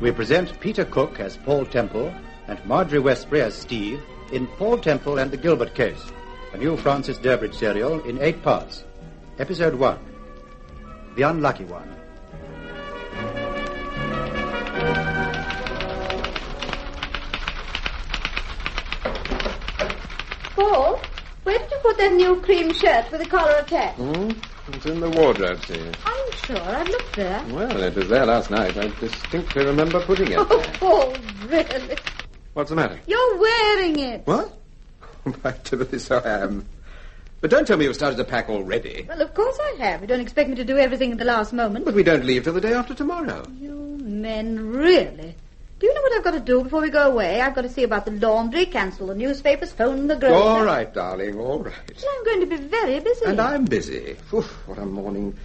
we present Peter Cook as Paul Temple and Marjorie Westbury as Steve in Paul Temple and the Gilbert Case, a new Francis Durbridge serial in 8 parts. Episode 1, The Unlucky One. Paul, where did you put that new cream shirt with the collar attached? It's in the wardrobe, dear. I'm sure I've looked there. Well, it was there last night. I distinctly remember putting it Oh, there. Paul, really? What's the matter? You're wearing it. What? By Timothy, so I am. But don't tell me you've started to pack already. Well, of course I have. You don't expect me to do everything at the last moment. But we don't leave till the day after tomorrow. You men, really? Do you know what I've got to do before we go away? I've got to see about the laundry, cancel the newspapers, phone the grocer. All right, darling, all right. Well, I'm going to be very busy. And I'm busy. Oof, what a morning.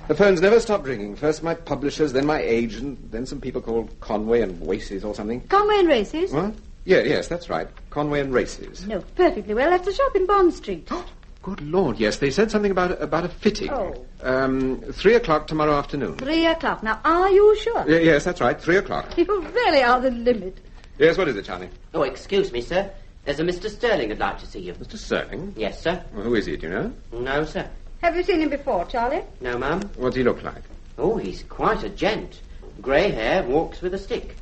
The phones never stop ringing. First my publishers, then my agent, then some people called Conway and Races or something. Conway and Races? What? Yes, that's right. Conway and Races. No, perfectly well. That's a shop in Bond Street. Good Lord, yes. They said something about a fitting. Oh. 3 o'clock tomorrow afternoon. 3 o'clock. Now, are you sure? Yes, that's right. 3 o'clock. You really are the limit. Yes, what is it, Charlie? Oh, excuse me, sir. There's a Mr. Sterling who'd like to see you. Mr. Sterling? Yes, sir. Well, who is he, do you know? No, sir. Have you seen him before, Charlie? No, ma'am. What does he look like? Oh, he's quite a gent. Grey hair, walks with a stick.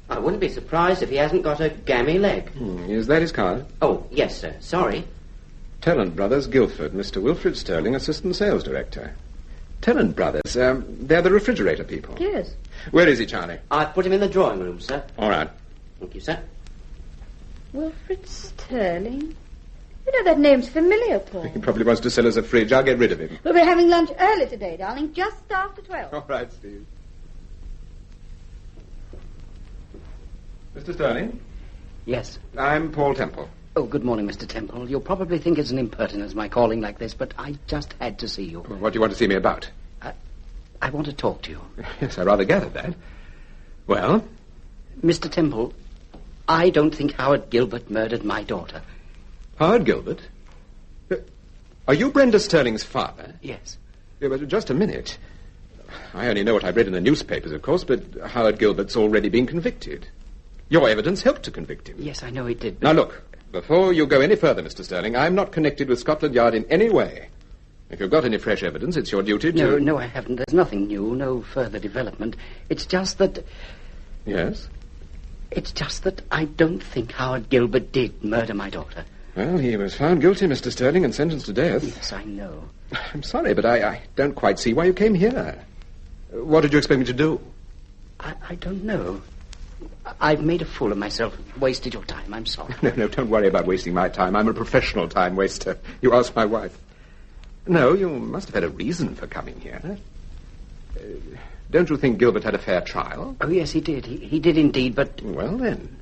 I wouldn't be surprised if he hasn't got a gammy leg. Is that his card? Oh, yes, sir. Sorry. Telland Brothers, Guildford. Mr. Wilfred Sterling, Assistant Sales Director. Telland Brothers, they're the refrigerator people. Yes. Where is he, Charlie? I've put him in the drawing room, sir. All right. Thank you, sir. Wilfred Sterling? You know, that name's familiar, Paul. He probably wants to sell us a fridge. I'll get rid of him. We'll be having lunch early today, darling, just after 12. All right, Steve. Mr. Sterling? Yes. I'm Paul Temple. Oh, good morning, Mr. Temple. You'll probably think it's an impertinence, my calling like this, but I just had to see you. What do you want to see me about? I want to talk to you. Yes, I rather gathered that. Well? Mr. Temple, I don't think Howard Gilbert murdered my daughter. Howard Gilbert? Are you Brenda Sterling's father? Yes. Yeah, but just a minute. I only know what I've read in the newspapers, of course, but Howard Gilbert's already been convicted. Your evidence helped to convict him. Yes, I know it did. Now, look, before you go any further, Mr. Sterling, I'm not connected with Scotland Yard in any way. If you've got any fresh evidence, it's your duty to... No, I haven't. There's nothing new, no further development. It's just that... Yes? It's just that I don't think Howard Gilbert did murder my daughter. Well, he was found guilty, Mr. Sterling, and sentenced to death. Yes, I know. I'm sorry, but I don't quite see why you came here. What did you expect me to do? I don't know. I've made a fool of myself, wasted your time. I'm sorry. No, don't worry about wasting my time. I'm a professional time waster. You ask my wife. No, you must have had a reason for coming here. Don't you think Gilbert had a fair trial? Oh, yes, he did. He did indeed, but... Well, then.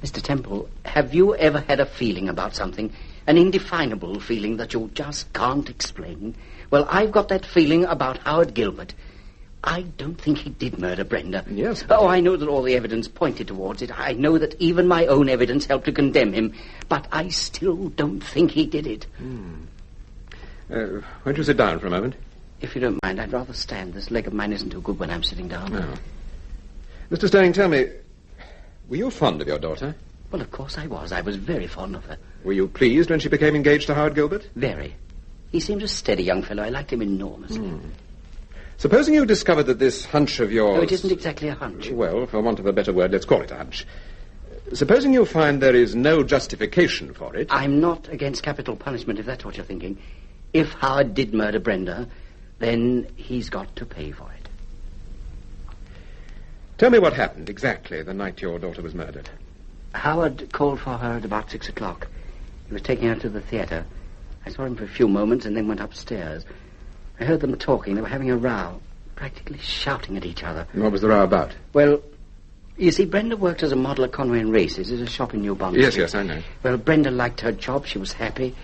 Mr. Temple, have you ever had a feeling about something, an indefinable feeling that you just can't explain? Well, I've got that feeling about Howard Gilbert. I don't think he did murder Brenda. Yes. Oh, I know that all the evidence pointed towards it. I know that even my own evidence helped to condemn him. But I still don't think he did it. Won't you sit down for a moment? If you don't mind, I'd rather stand. This leg of mine isn't too good when I'm sitting down. No. Mr. Sterling, tell me, were you fond of your daughter? Well, of course I was. I was very fond of her. Were you pleased when she became engaged to Howard Gilbert? Very. He seemed a steady young fellow. I liked him enormously. Supposing you discovered that this hunch of yours... No, it isn't exactly a hunch. Well, for want of a better word, let's call it a hunch. Supposing you find there is no justification for it... I'm not against capital punishment, if that's what you're thinking. If Howard did murder Brenda, then he's got to pay for it. Tell me what happened exactly the night your daughter was murdered. Howard called for her at about 6 o'clock. He was taking her to the theatre. I saw him for a few moments and then went upstairs. I heard them talking. They were having a row, practically shouting at each other. And what was the row about? Well, you see, Brenda worked as a model at Conway and Races. It's a shop in New Bond Street. Yes, I know. Well, Brenda liked her job. She was happy.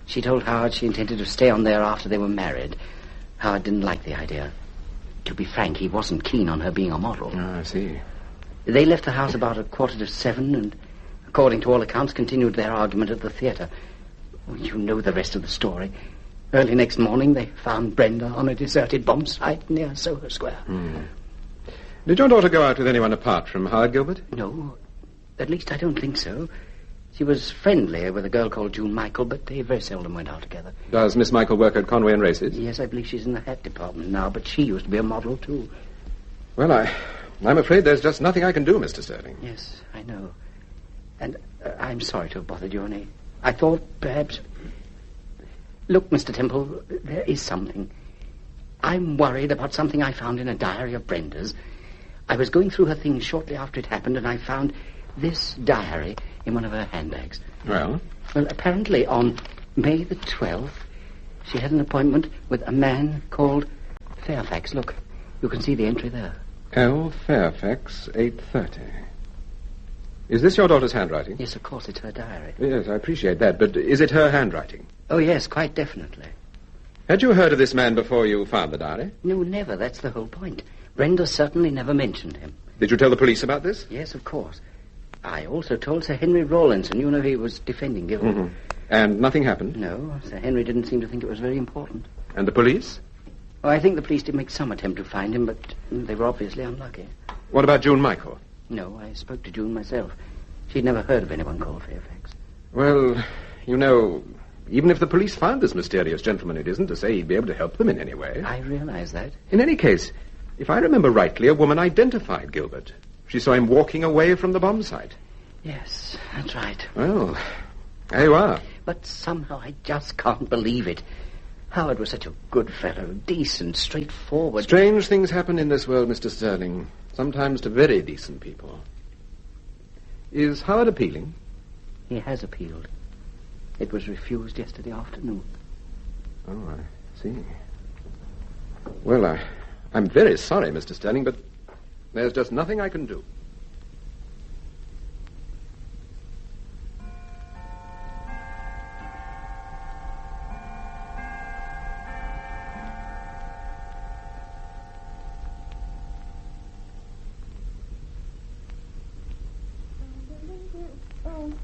She told Howard she intended to stay on there after they were married. Howard didn't like the idea. To be frank, he wasn't keen on her being a model. Ah, I see. They left the house about 6:45 and, according to all accounts, continued their argument at the theatre. Well, you know the rest of the story. Early next morning, they found Brenda on a deserted bomb site near Soho Square. Did your daughter go out with anyone apart from Howard Gilbert? No, at least I don't think so. She was friendly with a girl called June Michael, but they very seldom went out together. Does Miss Michael work at Conway and Races? Yes, I believe she's in the hat department now, but she used to be a model, too. Well, I'm afraid there's just nothing I can do, Mr. Sterling. Yes, I know. And I'm sorry to have bothered you, Annie. I thought perhaps... Look, Mr. Temple, there is something. I'm worried about something I found in a diary of Brenda's. I was going through her things shortly after it happened, and I found this diary in one of her handbags. Well? Well, apparently on May the 12th, she had an appointment with a man called Fairfax. Look, you can see the entry there. L. Fairfax, 8:30. Is this your daughter's handwriting? Yes, of course, it's her diary. Yes, I appreciate that, but is it her handwriting? Oh, yes, quite definitely. Had you heard of this man before you found the diary? No, never. That's the whole point. Brenda certainly never mentioned him. Did you tell the police about this? Yes, of course. I also told Sir Henry Rawlinson. You know, he was defending Gilbert. Mm-hmm. And nothing happened? No, Sir Henry didn't seem to think it was very important. And the police? Oh, I think the police did make some attempt to find him, but they were obviously unlucky. What about June Michael? No, I spoke to June myself. She'd never heard of anyone called Fairfax. Well, you know, even if the police found this mysterious gentleman, it isn't to say he'd be able to help them in any way. I realize that. In any case, if I remember rightly, a woman identified Gilbert. She saw him walking away from the bomb site. Yes, that's right. Well, there you are. But somehow I just can't believe it. Howard was such a good fellow, decent, straightforward. Strange things happen in this world, Mr. Sterling. Sometimes to very decent people. Is Howard appealing? He has appealed. It was refused yesterday afternoon. Oh, I see. Well, I'm very sorry, Mr. Sterling, but there's just nothing I can do.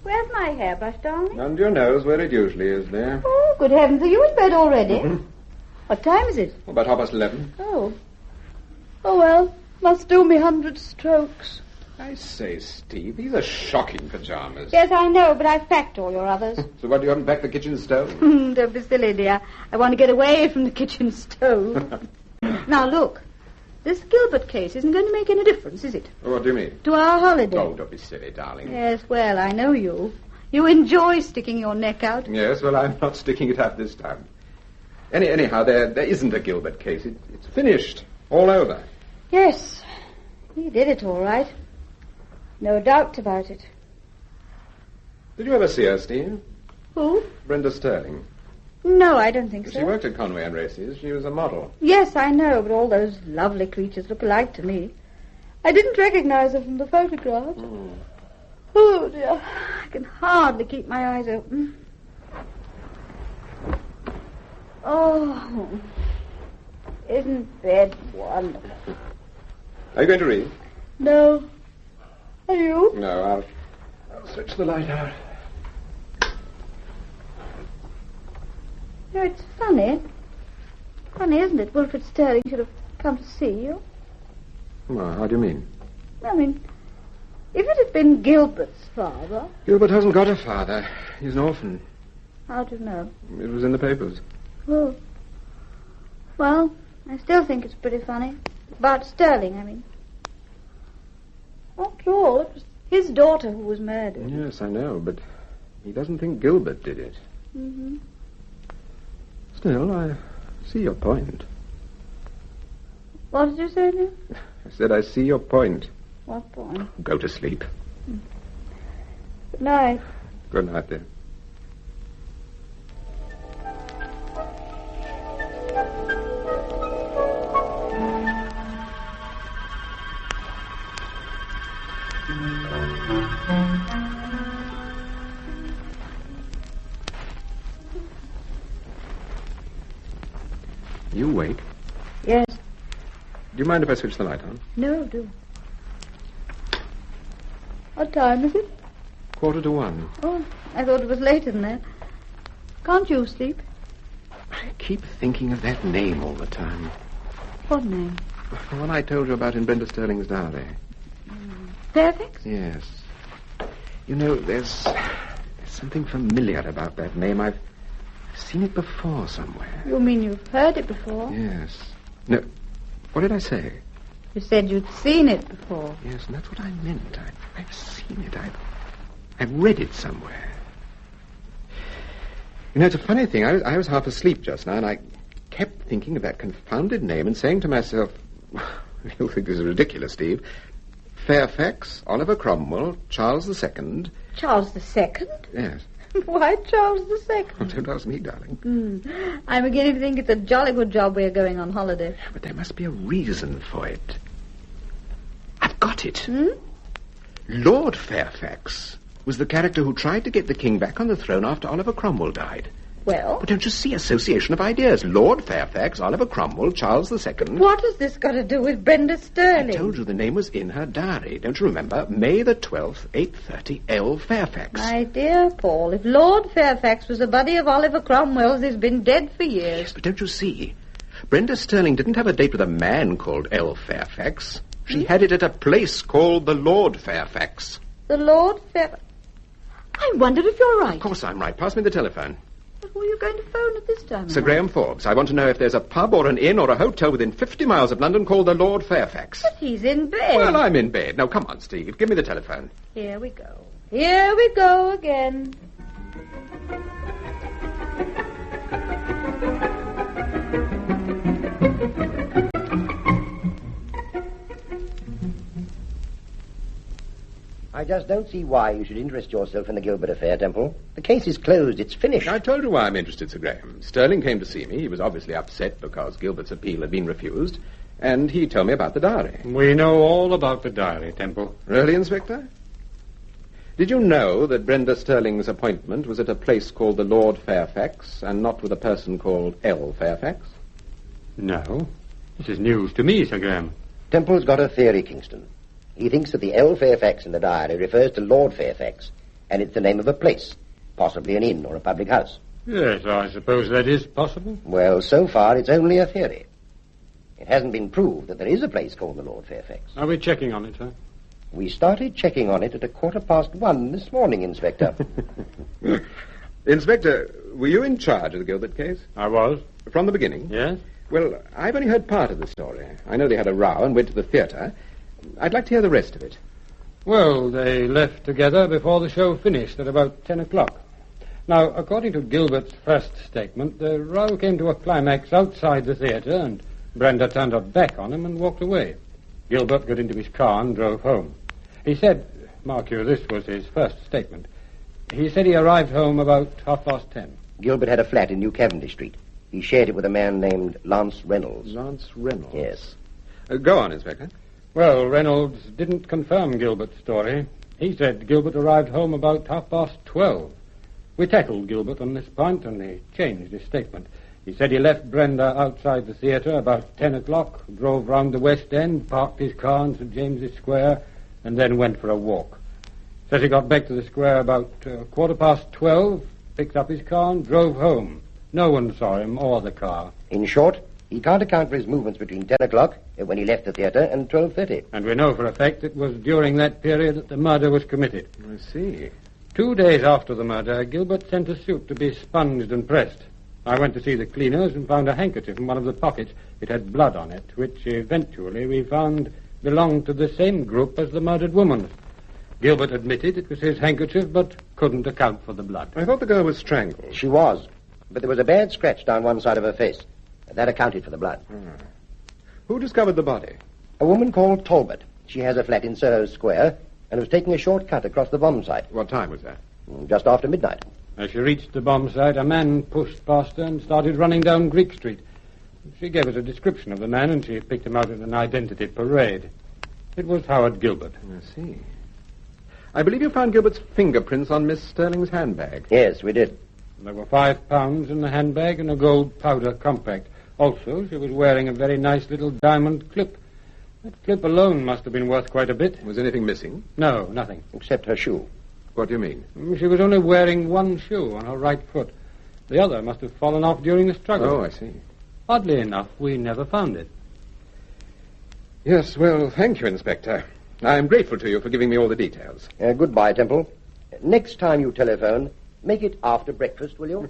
Where's my hairbrush, darling? Under your nose, where it usually is, there. Oh, good heavens, are you in bed already? Mm-hmm. What time is it? About 11:30. Oh. Oh, well, must do me 100 strokes. I say, Steve, these are shocking pajamas. Yes, I know, but I've packed all your others. So what, you haven't packed the kitchen stove? Don't be silly, dear. I want to get away from the kitchen stove. Now, look. This Gilbert case isn't going to make any difference, is it? What do you mean? To our holiday. Oh, don't be silly, darling. Yes, well, I know you. You enjoy sticking your neck out. Yes, well, I'm not sticking it out this time. Anyhow, there isn't a Gilbert case. It's finished. All over. Yes, he did it all right. No doubt about it. Did you ever see her, Steve? Who? Brenda Sterling. No, I don't think so. She worked at Conway and Races. She was a model. Yes, I know, but all those lovely creatures look alike to me. I didn't recognize her from the photographs. Oh, dear. I can hardly keep my eyes open. Oh, isn't bed wonderful? Are you going to read? No. Are you? No, I'll switch the light out. No, it's funny. Funny, isn't it? Wilfred Sterling should have come to see you. Well, how do you mean? I mean, if it had been Gilbert's father... Gilbert hasn't got a father. He's an orphan. How do you know? It was in the papers. Oh. Well, I still think it's pretty funny. About Sterling, I mean. After all, it was his daughter who was murdered. Yes, I know, but he doesn't think Gilbert did it. Mm-hmm. Still, I see your point. What did you say now? I said I see your point. What point? Go to sleep. Good night. Good night, dear. You awake? Yes. Do you mind if I switch the light on? No, do. What time is it? 1:45. Oh, I thought it was later than that. Can't you sleep? I keep thinking of that name all the time. What name? The one I told you about in Brenda Sterling's diary. Fairfax? Yes. You know, there's something familiar about that name. I've seen it before somewhere. You mean you've heard it before? Yes. No, what did I say? You said you'd seen it before. Yes, and that's what I meant. I've seen it. I've read it somewhere. You know, it's a funny thing. I was half asleep just now, and I kept thinking of that confounded name and saying to myself, you'll think this is ridiculous, Steve, Fairfax, Oliver Cromwell, Charles II. Charles II? Yes. Why Charles II? Oh, don't ask me, darling. I'm beginning to think it's a jolly good job we're going on holiday. But there must be a reason for it. I've got it. Lord Fairfax was the character who tried to get the king back on the throne after Oliver Cromwell died. Well? But don't you see? Association of ideas. Lord Fairfax, Oliver Cromwell, Charles II. What has this got to do with Brenda Sterling? I told you the name was in her diary. Don't you remember? May the 12th, 8:30, L. Fairfax. My dear Paul, if Lord Fairfax was a buddy of Oliver Cromwell's, he's been dead for years. Yes, but don't you see? Brenda Sterling didn't have a date with a man called L. Fairfax. She had it at a place called the Lord Fairfax. The Lord Fairfax? I wondered if you're right. Of course I'm right. Pass me the telephone. But who are you going to phone at this time? Sir Graham Forbes. I want to know if there's a pub or an inn or a hotel within 50 miles of London called the Lord Fairfax. But he's in bed. Well, I'm in bed. Now, come on, Steve. Give me the telephone. Here we go. Here we go again. I just don't see why you should interest yourself in the Gilbert affair, Temple. The case is closed. It's finished. I told you why I'm interested, Sir Graham. Sterling came to see me. He was obviously upset because Gilbert's appeal had been refused, and he told me about the diary. We know all about the diary, Temple. Really, Inspector? Did you know that Brenda Sterling's appointment was at a place called the Lord Fairfax and not with a person called L. Fairfax? No. This is news to me, Sir Graham. Temple's got a theory, Kingston. He thinks that the L. Fairfax in the diary refers to Lord Fairfax, and it's the name of a place, possibly an inn or a public house. Yes, I suppose that is possible. Well, so far it's only a theory. It hasn't been proved that there is a place called the Lord Fairfax. Are we checking on it, sir? We started checking on it at 1:15 this morning, Inspector. Inspector, were you in charge of the Gilbert case? I was. From the beginning? Yes? Well, I've only heard part of the story. I know they had a row and went to the theatre. I'd like to hear the rest of it. Well, they left together before the show finished at about 10 o'clock. Now, according to Gilbert's first statement, the row came to a climax outside the theatre, and Brenda turned her back on him and walked away. Gilbert got into his car and drove home. He said, mark you, this was his first statement, he said he arrived home about 10:30. Gilbert had a flat in New Cavendish Street. He shared it with a man named Lance Reynolds. Lance Reynolds? Yes. Go on, Inspector. Well, Reynolds didn't confirm Gilbert's story. He said Gilbert arrived home about 12:30. We tackled Gilbert on this point, and he changed his statement. He said he left Brenda outside the theatre about 10 o'clock, drove round the West End, parked his car in St. James's Square, and then went for a walk. Says he got back to the square about 12:15, picked up his car and drove home. No one saw him or the car. In short, he can't account for his movements between 10 o'clock, when he left the theatre, and 12:30. And we know for a fact it was during that period that the murder was committed. I see. 2 days after the murder, Gilbert sent a suit to be sponged and pressed. I went to see the cleaners and found a handkerchief in one of the pockets. It had blood on it, which eventually we found belonged to the same group as the murdered woman's. Gilbert admitted it was his handkerchief, but couldn't account for the blood. I thought the girl was strangled. She was, but there was a bad scratch down one side of her face. That accounted for the blood. Who discovered the body? A woman called Talbot. She has a flat in Soho Square and was taking a short cut across the bomb site. What time was that? Just after midnight. As she reached the bomb site, a man pushed past her and started running down Greek Street. She gave us a description of the man, and she picked him out at an identity parade. It was Howard Gilbert. I see. I believe you found Gilbert's fingerprints on Miss Sterling's handbag. Yes, we did. There were £5 in the handbag and a gold powder compact. Also, she was wearing a very nice little diamond clip. That clip alone must have been worth quite a bit. Was anything missing? No, nothing. Except her shoe. What do you mean? She was only wearing one shoe on her right foot. The other must have fallen off during the struggle. Oh, I see. Oddly enough, we never found it. Yes, well, thank you, Inspector. I'm grateful to you for giving me all the details. Goodbye, Temple. Next time you telephone, make it after breakfast, will you?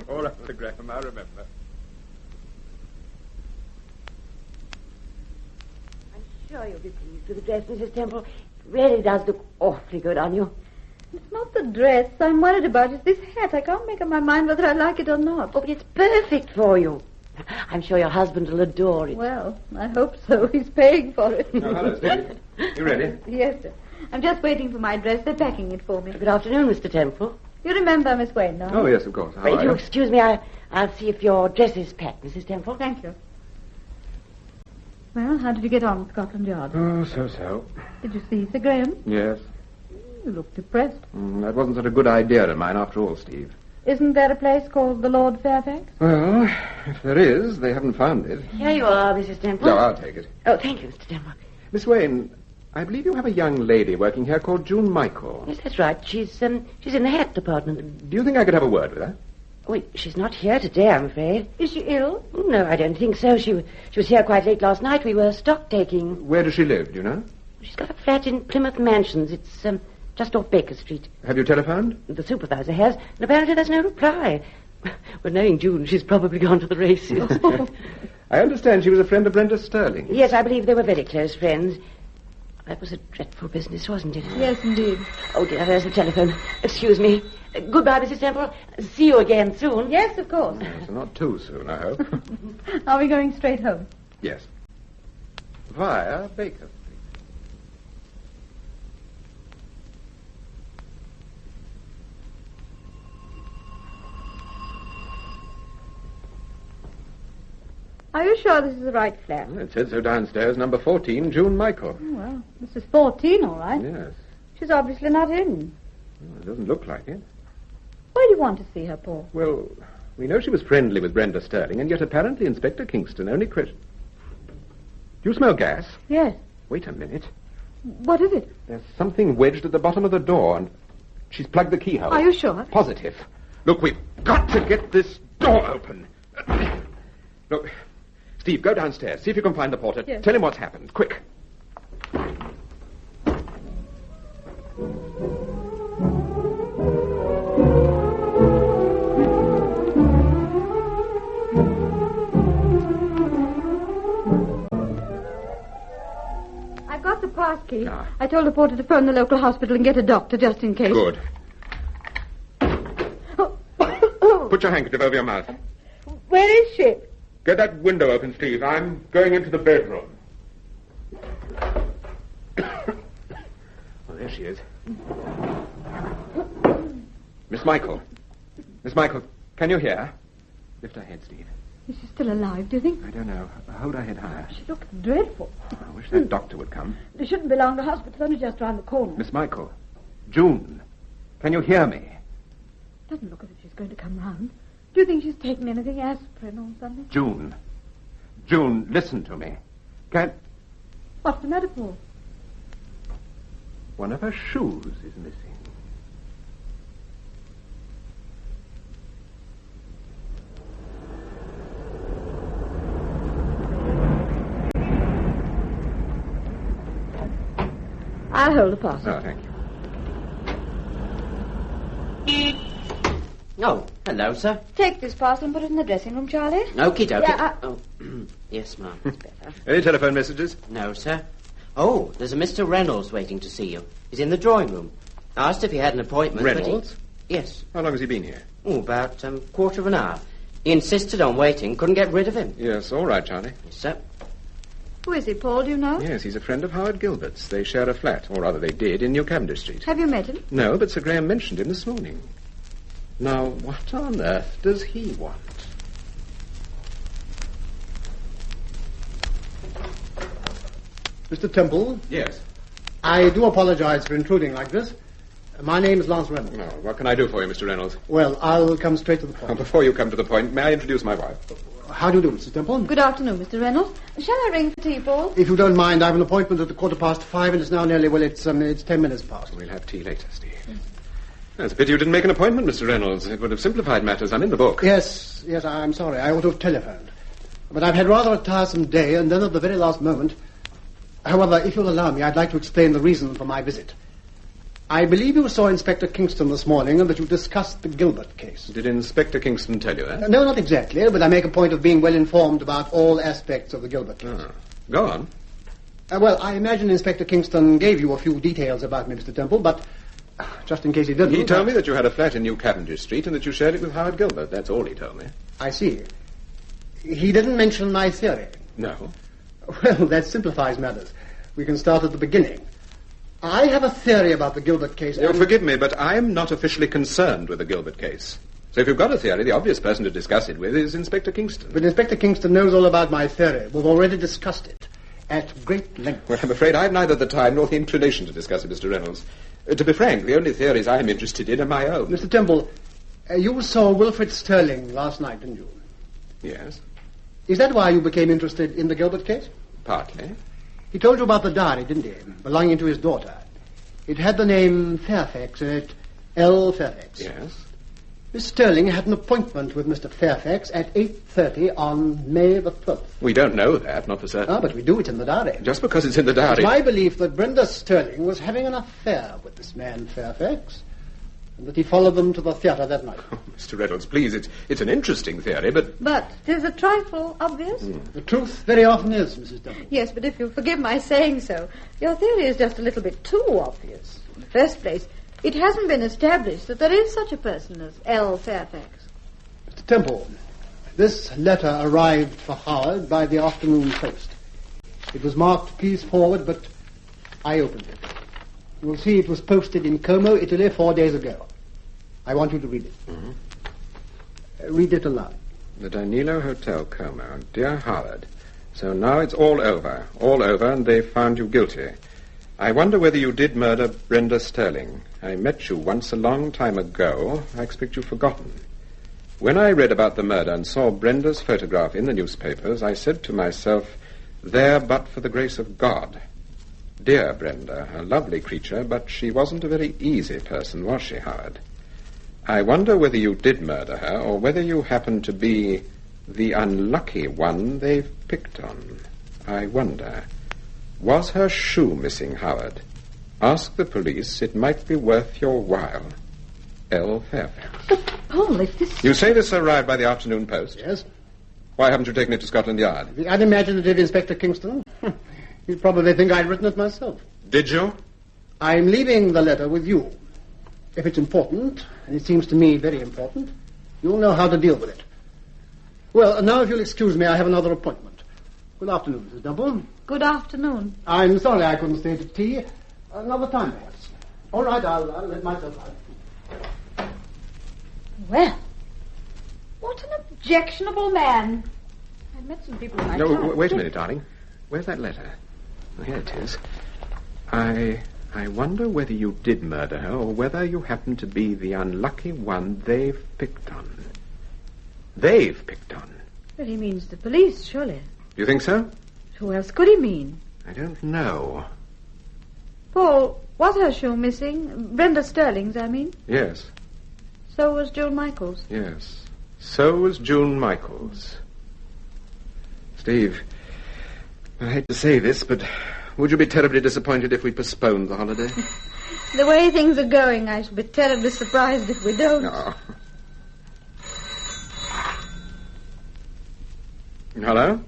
All right, Mr. Graham, I remember. I'm sure you'll be pleased with the dress, Mrs. Temple. It really does look awfully good on you. It's not the dress I'm worried about. It's this hat. I can't make up my mind whether I like it or not. Oh, but it's perfect for you. I'm sure your husband will adore it. Well, I hope so. He's paying for it. Oh, hello, Steve. You ready? Yes, sir. I'm just waiting for my dress. They're packing it for me. Good afternoon, Mr. Temple. You remember Miss Wayne, don't you? Oh, yes, of course. How If are you you? excuse me, I'll see if your dress is packed, Mrs. Temple. Thank you. Well, how did you get on at Scotland Yard? Oh, so-so. Did you see Sir Graham? Yes. You look depressed. That wasn't such a good idea of mine after all, Steve. Isn't there a place called the Lord Fairfax? Well, if there is, they haven't found it. Here you are, Mrs. Temple. No, I'll take it. Oh, thank you, Mr. Temple. Miss Wayne, I believe you have a young lady working here called June Michael. Yes, that's right. She's in the hat department. Do you think I could have a word with her? Oh, she's not here today, I'm afraid. Is she ill? No, I don't think so. She was here quite late last night. We were stock taking. Where does she live, do you know? She's got a flat in Plymouth Mansions. It's just off Baker Street. Have you telephoned? The supervisor has, and apparently there's no reply. Well, knowing June, she's probably gone to the races. I understand she was a friend of Brenda Sterling. Yes, I believe they were very close friends. That was a dreadful business, wasn't it? Yes, indeed. Oh, dear, there's the telephone. Excuse me. Goodbye, Mrs. Temple. See you again soon. Yes, of course. So not too soon, I hope. Are we going straight home? Yes. Via Baker Street. Are you sure this is the right flat? It said so downstairs, number 14, June Michael. Oh, well, this is 14, all right. Yes. She's obviously not in. Well, it doesn't look like it. Why do you want to see her, Paul? Well, we know she was friendly with Brenda Sterling, and yet apparently Inspector Kingston only Do you smell gas? Yes. Wait a minute. What is it? There's something wedged at the bottom of the door, and she's plugged the keyhole. Are you sure? Positive. Look, we've got to get this door open. Look, Steve, go downstairs. See if you can find the porter. Yes. Tell him what's happened. Quick. I've got the pass key. Ah. I told the porter to phone the local hospital and get a doctor just in case. Good. Oh. Put your handkerchief over your mouth. Where is she? Get that window open, Steve. I'm going into the bedroom. Well, there she is. Miss Michael. Miss Michael, can you hear? Lift her head, Steve. Is she still alive, do you think? I don't know. Hold her head higher. She looks dreadful. I wish that doctor would come. They shouldn't be long. The hospital's only just round the corner. Miss Michael. June. Can you hear me? Doesn't look as if she's going to come round. Do you think she's taken anything, aspirin or something? June. June, listen to me. What's the matter, Paul? One of her shoes is missing. I'll hold the parcel. Oh, thank you. Oh, hello, sir. Take this parcel and put it in the dressing room, Charlie. Okie dokie. Yeah, Oh, yes, ma'am. That's better. Any telephone messages? No, sir. Oh, there's a Mr. Reynolds waiting to see you. He's in the drawing room. Asked if he had an appointment. but Reynolds? Yes. How long has he been here? Oh, about quarter of an hour. He insisted on waiting. Couldn't get rid of him. Yes, all right, Charlie. Yes, sir. Who is he, Paul? Do you know? Yes, he's a friend of Howard Gilbert's. They share a flat, or rather they did, in New Cavendish Street. Have you met him? No, but Sir Graham mentioned him this morning. Now, what on earth does he want? Mr. Temple, Yes. I do apologize for intruding like this. My name is Lance Reynolds. Well, what can I do for you, Mr. Reynolds? Well, I'll come straight to the Well, point. before you come to the point, may I introduce my wife? How do you do, Mr. Temple? Good afternoon, Mr. Reynolds. Shall I ring for tea, Paul? If you don't mind, I have an appointment at 5:15, and it's now nearly, it's 10 minutes past. We'll have tea later, Steve. It's a pity you didn't make an appointment, Mr. Reynolds. It would have simplified matters. I'm in the book. Yes, I'm sorry. I ought to have telephoned. But I've had rather a tiresome day, and then at the very last moment, However, if you'll allow me, I'd like to explain the reason for my visit. I believe you saw Inspector Kingston this morning and that you discussed the Gilbert case. Did Inspector Kingston tell you that? No, not exactly, but I make a point of being well informed about all aspects of the Gilbert case. Go on. Well, I imagine Inspector Kingston gave you a few details about me, Mr. Temple, but just in case he didn't... He told me that you had a flat in New Cavendish Street and that you shared it with Howard Gilbert. That's all he told me. I see. He didn't mention my theory. No. Well, that simplifies matters. We can start at the beginning. I have a theory about the Gilbert case. Forgive me, but I'm not officially concerned with the Gilbert case. So if you've got a theory, the obvious person to discuss it with is Inspector Kingston. But Inspector Kingston knows all about my theory. We've already discussed it at great length. Well, I'm afraid I've neither the time nor the inclination to discuss it, Mr. Reynolds. To be frank, the only theories I'm interested in are my own. Mr. Temple, you saw Wilfred Sterling last night, didn't you? Yes. Is that why you became interested in the Gilbert case? Partly. He told you about the diary, didn't he? Belonging to his daughter. It had the name Fairfax in it, L. Fairfax. Yes. Miss Sterling had an appointment with Mr. Fairfax at 8:30 on May the 12th. We don't know that, not for certain. But we do it in the diary. Just because it's in the diary... It's my belief that Brenda Sterling was having an affair with this man Fairfax, and that he followed them to the theatre that night. Oh, Mr. Reynolds, please, it's an interesting theory, but... But tis a trifle obvious. The truth very often is, Mrs. Duncan. Yes, but if you'll forgive my saying so, your theory is just a little bit too obvious. In the first place, it hasn't been established that there is such a person as L. Fairfax. Mr. Temple, this letter arrived for Howard by the afternoon post. It was marked please forward, but I opened it. You will see it was posted in Como, Italy, 4 days ago. I want you to read it. Mm-hmm. Read it aloud. The Danilo Hotel, Como. Dear Howard, so now it's all over, and they found you guilty. I wonder whether you did murder Brenda Sterling. I met you once a long time ago. I expect you've forgotten. When I read about the murder and saw Brenda's photograph in the newspapers, I said to myself, there but for the grace of God. Dear Brenda, a lovely creature, but she wasn't a very easy person, was she, Howard? I wonder whether you did murder her, or whether you happened to be the unlucky one they've picked on. I wonder. Was her shoe missing, Howard? Ask the police. It might be worth your while. L. Fairfax. But, Paul, if this... You say this arrived by the afternoon post? Yes. Why haven't you taken it to Scotland Yard? The unimaginative Inspector Kingston. You'd probably think I'd written it myself. Did you? I'm leaving the letter with you. If it's important, and it seems to me very important, you'll know how to deal with it. Well, now if you'll excuse me, I have another appointment. Good afternoon, Mrs. Dumble. Good afternoon. I'm sorry I couldn't stay to tea. Another time, perhaps. All right, I'll let myself out. Well, what an objectionable man. I've met some people in my time. Wait a minute, darling. Where's that letter? Oh, here it is. I wonder whether you did murder her, or whether you happen to be the unlucky one they've picked on. They've picked on? Well, he means the police, surely. You think so? Who else could he mean? I don't know. Paul, was her shoe missing? Brenda Sterling's, I mean. Yes. So was June Michaels. Yes. So was June Michaels. Steve, I hate to say this, but would you be terribly disappointed if we postponed the holiday? The way things are going, I shall be terribly surprised if we don't. No. Hello?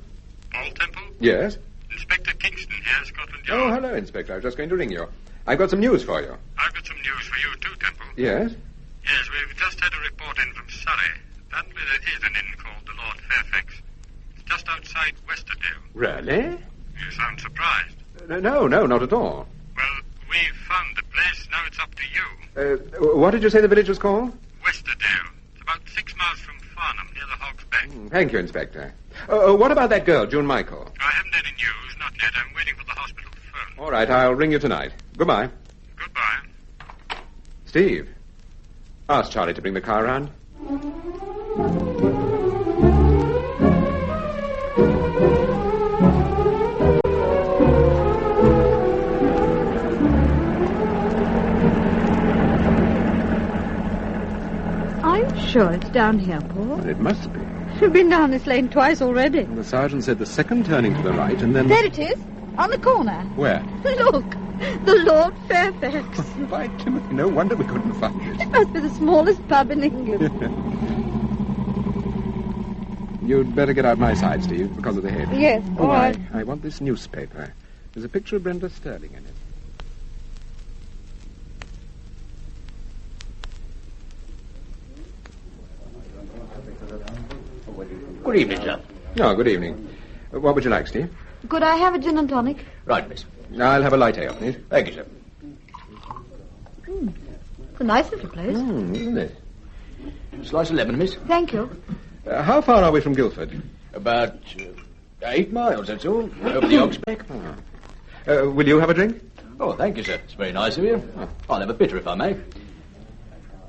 Paul Temple? Yes? Inspector Kingston here, Scotland Yard. Oh, hello, Inspector. I was just going to ring you. I've got some news for you. I've got some news for you too, Temple. Yes? Yes, we've just had a report in from Surrey. Apparently there is an inn called the Lord Fairfax. It's just outside Westerdale. Really? You sound surprised. No, not at all. Well, we've found the place. Now it's up to you. What did you say the village was called? Westerdale. It's about 6 miles from Farnham, near the Hog's Back. Thank you, Inspector. What about that girl, June Michael? I haven't any news, not yet. I'm waiting for the hospital phone. All right, I'll ring you tonight. Goodbye. Goodbye. Steve, ask Charlie to bring the car round. Are you sure it's down here, Paul? It must be. We've been down this lane twice already. The sergeant said the second turning to the right, and then... There it is. On the corner. Where? Look, the Lord Fairfax. By Timothy, no wonder we couldn't find it. It must be the smallest pub in England. You'd better get out my side, Steve, because of the head. Yes, all right. I want this newspaper. There's a picture of Brenda Sterling in it. Good evening, sir. Oh, good evening. What would you like, Steve? Could I have a gin and tonic? Right, miss. I'll have a light ale, please. Thank you, sir. It's a nice little place. Isn't it? Slice of lemon, miss. Thank you. How far are we from Guildford? About 8 miles, that's all. Over the Oxbeck. Will you have a drink? Oh, thank you, sir. It's very nice of you. I'll have a bitter, if I may.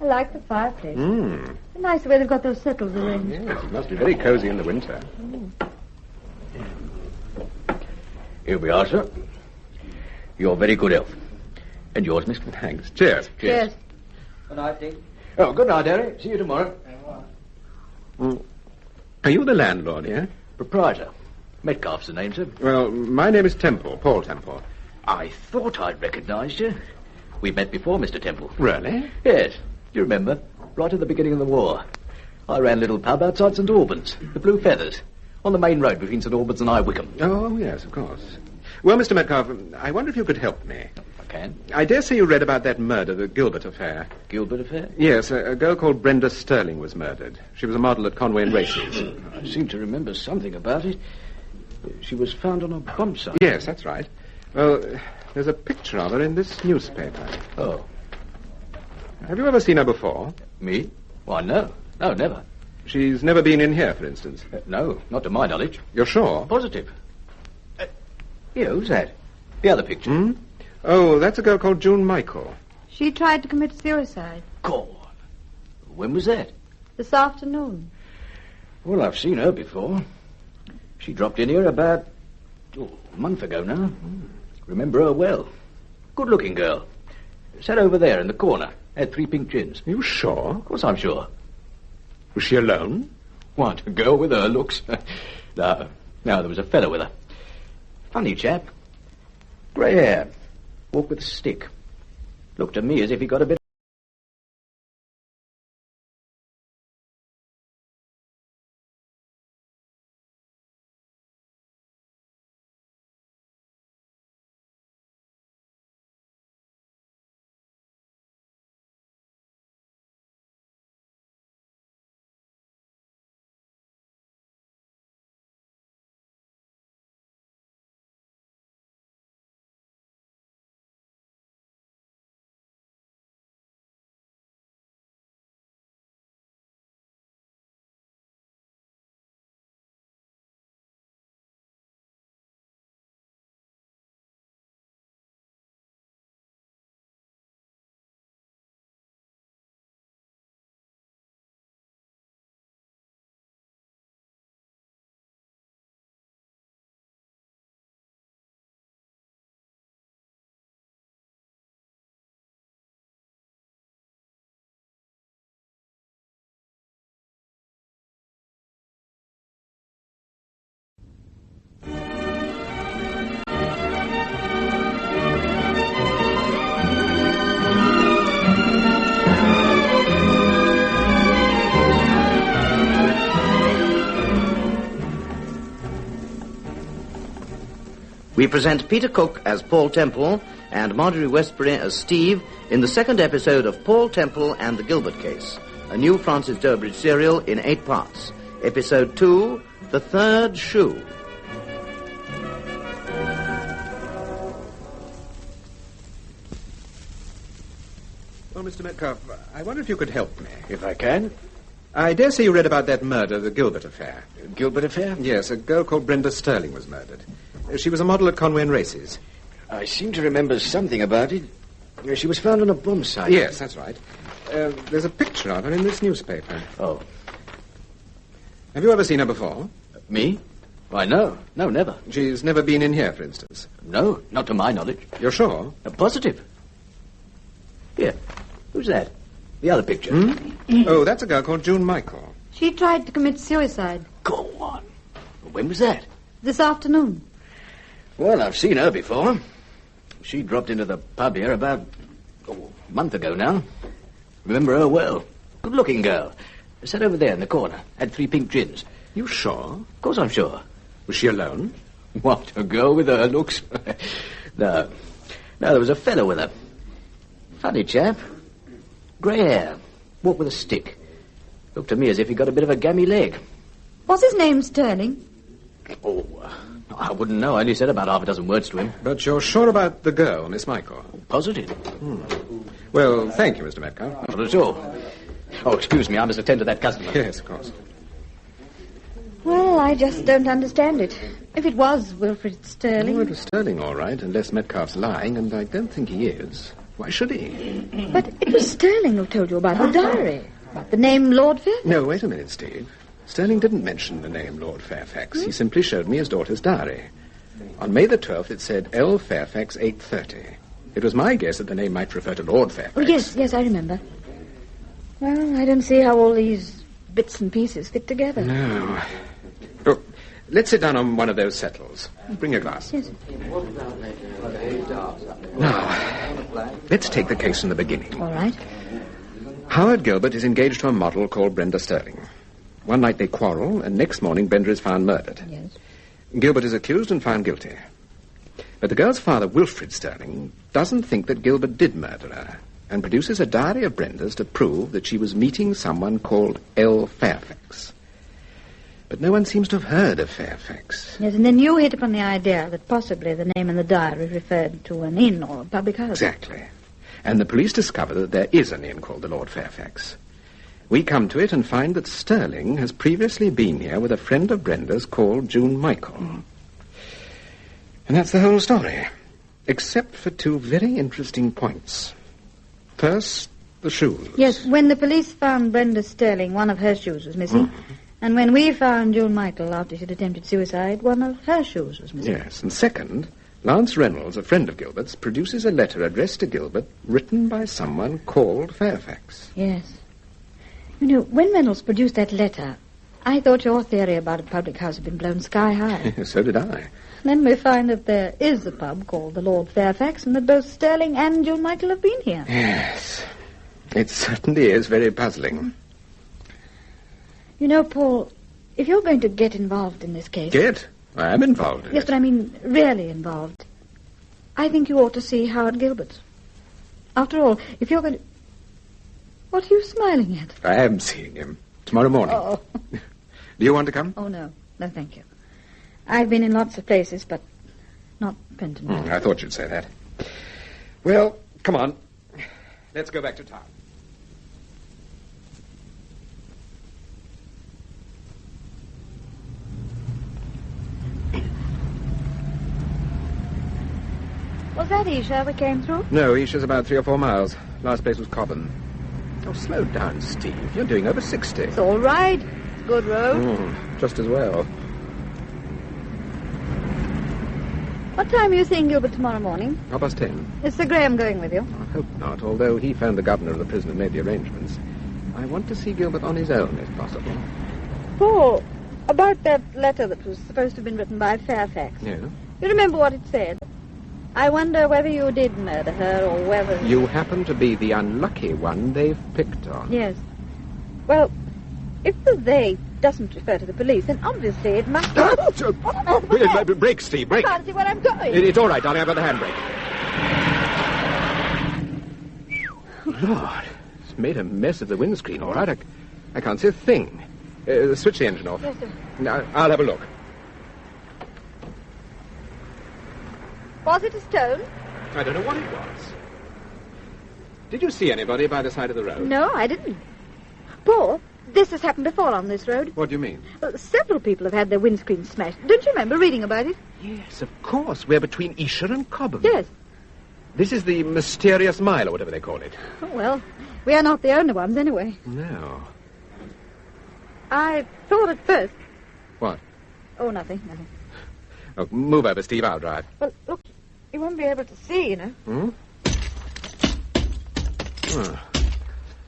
I like the fireplace. It's a nice way they've got those settles arranged. Yes, it must be very cosy in the winter. Here we are, sir. Your very good health. And yours, miss. Thanks. Cheers. Cheers. Good night, Dick. Oh, good night, Harry. See you tomorrow. Are you the landlord here? Proprietor. Metcalfe's the name, sir. Well, my name is Temple, Paul Temple. I thought I'd recognised you. We've met before, Mr. Temple. Really? Yes. Do you remember? Right at the beginning of the war. I ran a little pub outside St. Albans, the Blue Feathers, on the main road between St. Albans and High Wycombe. Oh, yes, of course. Well, Mr. Metcalfe, I wonder if you could help me. I can. I dare say you read about that murder, the Gilbert affair. Gilbert affair? Yes, a girl called Brenda Sterling was murdered. She was a model at Conway and Races. I seem to remember something about it. She was found on a bomb site. Yes, that's right. Well, there's a picture of her in this newspaper. Oh. Have you ever seen her before? Me? Why, no. No, never. She's never been in here, for instance. No, not to my knowledge. You're sure? Positive. Here, who's that? The other picture. Oh, that's a girl called June Michael. She tried to commit suicide. God. When was that? This afternoon. Well, I've seen her before. She dropped in here about a month ago now. Remember her well. Good-looking girl. Sat over there in the corner. Had 3 pink chins. Are you sure? Of course I'm sure. Was she alone? What, a girl with her looks? No, there was a fellow with her. Funny chap. Grey hair. Walked with a stick. Looked to me as if he got a bit... We present Peter Cook as Paul Temple and Marjorie Westbury as Steve in the second episode of Paul Temple and the Gilbert Case, a new Francis Durbridge serial in 8 parts. Episode 2, The Third Shoe. Well, Mr. Metcalfe, I wonder if you could help me. If I can. I dare say you read about that murder, the Gilbert affair. Gilbert affair? Yes, a girl called Brenda Sterling was murdered. She was a model at Conway and Races. I seem to remember something about it. She was found on a bomb site. Yes, that's right. There's a picture of her in this newspaper. Oh. Have you ever seen her before? Me? Why, no. No, never. She's never been in here, for instance? No, not to my knowledge. You're sure? Positive. Here. Who's that? The other picture. Oh, that's a girl called June Michael. She tried to commit suicide. Go on. When was that? This afternoon. Well, I've seen her before. She dropped into the pub here about a month ago now. Remember her well. Good-looking girl. Sat over there in the corner. Had 3 pink gins. You sure? Of course I'm sure. Was she alone? What, a girl with her looks? No, there was a fellow with her. Funny chap. Grey hair. Walked with a stick. Looked to me as if he got a bit of a gammy leg. Was his name Sterling? Oh, I wouldn't know. I only said about half a dozen words to him. But you're sure about the girl, Miss Michael? Positive. Well, thank you, Mr. Metcalfe. Not at all. Oh, excuse me, I must attend to that customer. Yes, of course. Well, I just don't understand it. If it was Wilfred Sterling... Oh, it was Sterling, all right, unless Metcalfe's lying, and I don't think he is. Why should he? But it was Sterling who told you about the diary. About the name Lord Fairfax. No, wait a minute, Steve. Sterling didn't mention the name Lord Fairfax. He simply showed me his daughter's diary. On May the 12th, it said L. Fairfax, 8:30. It was my guess that the name might refer to Lord Fairfax. Oh, yes, I remember. Well, I don't see how all these bits and pieces fit together. No. Look, let's sit down on one of those settles. Bring a glass. Yes. Now, let's take the case from the beginning. All right. Howard Gilbert is engaged to a model called Brenda Sterling. One night they quarrel, and next morning Brenda is found murdered. Yes. Gilbert is accused and found guilty. But the girl's father, Wilfred Sterling, doesn't think that Gilbert did murder her, and produces a diary of Brenda's to prove that she was meeting someone called L. Fairfax. But no one seems to have heard of Fairfax. Yes, and then you hit upon the idea that possibly the name in the diary referred to an inn or a public house. Exactly. And the police discover that there is an inn called the Lord Fairfax. We come to it and find that Sterling has previously been here with a friend of Brenda's called June Michael. And that's the whole story, except for 2 very interesting points. First, the shoes. Yes, when the police found Brenda Sterling, one of her shoes was missing. And when we found June Michael after she'd attempted suicide, one of her shoes was missing. Yes, and second, Lance Reynolds, a friend of Gilbert's, produces a letter addressed to Gilbert written by someone called Fairfax. Yes. You know, when Reynolds produced that letter, I thought your theory about a public house had been blown sky high. So did I. Then we find that there is a pub called the Lord Fairfax and that both Sterling and June Michael have been here. Yes. It certainly is very puzzling. You know, Paul, if you're going to get involved in this case... Get? I am involved in Yes, it. but I mean really involved. I think you ought to see Howard Gilbert. After all, if you're going to... What are you smiling at? I am seeing him. Tomorrow morning. Oh. Do you want to come? Oh, no. No, thank you. I've been in lots of places, but not Penton. I thought you'd say that. Well, come on. Let's go back to town. Was that Isha we came through? No, Isha's about 3 or 4 miles. Last place was Cobham. Oh, slow down, Steve. You're doing over 60. It's all right. Good road. Just as well. What time are you seeing Gilbert tomorrow morning? 10:30. Is Sir Graham going with you? I hope not, although he found the governor of the prison and made the arrangements. I want to see Gilbert on his own, if possible. Paul, about that letter that was supposed to have been written by Fairfax. Yeah? You remember what it said? I wonder whether you did murder her or whether... You happen to be the unlucky one they've picked on. Yes. Well, if the they doesn't refer to the police, then obviously it must... Brake, Steve, brake. I can't see where I'm going. It's all right, darling. I've got the handbrake. Lord, it's made a mess of the windscreen, all right. I can't see a thing. Switch the engine off. Yes, sir. Now, I'll have a look. Was it a stone? I don't know what it was. Did you see anybody by the side of the road? No, I didn't. Paul, this has happened before on this road. What do you mean? Several people have had their windscreen smashed. Don't you remember reading about it? Yes, of course. We're between Isha and Cobham. Yes. This is the mysterious mile, or whatever they call it. Oh, well, we are not the only ones anyway. No. I thought at first... What? Oh, nothing. Oh, move over, Steve. I'll drive. Well, look, you won't be able to see, you know. Hmm? Oh.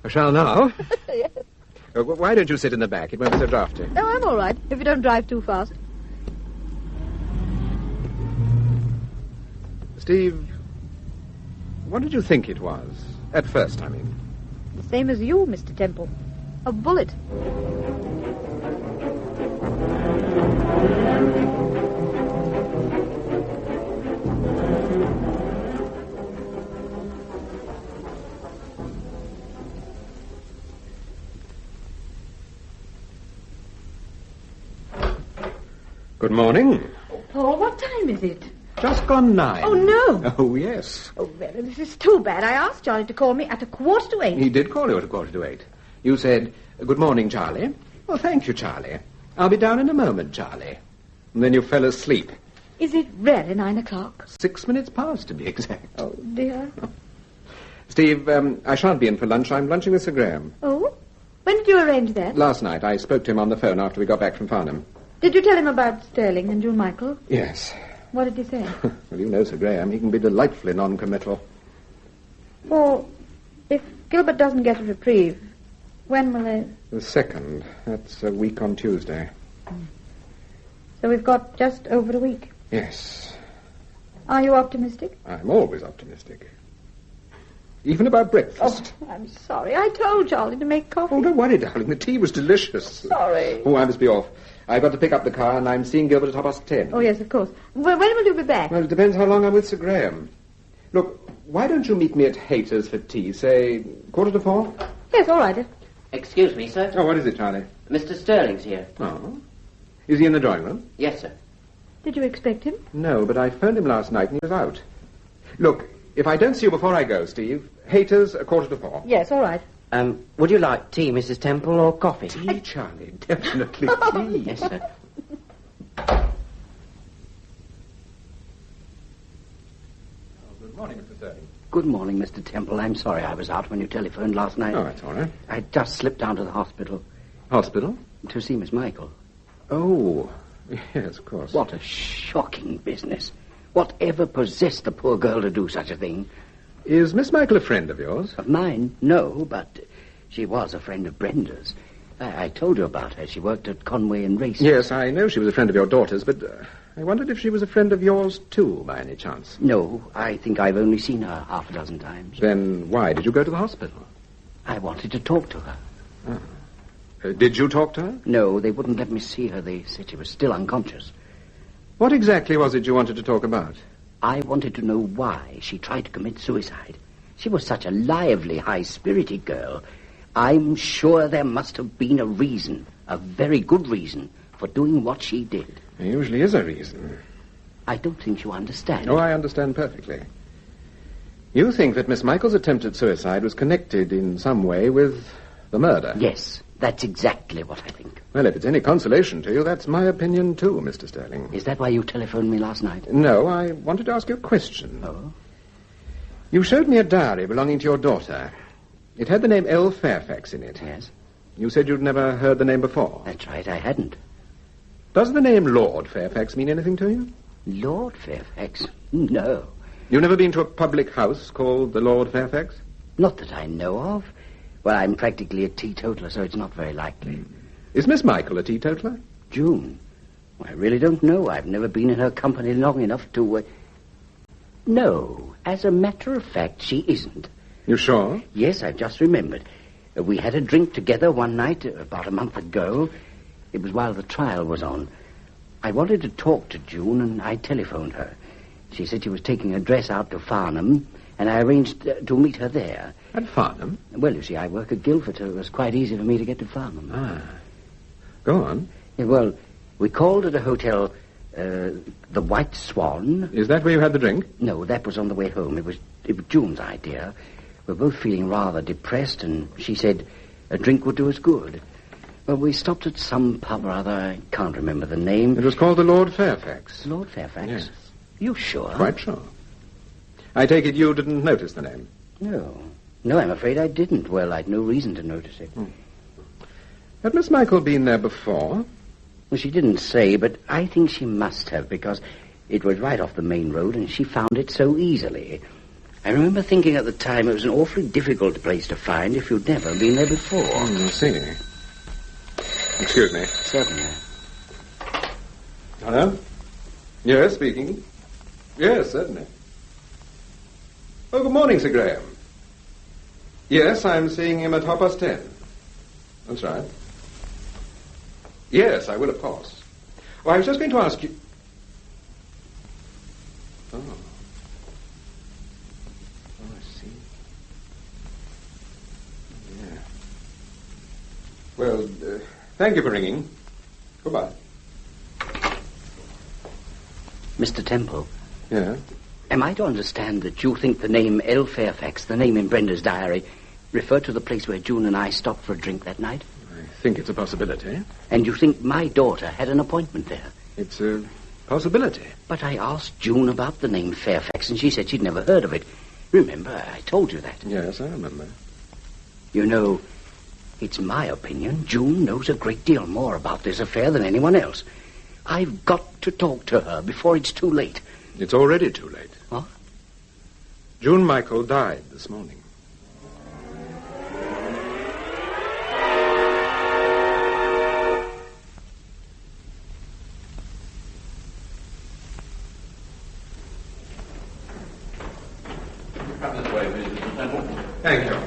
I shall now. Yes. Why don't you sit in the back? It won't be so drafty. No, I'm all right, if you don't drive too fast. Steve, what did you think it was? At first, I mean. The same as you, Mr. Temple. A bullet. Good morning. Paul, what time is it? Just gone 9. Oh, no. Oh, yes. Oh, really, this is too bad. I asked Charlie to call me at 7:45. He did call you at 7:45. You said, "Good morning, Charlie." Well, thank you, Charlie. I'll be down in a moment, Charlie. And then you fell asleep. Is it really 9 o'clock? 6 minutes past, to be exact. Oh, dear. Steve, I shan't be in for lunch. I'm lunching with Sir Graham. Oh? When did you arrange that? Last night. I spoke to him on the phone after we got back from Farnham. Did you tell him about Sterling and June Michael? Yes. What did he say? Well, you know Sir Graham. He can be delightfully non-committal. Well, if Gilbert doesn't get a reprieve, when will they... The 2nd. That's a week on Tuesday. So we've got just over a week. Yes. Are you optimistic? I'm always optimistic. Even about breakfast. Oh, I'm sorry. I told Charlie to make coffee. Oh, don't worry, darling. The tea was delicious. Sorry. Oh, I must be off. I've got to pick up the car, and I'm seeing Gilbert at 10:30. Oh, yes, of course. Well, when will you be back? Well, it depends how long I'm with Sir Graham. Look, why don't you meet me at Hayter's for tea, say 4:45? Yes, all right. Excuse me, sir. Oh, what is it, Charlie? Mr. Sterling's here. Oh. Is he in the drawing room? Yes, sir. Did you expect him? No, but I phoned him last night and he was out. Look, if I don't see you before I go, Steve, Hayter's 4:45. Yes, all right. Would you like tea, Mrs. Temple, or coffee? Tea, Charlie, definitely tea. Yes, sir. Good morning, Mr. Sterling. Good morning, Mr. Temple. I'm sorry I was out when you telephoned last night. Oh, that's all right. I just slipped down to the hospital. Hospital? To see Miss Michael. Oh, yes, of course. What a shocking business. Whatever possessed the poor girl to do such a thing? Is Miss Michael a friend of yours? Of mine? No, but she was a friend of Brenda's. I told you about her. She worked at Conway and Race. Yes, I know she was a friend of your daughter's, but I wondered if she was a friend of yours, too, by any chance. No, I think I've only seen her half a dozen times. Then why did you go to the hospital? I wanted to talk to her. Oh. Did you talk to her? No, they wouldn't let me see her. They said she was still unconscious. What exactly was it you wanted to talk about? I wanted to know why she tried to commit suicide. She was such a lively, high-spirited girl. I'm sure there must have been a reason, a very good reason, for doing what she did. There usually is a reason. I don't think you understand. Oh, I understand perfectly. You think that Miss Michael's attempted suicide was connected in some way with the murder? Yes, that's exactly what I think. Well, if it's any consolation to you, that's my opinion too, Mr. Sterling. Is that why you telephoned me last night? No, I wanted to ask you a question. Oh? You showed me a diary belonging to your daughter. It had the name L. Fairfax in it. Yes. You said you'd never heard the name before. That's right, I hadn't. Does the name Lord Fairfax mean anything to you? Lord Fairfax? No. You've never been to a public house called the Lord Fairfax? Not that I know of. Well, I'm practically a teetotaler, so it's not very likely. Is Miss Michael a teetotaler? June? Well, I really don't know. I've never been in her company long enough to... No, as a matter of fact, she isn't. You sure? Yes, I've just remembered. We had a drink together one night about a month ago. It was while the trial was on. I wanted to talk to June, and I telephoned her. She said she was taking her dress out to Farnham, and I arranged to meet her there. At Farnham? Well, you see, I work at Guildford, so it was quite easy for me to get to Farnham. Ah. Go on. Yeah, well, we called at a hotel, the White Swan. Is that where you had the drink? No, that was on the way home. It was June's idea. We're both feeling rather depressed, and she said a drink would do us good. Well, we stopped at some pub or other. I can't remember the name. It was called the Lord Fairfax. Lord Fairfax? Yes. You sure? Quite sure. I take it you didn't notice the name? No. No, I'm afraid I didn't. Well, I'd no reason to notice it. Had Miss Michael been there before? Well, she didn't say, but I think she must have, because it was right off the main road, and she found it so easily. I remember thinking at the time it was an awfully difficult place to find if you'd never been there before. I see. Excuse me. Certainly. Hello? Yes, speaking. Yes, certainly. Oh, good morning, Sir Graham. Yes, I'm seeing him at 10:30. That's right. Yes, I will, of course. Oh, I was just going to ask you... Oh. Oh, I see. Yeah. Well, thank you for ringing. Goodbye. Mr. Temple. Yeah? Am I to understand that you think the name L. Fairfax, the name in Brenda's diary, referred to the place where June and I stopped for a drink that night? I think it's a possibility. And you think my daughter had an appointment there? It's a possibility. But I asked June about the name Fairfax, and she said she'd never heard of it. Remember, I told you that. Yes, I remember. You know, it's my opinion June knows a great deal more about this affair than anyone else. I've got to talk to her before it's too late. It's already too late. What? June Michael died this morning. Come this way, please, Mr. Temple. Thank you.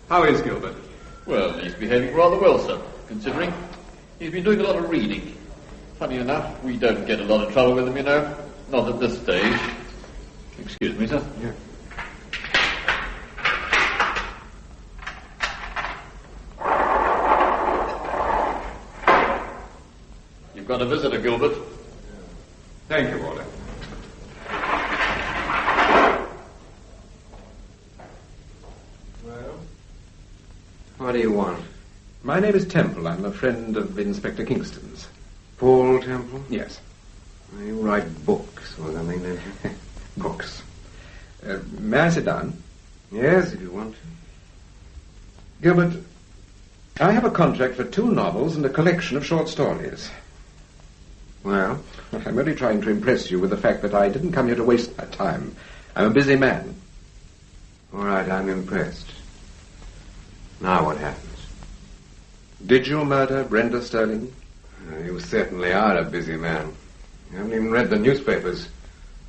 How is Gilbert? Well, he's behaving rather well, sir, considering. He's been doing a lot of reading. Funny enough, we don't get a lot of trouble with him, you know. Not at this stage. Excuse me, sir. Yeah. You've got a visitor, Gilbert. Thank you, Walter. Well? What do you want? My name is Temple. I'm a friend of Inspector Kingston's. Paul Temple? Yes. You write books or something, don't you? Books. May I sit down? Yes, if you want to. Gilbert, I have a contract for 2 novels and a collection of short stories. Well? I'm only trying to impress you with the fact that I didn't come here to waste my time. I'm a busy man. All right, I'm impressed. Now what happens? Did you murder Brenda Sterling? You certainly are a busy man. You haven't even read the newspapers.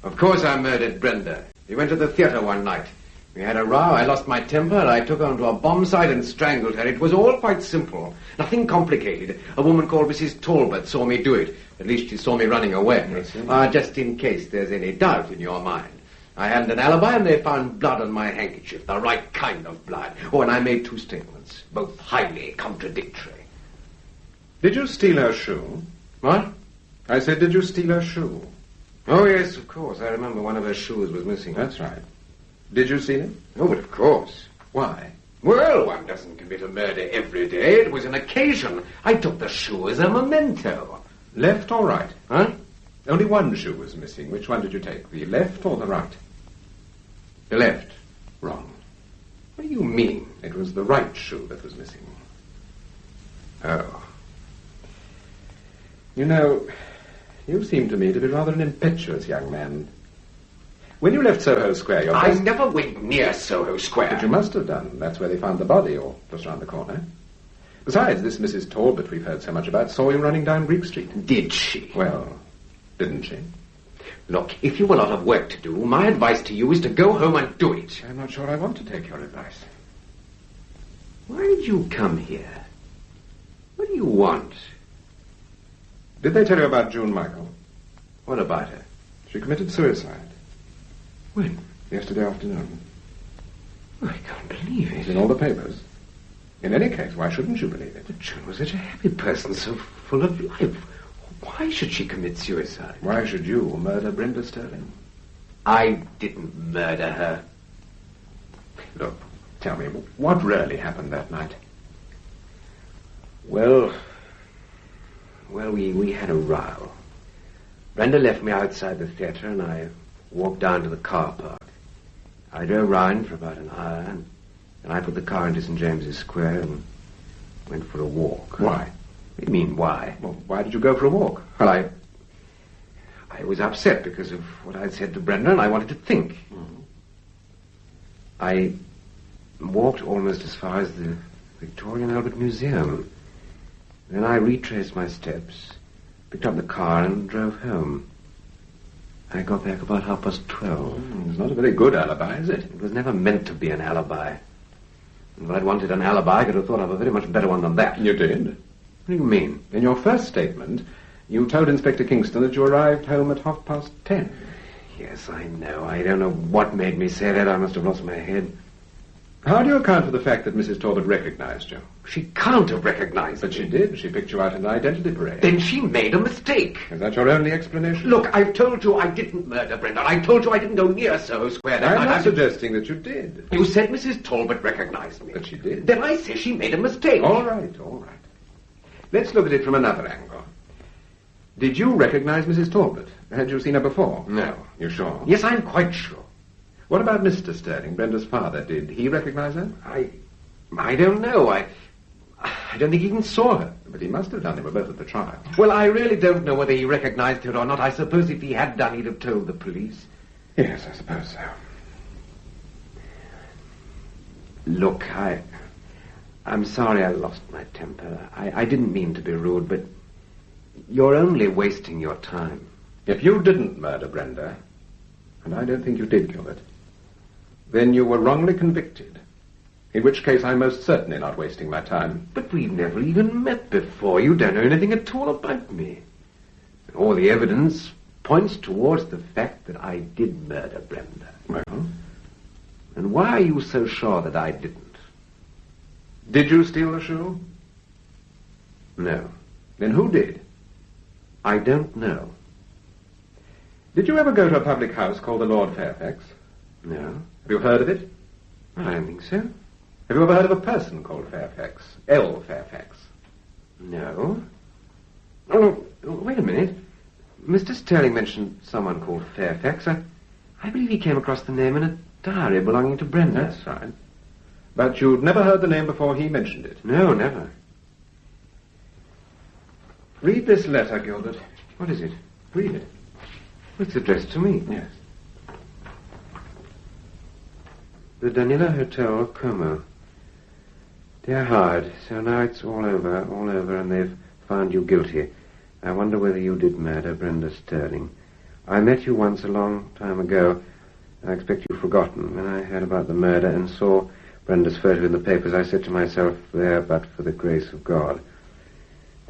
Of course I murdered Brenda. We went to the theatre one night. We had a row, I lost my temper, I took her onto a bomb site and strangled her. It was all quite simple. Nothing complicated. A woman called Mrs. Talbot saw me do it. At least she saw me running away. Just in case there's any doubt in your mind. I had an alibi and they found blood on my handkerchief. The right kind of blood. Oh, and I made 2 statements. Both highly contradictory. Did you steal her shoe? What? I said, did you steal her shoe? Oh, yes, of course. I remember one of her shoes was missing. That's right. Did you steal it? Oh, but of course. Why? Well, one doesn't commit a murder every day. It was an occasion. I took the shoe as a memento. Left or right? Huh? Only one shoe was missing. Which one did you take, the left or the right? The left. Wrong. What do you mean? It was the right shoe that was missing. Oh. You know, you seem to me to be rather an impetuous young man. When you left Soho Square, your I first... never went near Soho Square. But you must have done. That's where they found the body, or just round the corner. Besides, this Mrs. Talbot we've heard so much about saw you running down Greek Street. Did she? Well, didn't she? Look, if you've a lot of work to do, my advice to you is to go home and do it. I'm not sure I want to take your advice. Why did you come here? What do you want? Did they tell you about June Michael? What about her? She committed suicide. When? Yesterday afternoon. I can't believe it. It's in all the papers. In any case, why shouldn't you believe it? But June was such a happy person, so full of life. Why should she commit suicide? Why should you murder Brenda Sterling? I didn't murder her. Look, tell me, what really happened that night? Well, we had a row. Brenda left me outside the theatre and I walked down to the car park. I drove round for about an hour and I put the car into St. James's Square and went for a walk. Why? What do you mean, why? Well, why did you go for a walk? Well, I was upset because of what I'd said to Brenda and I wanted to think. I walked almost as far as the Victorian Albert Museum. Then I retraced my steps, picked up the car and drove home. I got back about 12:30. It's not a very good alibi, is it? It was never meant to be an alibi. If I'd wanted an alibi, I could have thought of a very much better one than that. You did? What do you mean? In your first statement, you told Inspector Kingston that you arrived home at 10:30. Yes, I know. I don't know what made me say that. I must have lost my head. How do you account for the fact that Mrs. Talbot recognized you? She can't have recognized me. But she did. She picked you out in an identity parade. Then she made a mistake. Is that your only explanation? Look, I've told you I didn't murder Brenda. I told you I didn't go near Soho Square that night. I'm not suggesting that you did. You said Mrs. Talbot recognized me. That she did. Then I say she made a mistake. All right. Let's look at it from another angle. Did you recognize Mrs. Talbot? Had you seen her before? No. You sure? Yes, I'm quite sure. What about Mr. Sterling, Brenda's father? Did he recognize her? I don't know. I don't think he even saw her. But he must have done. They were both at the trial. Well, I really don't know whether he recognized her or not. I suppose if he had done, he'd have told the police. Yes, I suppose so. Look, I'm sorry I lost my temper. I didn't mean to be rude, but you're only wasting your time. If you didn't murder Brenda, and I don't think you did, Gilbert, then you were wrongly convicted. In which case I'm most certainly not wasting my time. But we've never even met before. You don't know anything at all about me. All the evidence points towards the fact that I did murder Brenda. Well? And why are you so sure that I didn't? Did you steal the shoe? No. Then who did? I don't know. Did you ever go to a public house called the Lord Fairfax? No. Have you heard of it? I don't think so. Have you ever heard of a person called Fairfax? L. Fairfax? No. Oh, wait a minute. Mr. Sterling mentioned someone called Fairfax. I believe he came across the name in a diary belonging to Brenda. That's right. But you'd never heard the name before he mentioned it? No, never. Read this letter, Gilbert. What is it? Read it. It's addressed to me. Yes. The Danila Hotel, Como. Dear Howard, so now it's all over, and they've found you guilty. I wonder whether you did murder Brenda Sterling. I met you once a long time ago. I expect you've forgotten. When I heard about the murder and saw Brenda's photo in the papers, I said to myself, there but for the grace of God.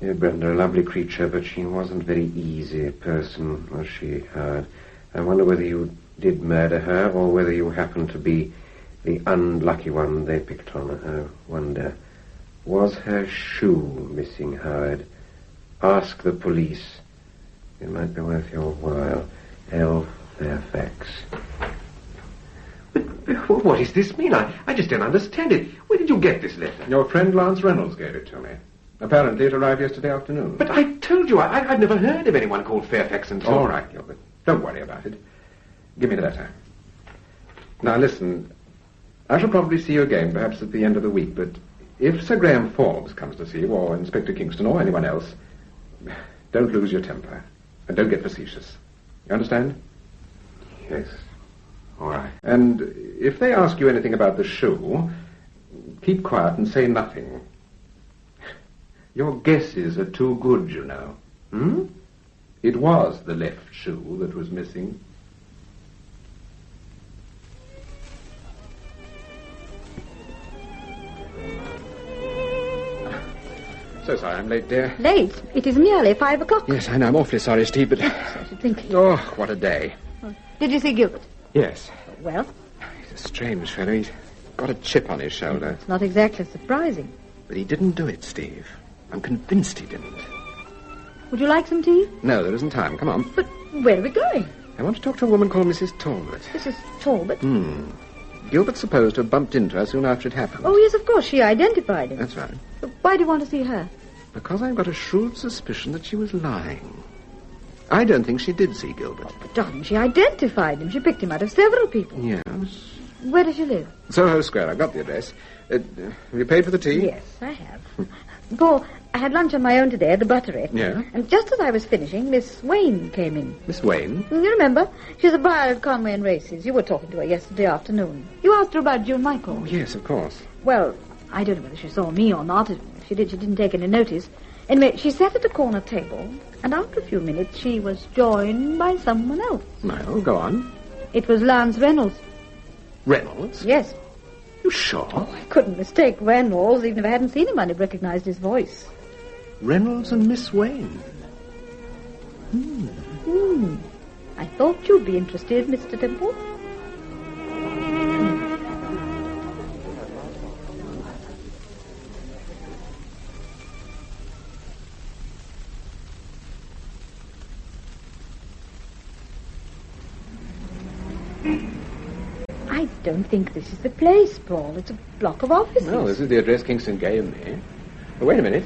Dear Brenda, a lovely creature, but she wasn't a very easy person, was she, Howard? I wonder whether you did murder her, or whether you happened to be the unlucky one they picked on. I wonder. Was her shoe missing, Howard? Ask the police. It might be worth your while. L. Fairfax. But what does this mean? I just don't understand it. Where did you get this letter? Your friend Lance Reynolds gave it to me. Apparently it arrived yesterday afternoon. But I told you, I've never heard of anyone called Fairfax until... All right, Gilbert. Don't worry about it. Give me the letter. Now, listen. I shall probably see you again, perhaps at the end of the week, but if Sir Graham Forbes comes to see you, or Inspector Kingston, or anyone else, don't lose your temper, and don't get facetious. You understand? Yes. All right. And if they ask you anything about the shoe, keep quiet and say nothing. Your guesses are too good, you know. It was the left shoe that was missing. So sorry I'm late, dear. Late? It is nearly 5 o'clock. Yes, I know. I'm awfully sorry, Steve, but... I should think. Oh, what a day. Did you see Gilbert? Yes. Well? He's a strange fellow. He's got a chip on his shoulder. It's not exactly surprising. But he didn't do it, Steve. I'm convinced he didn't. Would you like some tea? No, there isn't time. Come on. But where are we going? I want to talk to a woman called Mrs. Talbot. Mrs. Talbot? Gilbert's supposed to have bumped into her soon after it happened. Oh, yes, of course. She identified him. That's right. But why do you want to see her? Because I've got a shrewd suspicion that she was lying. I don't think she did see Gilbert. But, darling, she identified him. She picked him out of several people. Yes. Where does she live? Soho Square. I've got the address. Have you paid for the tea? Yes, I have. Paul, I had lunch on my own today at the Buttery. Yeah? And just as I was finishing, Miss Wayne came in. Miss Wayne? You remember? She's a buyer at Conway and Races. You were talking to her yesterday afternoon. You asked her about June Michael. Oh, yes, of course. Well, I don't know whether she saw me or not. If she did, she didn't take any notice. Anyway, she sat at a corner table, and after a few minutes, she was joined by someone else. Well, go on. It was Lance Reynolds. Reynolds? Yes. You sure? Oh, I couldn't mistake Reynolds. Even if I hadn't seen him, I'd have recognized his voice. Reynolds and Miss Wayne. I thought you'd be interested, Mr. Temple. I don't think this is the place, Paul. It's a block of offices. No, this is the address Kingston gave me. But wait a minute.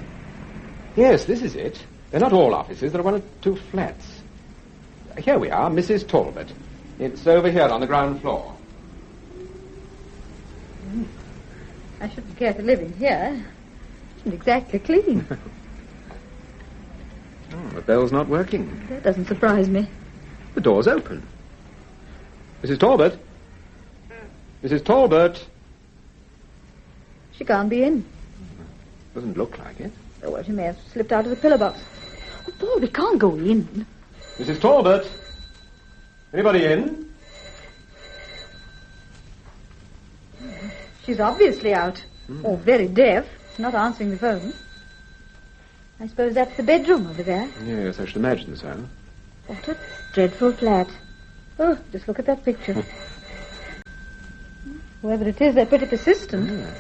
Yes, this is it. They're not all offices. There are one or two flats. Here we are, Mrs. Talbot. It's over here on the ground floor. I shouldn't care to live in here. It isn't exactly clean. Oh, the bell's not working. That doesn't surprise me. The door's open. Mrs. Talbot? Mrs. Talbot? She can't be in. Doesn't look like it. Oh, well, she may have slipped out of the pillar box. Oh, Paul, we can't go in. Mrs. Talbot? Anybody in? She's obviously out. Or very deaf. She's not answering the phone. I suppose that's the bedroom over there. Yes, I should imagine so. What a dreadful flat. Oh, just look at that picture. Whoever it is, they're pretty persistent. Yes.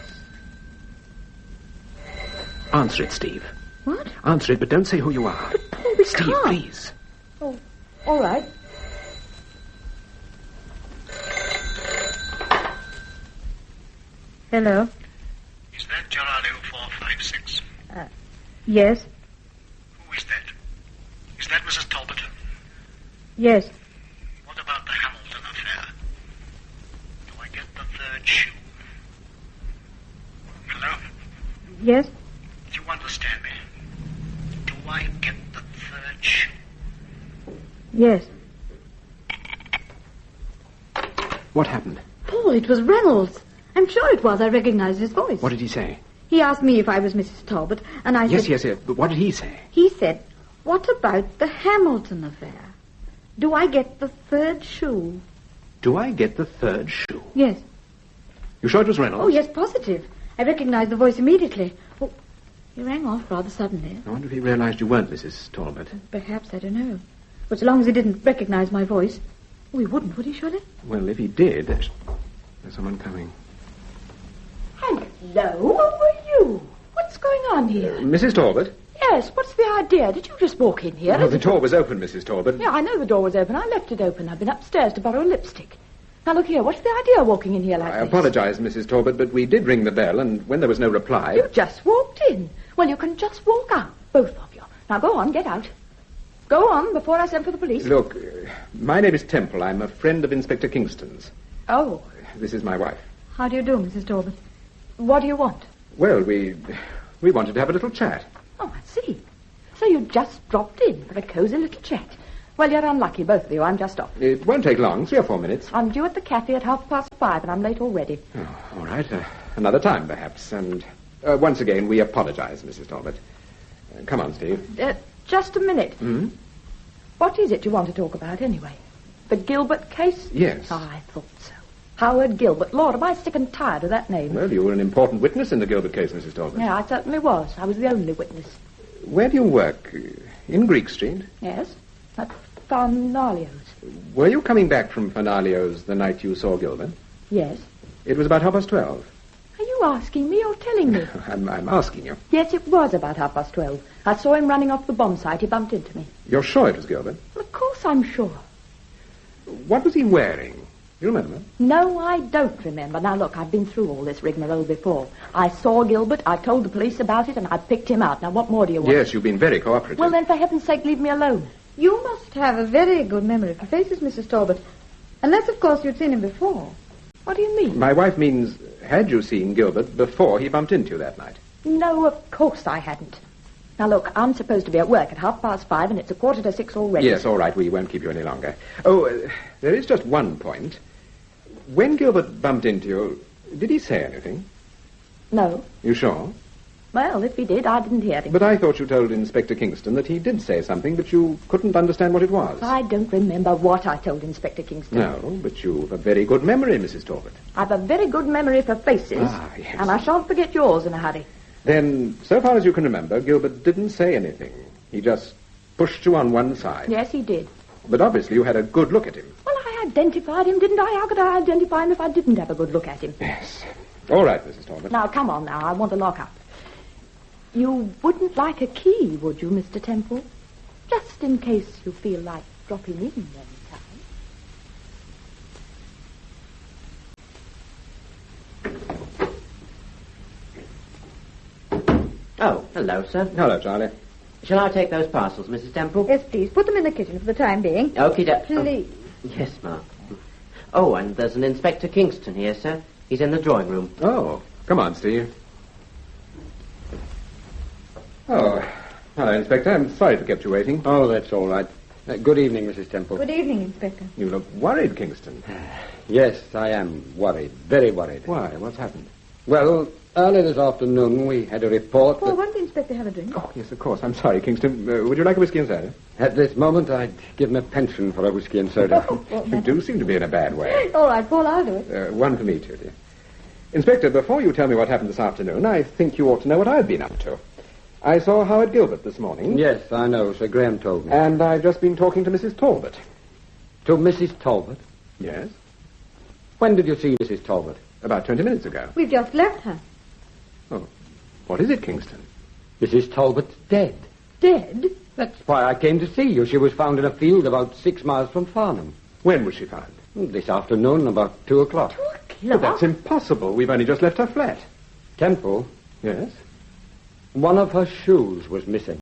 Answer it, Steve. What? Answer it, but don't say who you are. But Paul, we Steve, can't. please. Oh, all right. Hello? Is that Gerardo 456? Yes. Who is that? Is that Mrs. Talbot? Yes. What about the Hamilton affair? Do I get the third shoe? Hello? Yes? Do you understand me? Do I get the third shoe? Yes. What happened? Paul, it was Reynolds. I'm sure it was. I recognized his voice. What did he say? He asked me if I was Mrs. Talbot, and I said... Yes. But what did he say? He said, what about the Hamilton affair? Do I get the third shoe? Do I get the third shoe? Yes. You sure it was Reynolds? Oh, yes, positive. I recognized the voice immediately. Oh, he rang off rather suddenly. I wonder if he realized you weren't Mrs. Talbot. Perhaps, I don't know. But so long as he didn't recognize my voice... Oh, he wouldn't, would he, surely? Well, if he did... There's someone coming. Hello, who are you? What's going on here? Mrs. Talbot? Yes, what's the idea? Did you just walk in here? No, the door was open, Mrs. Talbot. Yeah, I know the door was open. I left it open. I've been upstairs to borrow a lipstick. Now, look here, what's the idea of walking in here like I this? apologize, Mrs. Talbot, but we did ring the bell, and when there was no reply... You just walked in. Well, you can just walk out, both of you. Now, go on, get out. Go on, before I send for the police. Look, my name is Temple. I'm a friend of Inspector Kingston's. Oh. This is my wife. How do you do, Mrs. Talbot? What do you want? Well, we wanted to have a little chat. Oh, I see. So you just dropped in for a cosy little chat. Well, you're unlucky, both of you. I'm just off. It won't take long, 3 or 4 minutes. I'm due at the cafe at 5:30, and I'm late already. Oh, all right. Another time, perhaps. And once again, we apologize, Mrs. Talbot. Come on, Steve. Just a minute. Hmm? What is it you want to talk about, anyway? The Gilbert case? Yes. Oh, I thought so. Howard Gilbert. Lord, am I sick and tired of that name? Well, you were an important witness in the Gilbert case, Mrs. Talbot. Yeah, I certainly was. I was the only witness. Where do you work? In Greek Street? Yes, at Farnalio's. Were you coming back from Farnalio's the night you saw Gilbert? Yes. It was about 12:30. Are you asking me or telling me? I'm asking you. Yes, it was about 12:30. I saw him running off the bomb site. He bumped into me. You're sure it was Gilbert? Well, of course I'm sure. What was he wearing? Do you remember? No, I don't remember. Now, look, I've been through all this rigmarole before. I saw Gilbert, I told the police about it, and I picked him out. Now, what more do you want? Yes, you've been very cooperative. Well, then, for heaven's sake, leave me alone. You must have a very good memory for faces, Mrs. Talbot. Unless, of course, you'd seen him before. What do you mean? My wife means, had you seen Gilbert before he bumped into you that night? No, of course I hadn't. Now, look, I'm supposed to be at work at 5:30, and it's 5:45 already. Yes, all right, we won't keep you any longer. Oh, there is just one point. When Gilbert bumped into you, did he say anything? No. You sure? Well, if he did, I didn't hear him. But I thought you told Inspector Kingston that he did say something, but you couldn't understand what it was. I don't remember what I told Inspector Kingston. No, but you've a very good memory, Mrs. Talbot. I've a very good memory for faces. Ah, yes. And I shan't forget yours in a hurry. Then, so far as you can remember, Gilbert didn't say anything. He just pushed you on one side. Yes, he did. But obviously you had a good look at him. Well, I identified him, didn't I? How could I identify him if I didn't have a good look at him? Yes. All right, Mrs. Talbot. Now, come on now. I want to lock up. You wouldn't like a key, would you, Mr. Temple? Just in case you feel like dropping in anytime. Oh, hello, sir. Hello, Charlie. Shall I take those parcels, Mrs. Temple? Yes, please. Put them in the kitchen for the time being. Okie doke. Please. Yes, ma'am. Oh, and there's an Inspector Kingston here, sir. He's in the drawing room. Oh, come on, Steve. Oh, hello, Inspector. I'm sorry to kept you waiting. Oh, that's all right. Good evening, Mrs. Temple. Good evening, Inspector. You look worried, Kingston. Yes, I am worried. Very worried. Why? What's happened? Well, early this afternoon we had a report Paul, that... won't the Inspector have a drink? Oh, yes, of course. I'm sorry, Kingston. Would you like a whiskey and soda? At this moment, I'd give my pension for a whiskey and soda. You do seem to be in a bad way. All right, Paul, I'll do it. One for me, too, dear. Inspector, before you tell me what happened this afternoon, I think you ought to know what I've been up to. I saw Howard Gilbert this morning. Yes, I know. Sir Graham told me. And I've just been talking to Mrs. Talbot. To Mrs. Talbot? Yes. When did you see Mrs. Talbot? About 20 minutes ago. We've just left her. Oh, what is it, Kingston? Mrs. Talbot's dead. Dead? That's why I came to see you. She was found in a field about 6 miles from Farnham. When was she found? This afternoon, about 2 o'clock. 2 o'clock? But that's impossible. We've only just left her flat. Temple? Yes? One of her shoes was missing.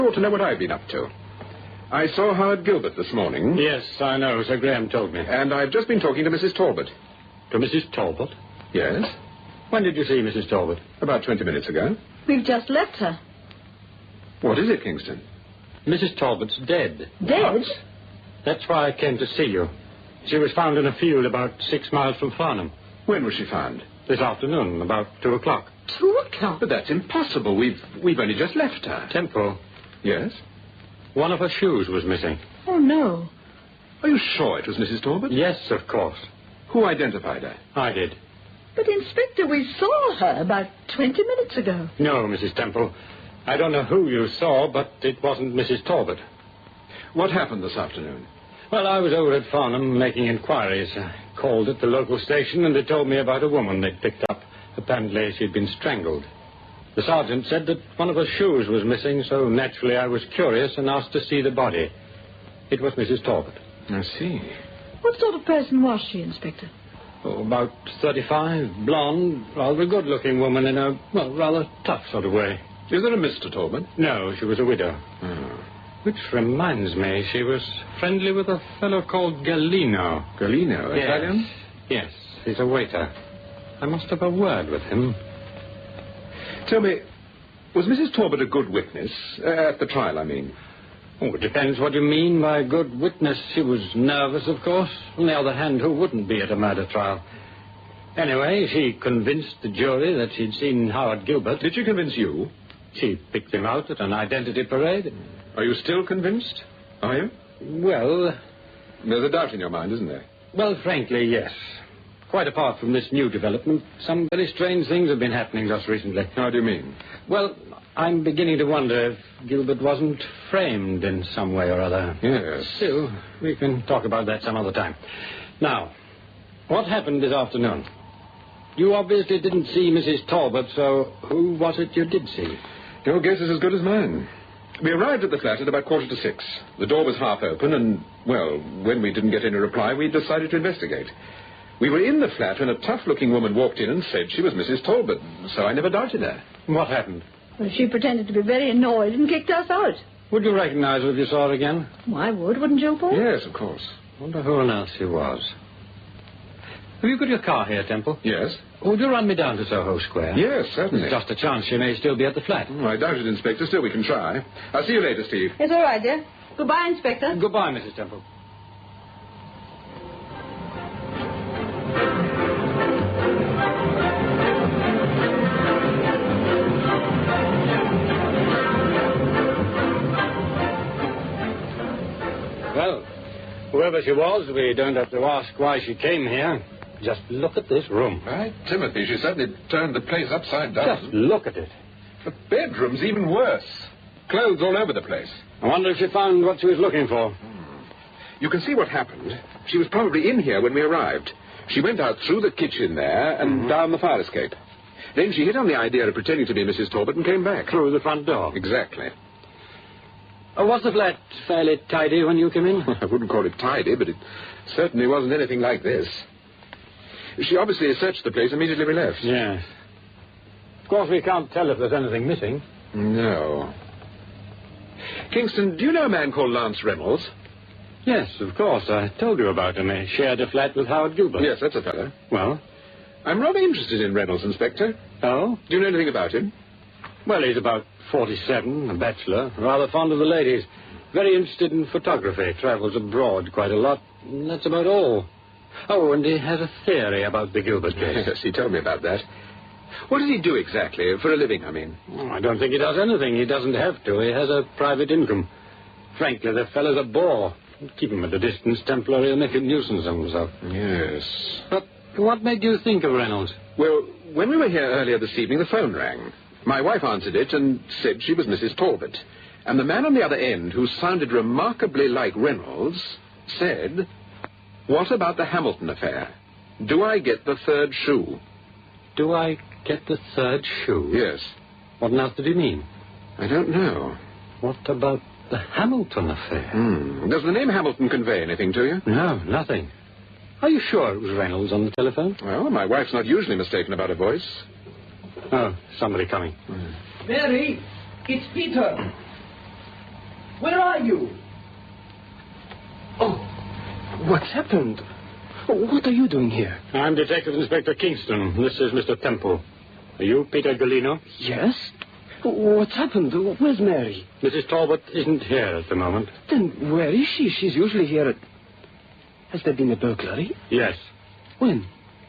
You ought to know what I've been up to. I saw Howard Gilbert this morning. Yes, I know. Sir Graham told me. And I've just been talking to Mrs. Talbot. To Mrs. Talbot? Yes? When did you see Mrs. Talbot? About 20 minutes ago. We've just left her. What is it, Kingston? Mrs. Talbot's dead. Dead? What? That's why I came to see you. She was found in a field about 6 miles from Farnham. When was she found? This afternoon, about 2 o'clock. 2 o'clock? But that's impossible. We've only just left her. Temple. Yes? One of her shoes was missing. Oh, no. Are you sure it was Mrs. Talbot? Yes, of course. Who identified her? I did. But, Inspector, we saw her about 20 minutes ago. No, Mrs. Temple. I don't know who you saw, but it wasn't Mrs. Talbot. What happened this afternoon? Well, I was over at Farnham making inquiries. I called at the local station and they told me about a woman they'd picked up. Apparently she'd been strangled. The sergeant said that one of her shoes was missing, so naturally I was curious and asked to see the body. It was Mrs. Talbot. I see. What sort of person was she, Inspector? Oh, about 35, blonde, rather a good-looking woman in a, well, rather tough sort of way. Is there a Mr. Talbot? No, she was a widow. Oh. Which reminds me, she was friendly with a fellow called Galino. Galino, Yes. Italian? Yes, he's a waiter. I must have a word with him. Tell me, was Mrs. Talbot a good witness? At the trial, I mean. Oh, it depends what you mean by good witness. She was nervous, of course. On the other hand, who wouldn't be at a murder trial? Anyway, she convinced the jury that she'd seen Howard Gilbert. Did she convince you? She picked him out at an identity parade. Are you still convinced? Are you? Well... There's a doubt in your mind, isn't there? Well, frankly, yes. Quite apart from this new development, some very strange things have been happening just recently. How do you mean? Well, I'm beginning to wonder if Gilbert wasn't framed in some way or other. Yes. Still, we can talk about that some other time. Now, what happened this afternoon? You obviously didn't see Mrs. Talbot, so who was it you did see? Your guess is as good as mine. We arrived at the flat at about 6:15. The door was half open, and, well, when we didn't get any reply, we decided to investigate. We were in the flat when a tough-looking woman walked in and said she was Mrs. Talbot, so I never doubted her. What happened? Well, she pretended to be very annoyed and kicked us out. Would you recognize her if you saw her again? Well, I would, wouldn't you, Paul? Yes, of course. Wonder who on earth she was. Have you got your car here, Temple? Yes. Would you run me down to Soho Square? Yes, certainly. There's just a chance she may still be at the flat. Oh, I doubt it, Inspector. Still, we can try. I'll see you later, Steve. It's all right, dear. Goodbye, Inspector. Goodbye, Mrs. Temple. Well, whoever she was, we don't have to ask why she came here. Just look at this room. Right, Timothy, she certainly turned the place upside down. Just look at it. The bedroom's even worse. Clothes all over the place. I wonder if she found what she was looking for. You can see what happened. She was probably in here when we arrived. She went out through the kitchen there and down the fire escape. Then she hit on the idea of pretending to be Mrs. Talbot and came back. Through the front door? Exactly. Was the flat fairly tidy when you came in? I wouldn't call it tidy, but it certainly wasn't anything like this. She obviously searched the place immediately we left. Yes. Of course, we can't tell if there's anything missing. No. Kingston, do you know a man called Lance Reynolds? Yes, of course. I told you about him. He shared a flat with Howard Gilbert. Yes, that's a fellow. Well? I'm rather interested in Reynolds, Inspector. Oh? Do you know anything about him? Well, he's about 47, a bachelor, rather fond of the ladies. Very interested in photography, travels abroad quite a lot. And that's about all. Oh, and he has a theory about the Gilbert case. Yes, he told me about that. What does he do exactly, for a living, I mean? Oh, I don't think he does anything. He doesn't have to. He has a private income. Frankly, the fellow's a bore. Keep him at a distance, Templar. He'll make a nuisance of himself. Yes. But what made you think of Reynolds? Well, when we were here earlier this evening, the phone rang. My wife answered it and said she was Mrs. Talbot. And the man on the other end, who sounded remarkably like Reynolds, said, "What about the Hamilton affair? Do I get the third shoe?" Do I get the third shoe? Yes. What on earth did he mean? I don't know. What about the Hamilton affair? Does the name Hamilton convey anything to you? No, nothing. Are you sure it was Reynolds on the telephone? Well, my wife's not usually mistaken about a voice. Oh, somebody coming. Mary, it's Peter. Where are you? Oh, what's happened? What are you doing here? I'm Detective Inspector Kingston. This is Mr. Temple. Are you Peter Galino? Yes? What's happened? Where's Mary? Mrs. Talbot isn't here at the moment. Then where is she? She's usually here at... Has there been a burglary? Yes. When?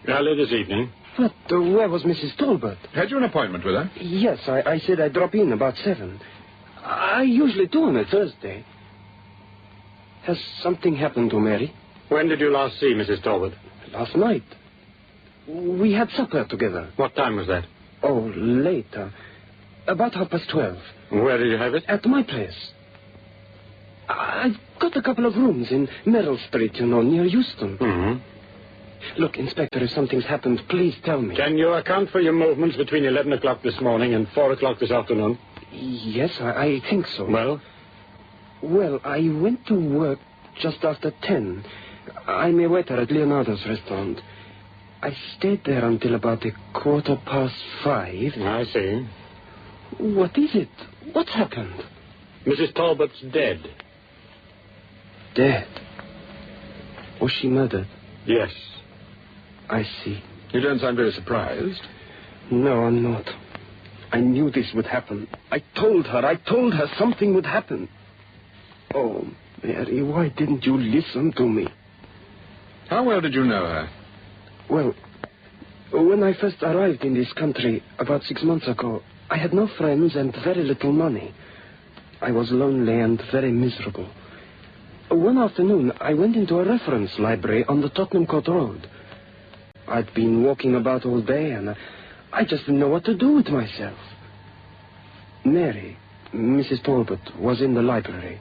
Early this evening. But where was Mrs. Talbot? Had you an appointment with her? Yes, I said I'd drop in about 7. I usually do on a Thursday. Has something happened to Mary? When did you last see Mrs. Talbot? Last night. We had supper together. What time was that? Oh, late. About 12:30. Where did you have it? At my place. I've got a couple of rooms in Merrill Street, near Euston. Look, Inspector, if something's happened, please tell me. Can you account for your movements between 11 o'clock this morning and 4 o'clock this afternoon? Yes, I think so. Well? Well, I went to work just after 10. I'm a waiter at Leonardo's restaurant. I stayed there until about 5:15. I see. What is it? What's happened? Mrs. Talbot's dead. Dead? Was she murdered? Yes. I see. You don't sound very surprised. No, I'm not. I knew this would happen. I told her something would happen. Oh, Mary, why didn't you listen to me? How well did you know her? Well, when I first arrived in this country about 6 months ago, I had no friends and very little money. I was lonely and very miserable. One afternoon, I went into a reference library on the Tottenham Court Road. I'd been walking about all day, and I just didn't know what to do with myself. Mary, Mrs. Talbot, was in the library.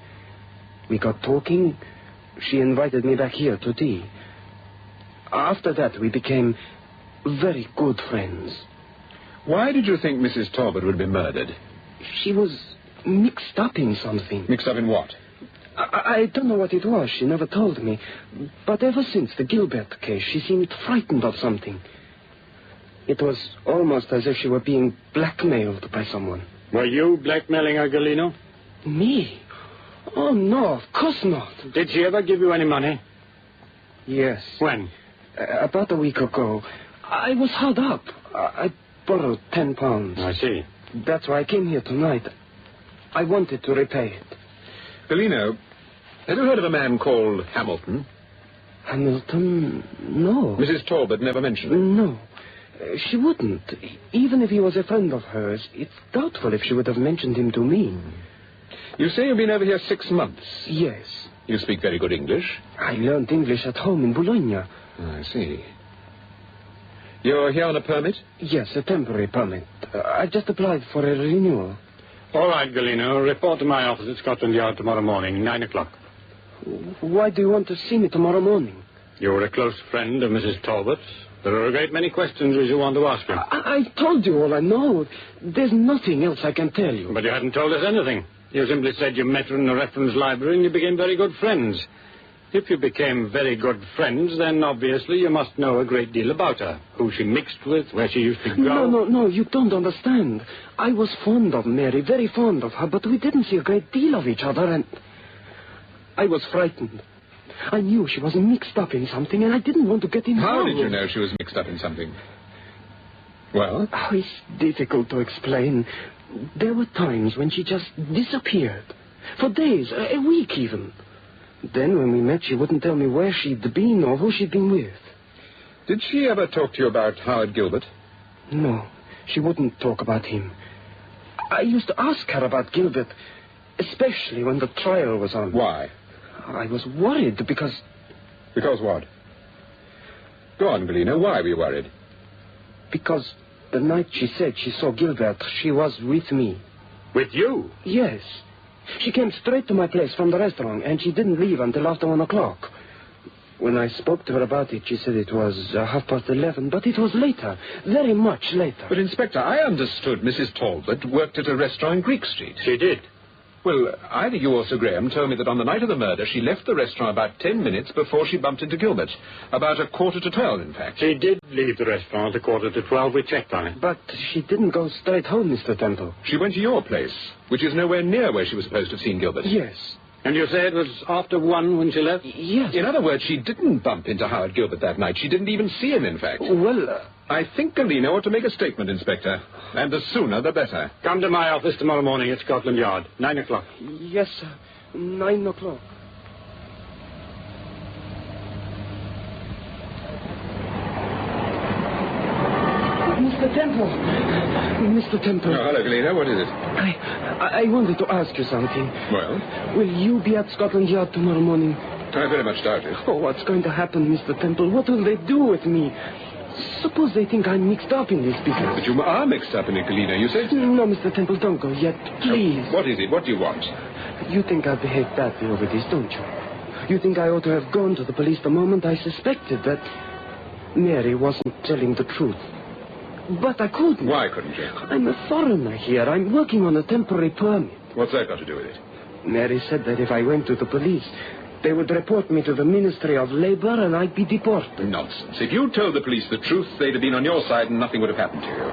We got talking. She invited me back here to tea. After that, we became very good friends. Why did you think Mrs. Talbot would be murdered? She was mixed up in something. Mixed up in what? I don't know what it was. She never told me. But ever since the Gilbert case, she seemed frightened of something. It was almost as if she were being blackmailed by someone. Were you blackmailing her, Galeno? Me? Oh, no, of course not. Did she ever give you any money? Yes. When? About a week ago. I was hard up. I borrowed £10. I see. That's why I came here tonight. I wanted to repay it. Galeno, have you heard of a man called Hamilton? Hamilton? No. Mrs. Talbot never mentioned him? No. She wouldn't. Even if he was a friend of hers, it's doubtful if she would have mentioned him to me. You say you've been over here 6 months? Yes. You speak very good English? I learned English at home in Bologna. I see. You're here on a permit? Yes, a temporary permit. I just applied for a renewal. All right, Galeno. Report to my office at Scotland Yard tomorrow morning, 9 o'clock. Why do you want to see me tomorrow morning? You're a close friend of Mrs. Talbot's. There are a great many questions which you want to ask her. I told you all I know. There's nothing else I can tell you. But you hadn't told us anything. You simply said you met her in the reference library and you became very good friends. If you became very good friends, then obviously you must know a great deal about her. Who she mixed with, where she used to go. No, you don't understand. I was fond of Mary, very fond of her, but we didn't see a great deal of each other, and I was frightened. I knew she was mixed up in something, and I didn't want to get involved. How did you know she was mixed up in something? Well? Oh, it's difficult to explain. There were times when she just disappeared. For days, a week even. Then when we met, she wouldn't tell me where she'd been or who she'd been with. Did she ever talk to you about Howard Gilbert? No, she wouldn't talk about him. I used to ask her about Gilbert, especially when the trial was on. Why? I was worried because... Because what? Go on, Galeno. Why were you worried? Because the night she said she saw Gilbert, she was with me. With you? Yes. She came straight to my place from the restaurant, and she didn't leave until after 1 o'clock. When I spoke to her about it, she said it was 11:30, but it was later, very much later. But, Inspector, I understood Mrs. Talbot worked at a restaurant in Greek Street. She did. Well, either you or Sir Graham told me that on the night of the murder, she left the restaurant about 10 minutes before she bumped into Gilbert. About 11:45, in fact. She did leave the restaurant at 11:45. We checked on it. But she didn't go straight home, Mr. Temple. She went to your place, which is nowhere near where she was supposed to have seen Gilbert. Yes. And you say it was after 1 when she left? Yes. In other words, she didn't bump into Howard Gilbert that night. She didn't even see him, in fact. Well, I think Galeno ought to make a statement, Inspector. And the sooner, the better. Come to my office tomorrow morning at Scotland Yard, 9 o'clock. Yes, sir. 9 o'clock. Mr. Temple. Mr. Temple. Oh, hello, Galeno. What is it? I wanted to ask you something. Well? Will you be at Scotland Yard tomorrow morning? I very much doubt it. Oh, what's going to happen, Mr. Temple? What will they do with me? Suppose they think I'm mixed up in this business. But you are mixed up in it, Galeno, you said? No, Mr. Temple, don't go yet, please. What is it? What do you want? You think I've behaved badly over this, don't you? You think I ought to have gone to the police the moment I suspected that... Mary wasn't telling the truth. But I couldn't. Why couldn't you? I'm a foreigner here. I'm working on a temporary permit. What's that got to do with it? Mary said that if I went to the police, they would report me to the Ministry of Labor and I'd be deported. Nonsense. If you told the police the truth, they'd have been on your side and nothing would have happened to you.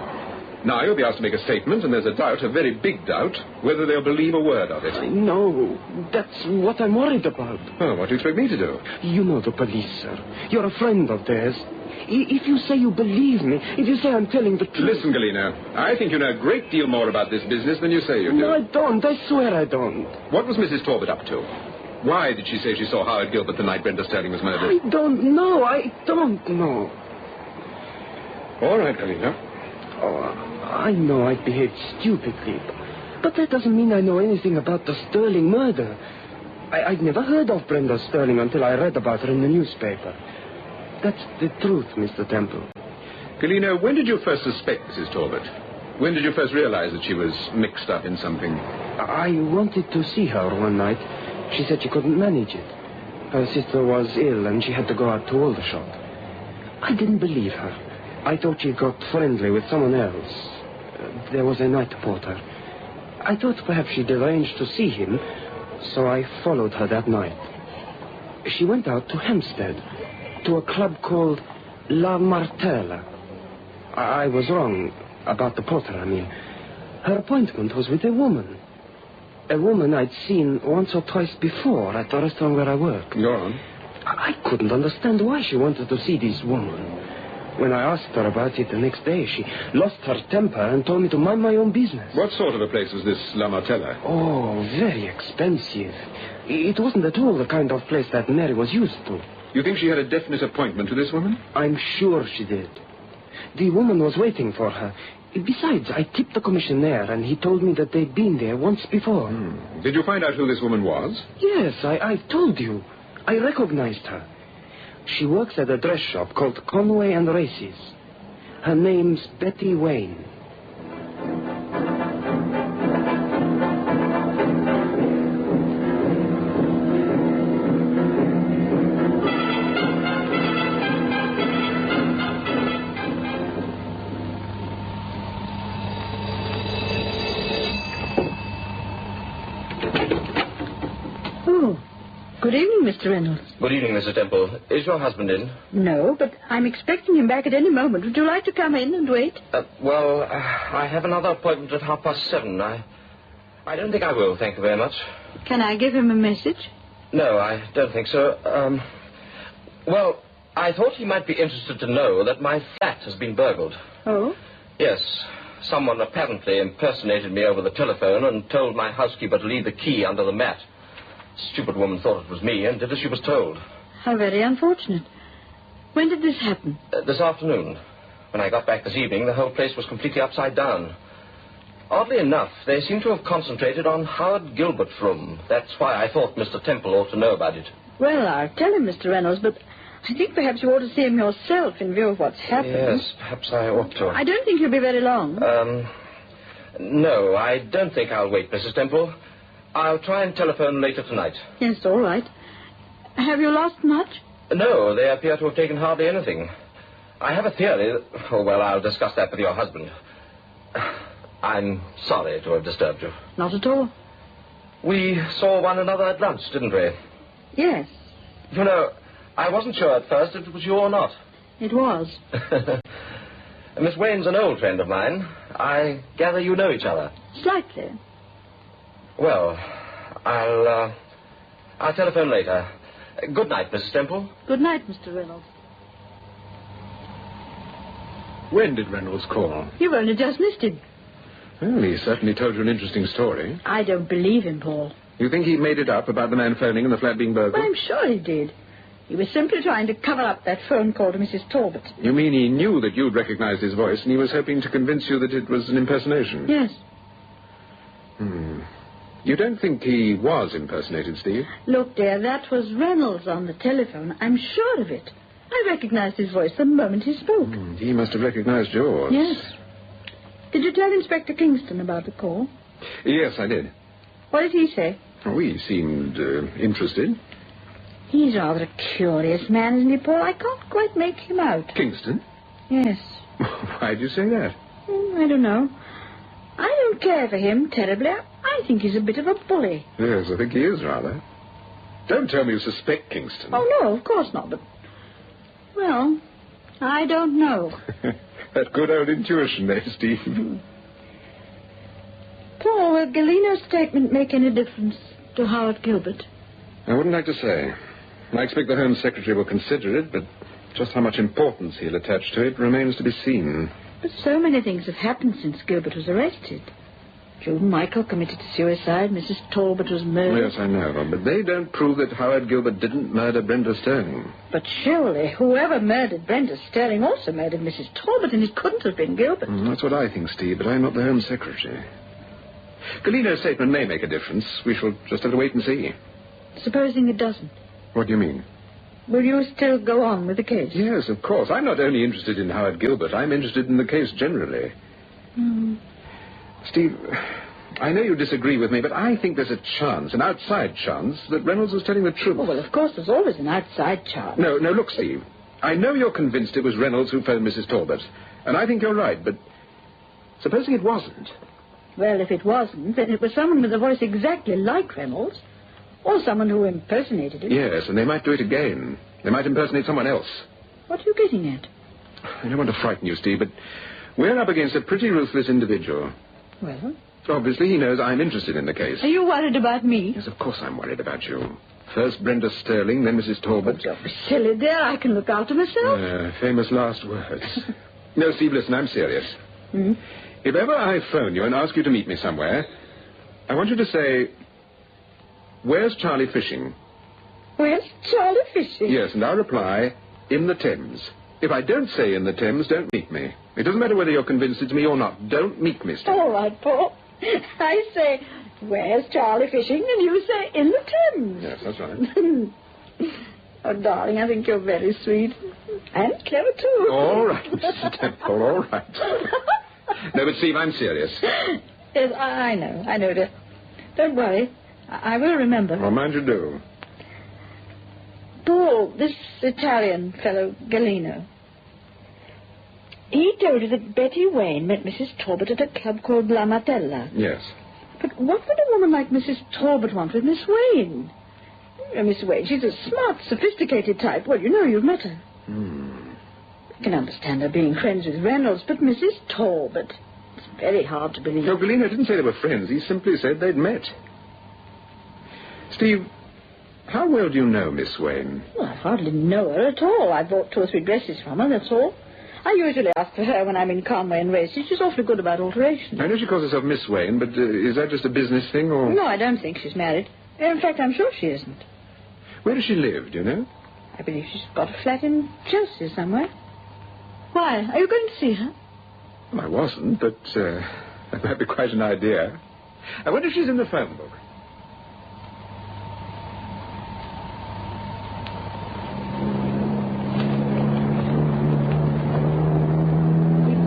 Now you'll be asked to make a statement, and there's a doubt, a very big doubt, whether they'll believe a word of it. I know. That's what I'm worried about. Oh, what do you expect me to do? You know the police, sir. You're a friend of theirs. If you say you believe me, if you say I'm telling the truth... Listen, Galena, I think you know a great deal more about this business than you say you do. No, I don't. I swear I don't. What was Mrs. Talbot up to? Why did she say she saw Howard Gilbert the night Brenda Sterling was murdered? I don't know. All right, Galena. Oh, I know I behaved stupidly, but that doesn't mean I know anything about the Sterling murder. I'd never heard of Brenda Sterling until I read about her in the newspaper. That's the truth, Mr. Temple. Galena, when did you first suspect Mrs. Talbot? When did you first realize that she was mixed up in something? I wanted to see her one night. She said she couldn't manage it. Her sister was ill and she had to go out to Aldershot. I didn't believe her. I thought she got friendly with someone else. There was a night porter. I thought perhaps she'd arranged to see him, so I followed her that night. She went out to Hampstead, to a club called La Martella. I was wrong about the porter, I mean. Her appointment was with a woman. A woman I'd seen once or twice before at the restaurant where I work. Go on. I couldn't understand why she wanted to see this woman. When I asked her about it the next day, she lost her temper and told me to mind my own business. What sort of a place was this La Martella? Oh, very expensive. It wasn't at all the kind of place that Mary was used to. You think she had a definite appointment to this woman? I'm sure she did. The woman was waiting for her. Besides, I tipped the commissionaire, and he told me that they'd been there once before. Did you find out who this woman was? Yes, I've told you. I recognized her. She works at a dress shop called Conway and Races. Her name's Betty Wayne. Good evening, Mr. Reynolds. Good evening, Mrs. Temple. Is your husband in? No, but I'm expecting him back at any moment. Would you like to come in and wait? I have another appointment at 7:30. I don't think I will, thank you very much. Can I give him a message? No, I don't think so. I thought he might be interested to know that my flat has been burgled. Oh? Yes. Someone apparently impersonated me over the telephone and told my housekeeper to leave the key under the mat. Stupid woman thought it was me and did as she was told. How very unfortunate. When did this happen? This afternoon. When I got back this evening, the whole place was completely upside down. Oddly enough, they seem to have concentrated on Howard Gilbert's room. That's why I thought Mr. Temple ought to know about it. Well, I'll tell him, Mr. Reynolds, but I think perhaps you ought to see him yourself in view of what's happened. Yes, perhaps I ought to. I don't think he'll be very long. No, I don't think I'll wait, Mrs. Temple. I'll try and telephone later tonight. Yes, all right. Have you lost much? No, they appear to have taken hardly anything. I have a theory that... I'll discuss that with your husband. I'm sorry to have disturbed you. Not at all. We saw one another at lunch, didn't we? Yes. You know, I wasn't sure at first if it was you or not. It was. Miss Wayne's an old friend of mine. I gather you know each other. Slightly. Well, I'll telephone later. Good night, Mrs. Temple. Good night, Mr. Reynolds. When did Reynolds call? You've only just missed him. Well, he certainly told you an interesting story. I don't believe him, Paul. You think he made it up about the man phoning and the flat being burgled? Well, I'm sure he did. He was simply trying to cover up that phone call to Mrs. Talbot. You mean he knew that you'd recognized his voice and he was hoping to convince you that it was an impersonation? Yes. You don't think he was impersonated, Steve? Look, dear, that was Reynolds on the telephone. I'm sure of it. I recognized his voice the moment he spoke. He must have recognized yours. Yes. Did you tell Inspector Kingston about the call? Yes, I did. What did he say? Oh, he seemed interested. He's rather a curious man, isn't he, Paul? I can't quite make him out. Kingston? Yes. Why do you say that? I don't know. I don't care for him terribly. I think he's a bit of a bully. Yes, I think he is, rather. Don't tell me you suspect Kingston. Oh, no, of course not, but... Well, I don't know. That good old intuition there, Steve. Paul, will Galino's statement make any difference to Howard Gilbert? I wouldn't like to say. I expect the Home Secretary will consider it, but just how much importance he'll attach to it remains to be seen. But so many things have happened since Gilbert was arrested. June Michael committed suicide. Mrs. Talbot was murdered. Yes, I know, but they don't prove that Howard Gilbert didn't murder Brenda Sterling. But surely whoever murdered Brenda Sterling also murdered Mrs. Talbot, and it couldn't have been Gilbert. That's what I think, Steve, but I'm not the Home Secretary. Galino's statement may make a difference. We shall just have to wait and see. Supposing it doesn't? What do you mean? Will you still go on with the case? Yes, of course. I'm not only interested in Howard Gilbert, I'm interested in the case generally. Steve, I know you disagree with me, but I think there's a chance, an outside chance, that Reynolds was telling the truth. Oh, well, of course, there's always an outside chance. No, look, Steve. I know you're convinced it was Reynolds who phoned Mrs. Talbot, and I think you're right, but supposing it wasn't? Well, if it wasn't, then it was someone with a voice exactly like Reynolds, or someone who impersonated him. Yes, and they might do it again. They might impersonate someone else. What are you getting at? I don't want to frighten you, Steve, but we're up against a pretty ruthless individual. Well? Obviously, he knows I'm interested in the case. Are you worried about me? Yes, of course I'm worried about you. First Brenda Sterling, then Mrs. Talbot. Oh, don't be silly, dear. I can look after myself. Famous last words. No, Steve, listen, I'm serious. If ever I phone you and ask you to meet me somewhere, I want you to say, "Where's Charlie fishing?" Where's Charlie fishing? Yes, and I'll reply, "In the Thames." If I don't say in the Thames, don't meet me. It doesn't matter whether you're convinced it's me or not. Don't meet me, Steve. All right, Paul. I say, "Where's Charlie fishing?" and you say, "In the Thames." Yes, that's right. Oh, darling, I think you're very sweet. And clever, too. All right, Mr. Temple, all right. No, but Steve, I'm serious. Yes, I know, dear. Don't worry. I will remember. Well, mind you do. Paul, this Italian fellow, Galino, he told you that Betty Wayne met Mrs. Talbot at a club called La Martella. Yes. But what would a woman like Mrs. Talbot want with Miss Wayne? Miss Wayne, she's a smart, sophisticated type. Well, you know, you've met her. I can understand her being friends with Reynolds, but Mrs. Talbot, it's very hard to believe. No, Galino didn't say they were friends. He simply said they'd met. Steve, how well do you know Miss Wayne? Well, I hardly know her at all. I bought 2 or 3 dresses from her, that's all. I usually ask for her when I'm in Conway and Races. She's awfully good about alterations. I know she calls herself Miss Wayne, but is that just a business thing, or...? No, I don't think she's married. In fact, I'm sure she isn't. Where does she live, do you know? I believe she's got a flat in Chelsea somewhere. Why? Are you going to see her? Well, I wasn't, but that might be quite an idea. I wonder if she's in the phone book.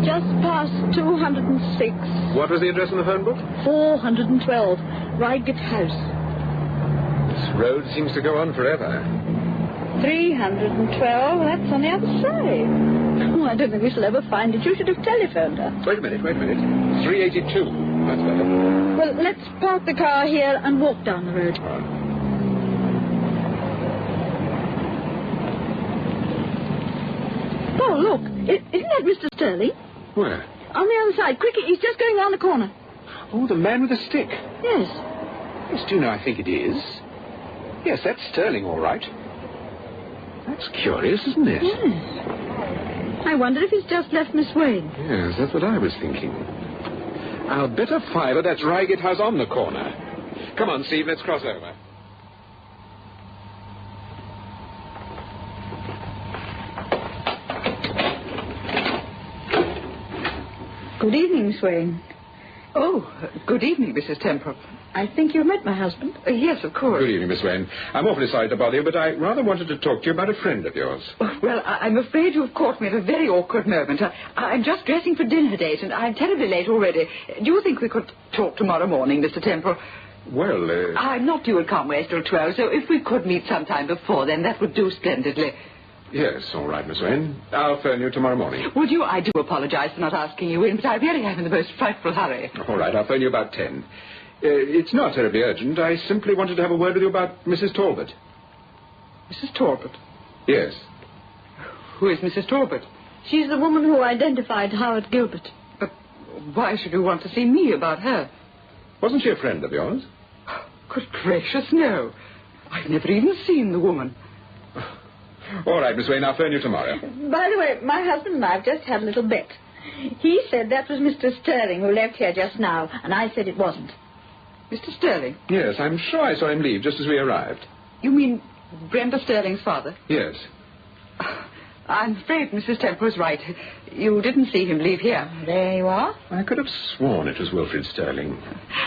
Just past 206. What was the address in the phone book? 412, Reigate House. This road seems to go on forever. 312, that's on the other side. Oh, I don't think we shall ever find it. You should have telephoned her. Wait a minute. 382. That's better. Well, let's park the car here and walk down the road. Oh, look. Isn't that Mr. Sterling? Where? On the other side. Quickly, he's just going round the corner. Oh, the man with the stick. Yes. Yes, do you know, I think it is. Yes, that's Sterling, all right. That's curious, isn't it? Yes. I wonder if he's just left Miss Wayne. Yes, that's what I was thinking. I'll bet a fiver that's Reigate House on the corner. Come on, Steve, let's cross over. Good evening, Miss Wayne. Oh, good evening, Mrs. Temple. I think you've met my husband. Yes, of course. Good evening, Miss Wayne. I'm awfully sorry to bother you, but I rather wanted to talk to you about a friend of yours. Well, I'm afraid you've caught me at a very awkward moment. I'm just dressing for dinner date, and I'm terribly late already. Do you think we could talk tomorrow morning, Mr. Temple? Well, I'm not due at Conway's till 12, so if we could meet sometime before then, that would do splendidly. Yes, all right, Miss Wayne. I'll phone you tomorrow morning. Would you? I do apologize for not asking you in, but I really am in the most frightful hurry. All right, I'll phone you about 10. It's not terribly urgent. I simply wanted to have a word with you about Mrs. Talbot. Mrs. Talbot? Yes. Who is Mrs. Talbot? She's the woman who identified Howard Gilbert. But why should you want to see me about her? Wasn't she a friend of yours? Good gracious, no. I've never even seen the woman. All right, Miss Wayne, I'll phone you tomorrow. By the way, my husband and I have just had a little bet. He said that was Mr. Sterling who left here just now, and I said it wasn't. Mr. Sterling? Yes, I'm sure I saw him leave just as we arrived. You mean Brenda Sterling's father? Yes. I'm afraid Mrs. Temple is right. You didn't see him leave here. There you are. I could have sworn it was Wilfred Sterling.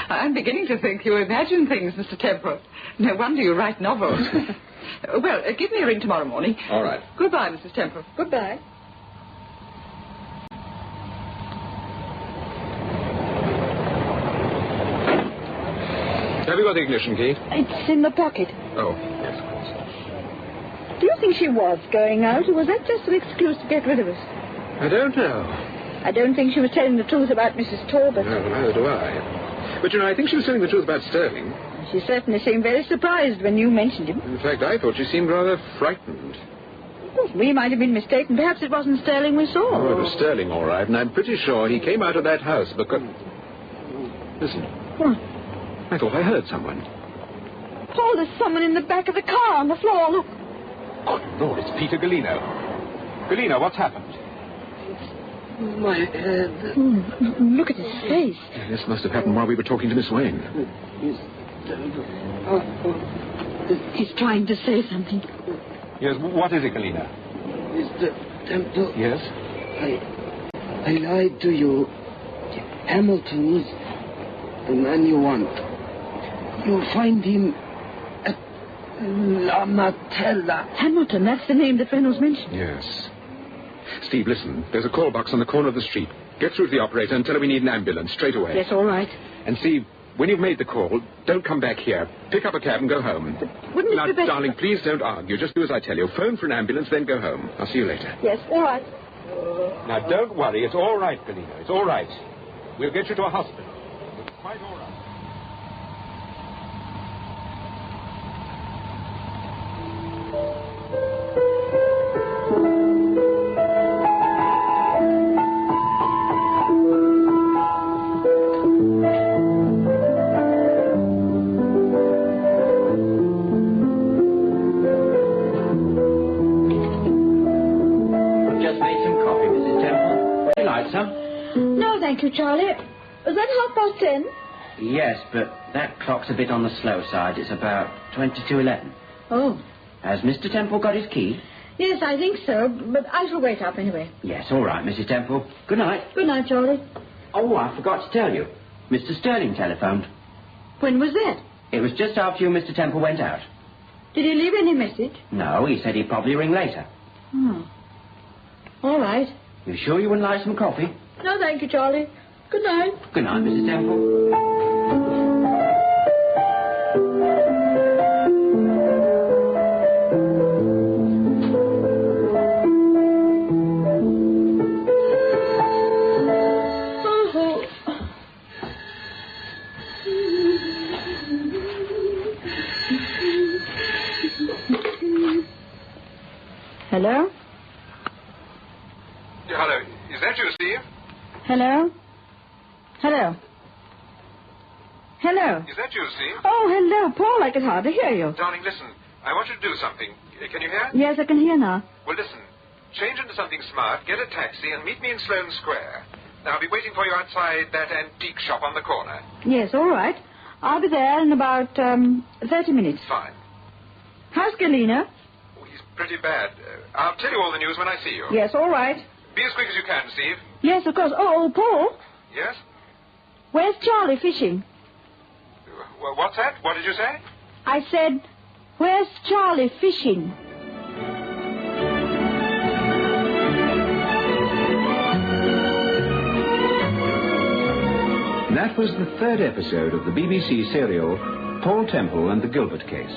I'm beginning to think you imagine things, Mr. Temple. No wonder you write novels. Well, give me a ring tomorrow morning. All right. Goodbye, Mrs. Temple. Goodbye. Have you got the ignition key? It's in the pocket. Oh, yes, of course. Do you think she was going out, or was that just an excuse to get rid of us? I don't know. I don't think she was telling the truth about Mrs. Talbot. No, neither do I. But, I think she was telling the truth about Sterling. She certainly seemed very surprised when you mentioned him. In fact, I thought she seemed rather frightened. Of course, we might have been mistaken. Perhaps it wasn't Sterling we saw. Oh, it was Sterling, all right, and I'm pretty sure he came out of that house because... Listen. What? I thought I heard someone. Paul, there's someone in the back of the car on the floor. Look. Good Lord, it's Peter Galino. Galino, what's happened? My head. Look at his face. This must have happened while we were talking to Miss Wayne. He's trying to say something. Yes, what is it, Galino? Mr. Temple. Yes? I lied to you. Hamilton is the man you want. You'll find him at La Martella. Hamilton, that's the name that Reynolds mentioned. Yes. Steve, listen. There's a call box on the corner of the street. Get through to the operator and tell her we need an ambulance straight away. Yes, all right. And Steve, when you've made the call, don't come back here. Pick up a cab and go home. But wouldn't it be better... darling, please don't argue. Just do as I tell you. Phone for an ambulance, then go home. I'll see you later. Yes, all right. Now, don't worry. It's all right, Galino. It's all right. We'll get you to a hospital. It's quite all right. Thank you, Charlie. Was that 10:30? Yes, but that clock's a bit on the slow side. It's about 22:11. Oh. Has Mr. Temple got his key? Yes, I think so, but I shall wait up anyway. Yes, all right, Mrs. Temple. Good night. Good night, Charlie. Oh, I forgot to tell you. Mr. Sterling telephoned. When was that? It was just after you and Mr. Temple went out. Did he leave any message? No, he said he'd probably ring later. Oh. All right. You sure you wouldn't like some coffee? No, thank you, Charlie. Good night. Good night, Mrs. Temple. Hello? Hello. Is that you, Steve? Hello? Hello? Hello? Is that you, Steve? Oh, hello, Paul. I can hardly hear you. Darling, listen. I want you to do something. Can you hear? Yes, I can hear now. Well, listen. Change into something smart, get a taxi, and meet me in Sloane Square. Now, I'll be waiting for you outside that antique shop on the corner. Yes, all right. I'll be there in about 30 minutes. Fine. How's Galina? Oh, he's pretty bad. I'll tell you all the news when I see you. Yes, all right. Be as quick as you can, Steve. Yes, of course. Oh, Paul? Yes? Where's Charlie fishing? What's that? What did you say? I said, where's Charlie fishing? That That was the third episode of the BBC serial Paul Temple and the Gilbert Case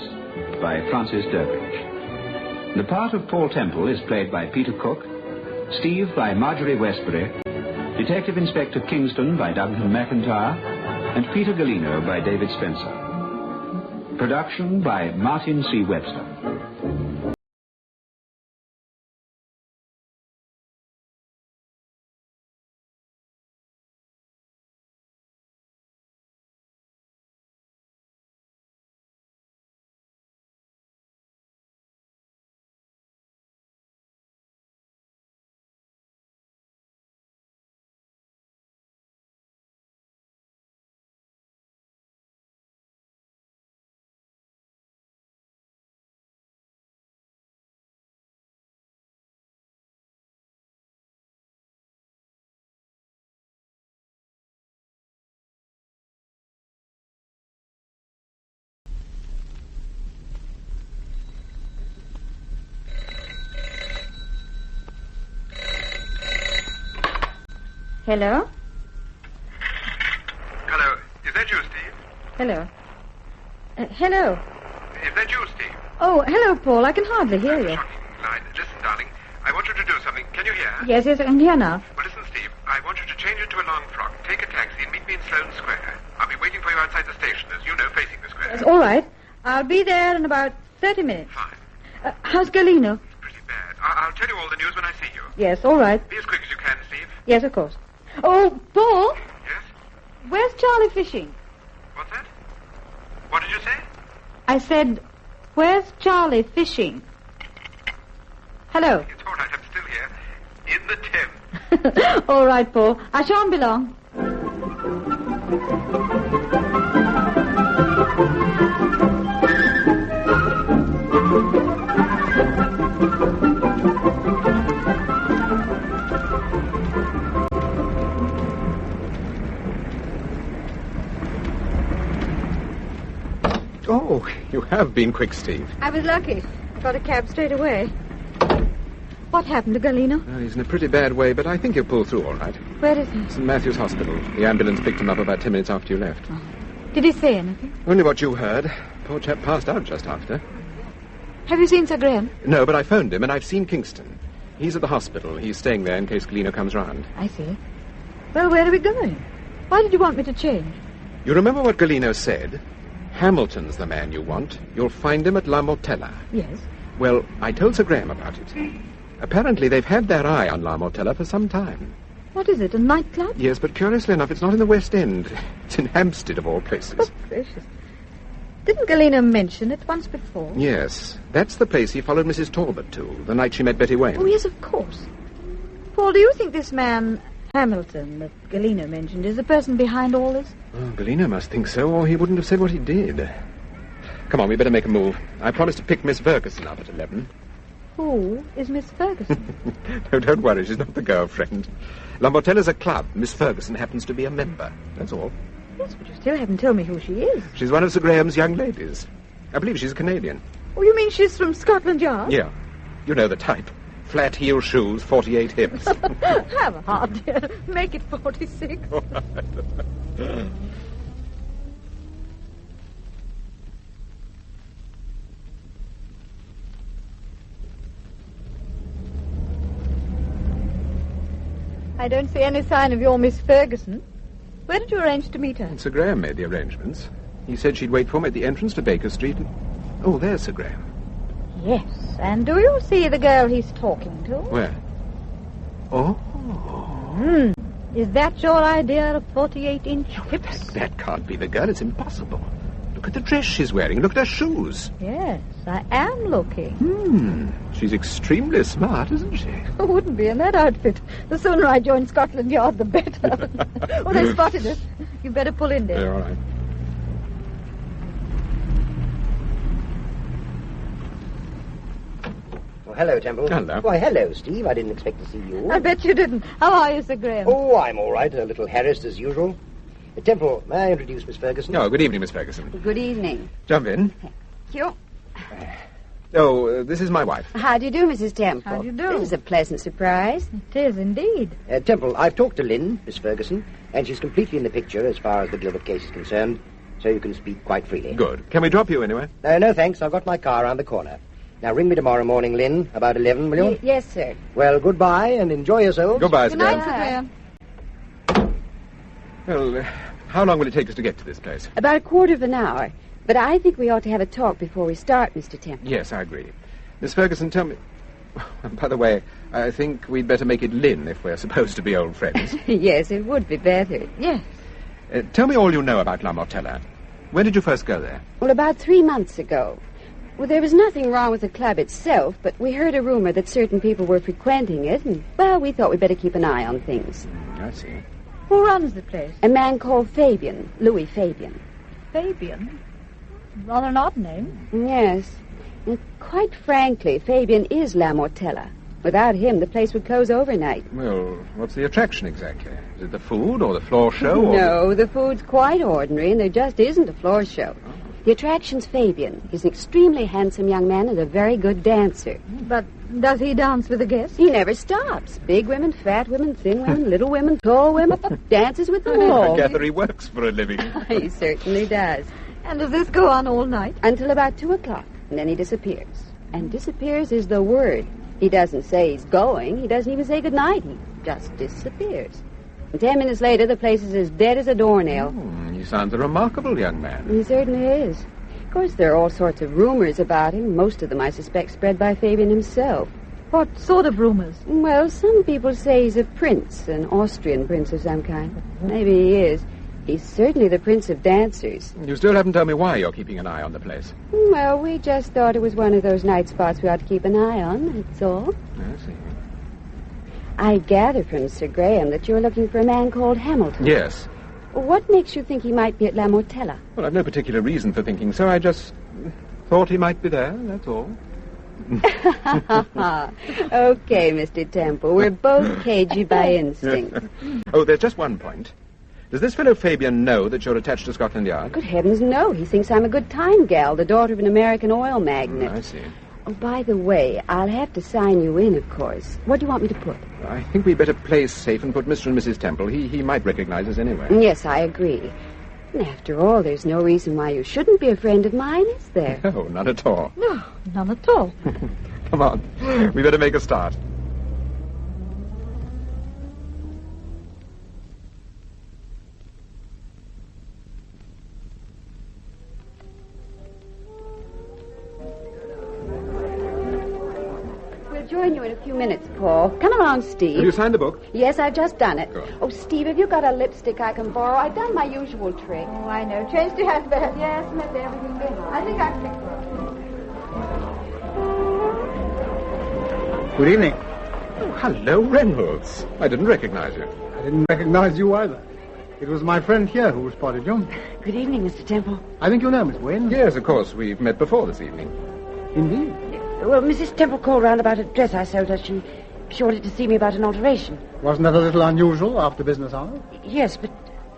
by Francis Durbridge. The part of Paul Temple is played by Peter Cook, Steve by Marjorie Westbury, Detective Inspector Kingston by Duncan McIntyre, and Peter Galino by David Spencer. Production by Martin C. Webster. Hello? Hello. Is that you, Steve? Hello. Hello. Is that you, Steve? Oh, hello, Paul. I can hardly hear you. Line. Listen, darling. I want you to do something. Can you hear? Yes, I can hear now. Well, listen, Steve. I want you to change into a long frock, take a taxi, and meet me in Sloane Square. I'll be waiting for you outside the station, as you know, facing the square. Yes, all right. I'll be there in about 30 minutes. Fine. How's Galino? Pretty bad. I'll tell you all the news when I see you. Yes, all right. Be as quick as you can, Steve. Yes, of course. Oh, Paul? Yes? Where's Charlie fishing? What's that? What did you say? I said, where's Charlie fishing? Hello? It's all right. I'm still here. In the Thames. All right, Paul. I shan't be long. Oh, you have been quick, Steve. I was lucky. I got a cab straight away. What happened to Galino? Well, he's in a pretty bad way, but I think he'll pull through all right. Where is he? St. Matthew's Hospital. The ambulance picked him up about 10 minutes after you left. Oh. Did he say anything? Only what you heard. Poor chap passed out just after. Have you seen Sir Graham? No, but I phoned him, and I've seen Kingston. He's at the hospital. He's staying there in case Galino comes round. I see. Well, where are we going? Why did you want me to change? You remember what Galino said? Hamilton's the man you want. You'll find him at La Mortella. Yes. Well, I told Sir Graham about it. Apparently they've had their eye on La Mortella for some time. What is it, a nightclub? Yes, but curiously enough, it's not in the West End. It's in Hampstead, of all places. Oh, gracious. Didn't Galino mention it once before? Yes, that's the place he followed Mrs. Talbot to, the night she met Betty Wayne. Oh, yes, of course. Paul, do you think this man, Hamilton, that Galino mentioned, is the person behind all this? Oh, Galino must think so, or he wouldn't have said what he did. Come on, we better make a move. I promised to pick Miss Ferguson up at 11. Who is Miss Ferguson? No, don't worry, she's not the girlfriend. La Mortella's a club. Miss Ferguson happens to be a member. That's all. Yes, but you still haven't told me who she is. She's one of Sir Graham's young ladies. I believe she's a Canadian. Oh, you mean she's from Scotland Yard? Yeah. You know the type. Flat heel shoes, 48 hips. Have a heart, dear. Make it 46. I don't see any sign of your Miss Ferguson. Where did you arrange to meet her? Sir Graham made the arrangements. He said she'd wait for me at the entrance to Baker Street. Oh, there's Sir Graham. Yes, and do you see the girl he's talking to? Where? Oh. Is that your idea of 48-inch hips? That can't be the girl. It's impossible. Look at the dress she's wearing. Look at her shoes. Yes, I am looking. She's extremely smart, isn't she? Who wouldn't be in that outfit? The sooner I join Scotland Yard, the better. Oh, they spotted us. You better pull in there. Yeah, all right. Hello, Temple. Hello. Why, hello, Steve. I didn't expect to see you. I bet you didn't. How are you, Sir Graham? Oh, I'm all right. A little harassed as usual. Temple, may I introduce Miss Ferguson? Oh, good evening, Miss Ferguson. Good evening. Jump in. Thank you. Oh, this is my wife. How do you do, Mrs. Temple? How do you do? This is a pleasant surprise. It is indeed. Temple, I've talked to Lynn, Miss Ferguson, and she's completely in the picture as far as the Gilbert case is concerned, so you can speak quite freely. Good. Can we drop you anywhere? No, thanks. I've got my car around the corner. Now, ring me tomorrow morning, Lynn, about 11, will you? Yes, sir. Well, goodbye, and enjoy yourselves. Goodbye, Good Sir night, Graham. Sir Graham. Well, how long will it take us to get to this place? About a quarter of an hour. But I think we ought to have a talk before we start, Mr. Temple. Yes, I agree. Miss Ferguson, tell me... By the way, I think we'd better make it Lynn if we're supposed to be old friends. Yes, it would be better. Yes. Tell me all you know about La Mortella. When did you first go there? Well, about 3 months ago. Well, there was nothing wrong with the club itself, but we heard a rumor that certain people were frequenting it, and, well, we thought we'd better keep an eye on things. I see. Who runs the place? A man called Fabian, Louis Fabian. Fabian? Rather an odd name. Yes. And quite frankly, Fabian is La Mortella. Without him, the place would close overnight. Well, what's the attraction exactly? Is it the food or the floor show? Or No, the food's quite ordinary, and there just isn't a floor show. The attraction's Fabian. He's an extremely handsome young man and a very good dancer. But does he dance with the guests? He never stops. Big women, fat women, thin women, little women, tall women. Dances with them all. I gather he works for a living. He certainly does. And does this go on all night? Until about 2 o'clock, and then he disappears. And disappears is the word. He doesn't say he's going. He doesn't even say goodnight. He just disappears. And 10 minutes later, the place is as dead as a doornail. He sounds a remarkable young man. He certainly is. Of course, there are all sorts of rumors about him. Most of them, I suspect, spread by Fabian himself. What sort of rumors? Well, some people say he's a prince, an Austrian prince of some kind. Maybe he is. He's certainly the prince of dancers. You still haven't told me why you're keeping an eye on the place. Well, we just thought it was one of those night spots we ought to keep an eye on, that's all. I see. I gather from Sir Graham that you're looking for a man called Hamilton. Yes. What makes you think he might be at La Mortella? Well, I've no particular reason for thinking so. I just thought he might be there, that's all. Okay, Mr. Temple. We're both cagey by instinct. Oh, there's just one point. Does this fellow Fabian know that you're attached to Scotland Yard? Good heavens, no. He thinks I'm a good time gal, the daughter of an American oil magnate. I see. Oh, by the way, I'll have to sign you in, of course. What do you want me to put? I think we'd better play safe and put Mr. and Mrs. Temple. He might recognize us anyway. Yes, I agree. And after all, there's no reason why you shouldn't be a friend of mine, is there? No, not at all. No, none at all. Come on. We better make a start. Join you in a few minutes, Paul. Come along, Steve. Have you signed the book? Yes, I've just done it. Good. Oh, Steve, have you got a lipstick I can borrow? I've done my usual trick. Oh, I know. Changed your handbag. Yes, left everything behind. I think I picked one. Good evening. Oh, hello, Reynolds. I didn't recognize you. I didn't recognize you either. It was my friend here who spotted you. Good evening, Mr. Temple. I think you know Miss Wayne. Yes, of course. We've met before this evening. Indeed. Well, Mrs. Temple called round about a dress I sold her. She wanted to see me about an alteration. Wasn't that a little unusual after business hours? Yes, but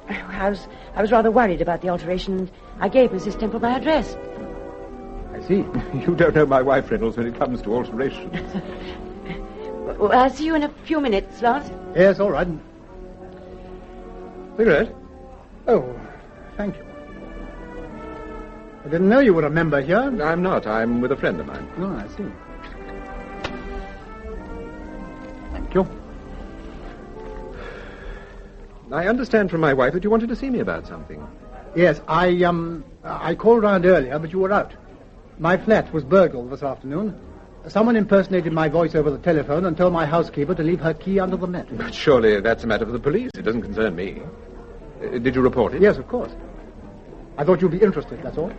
I was rather worried about the alteration, and I gave Mrs. Temple my address. I see. You don't know my wife, Reynolds, when it comes to alterations. Well, I'll see you in a few minutes, Lance. Yes, all right. Cigarette? Oh, thank you. I didn't know you were a member here. I'm not. I'm with a friend of mine. Oh, I see. Thank you. I understand from my wife that you wanted to see me about something. Yes, I called round earlier, but you were out. My flat was burgled this afternoon. Someone impersonated my voice over the telephone and told my housekeeper to leave her key under the mat. But surely that's a matter for the police. It doesn't concern me. Did you report it? Yes, of course. I thought you'd be interested, that's all.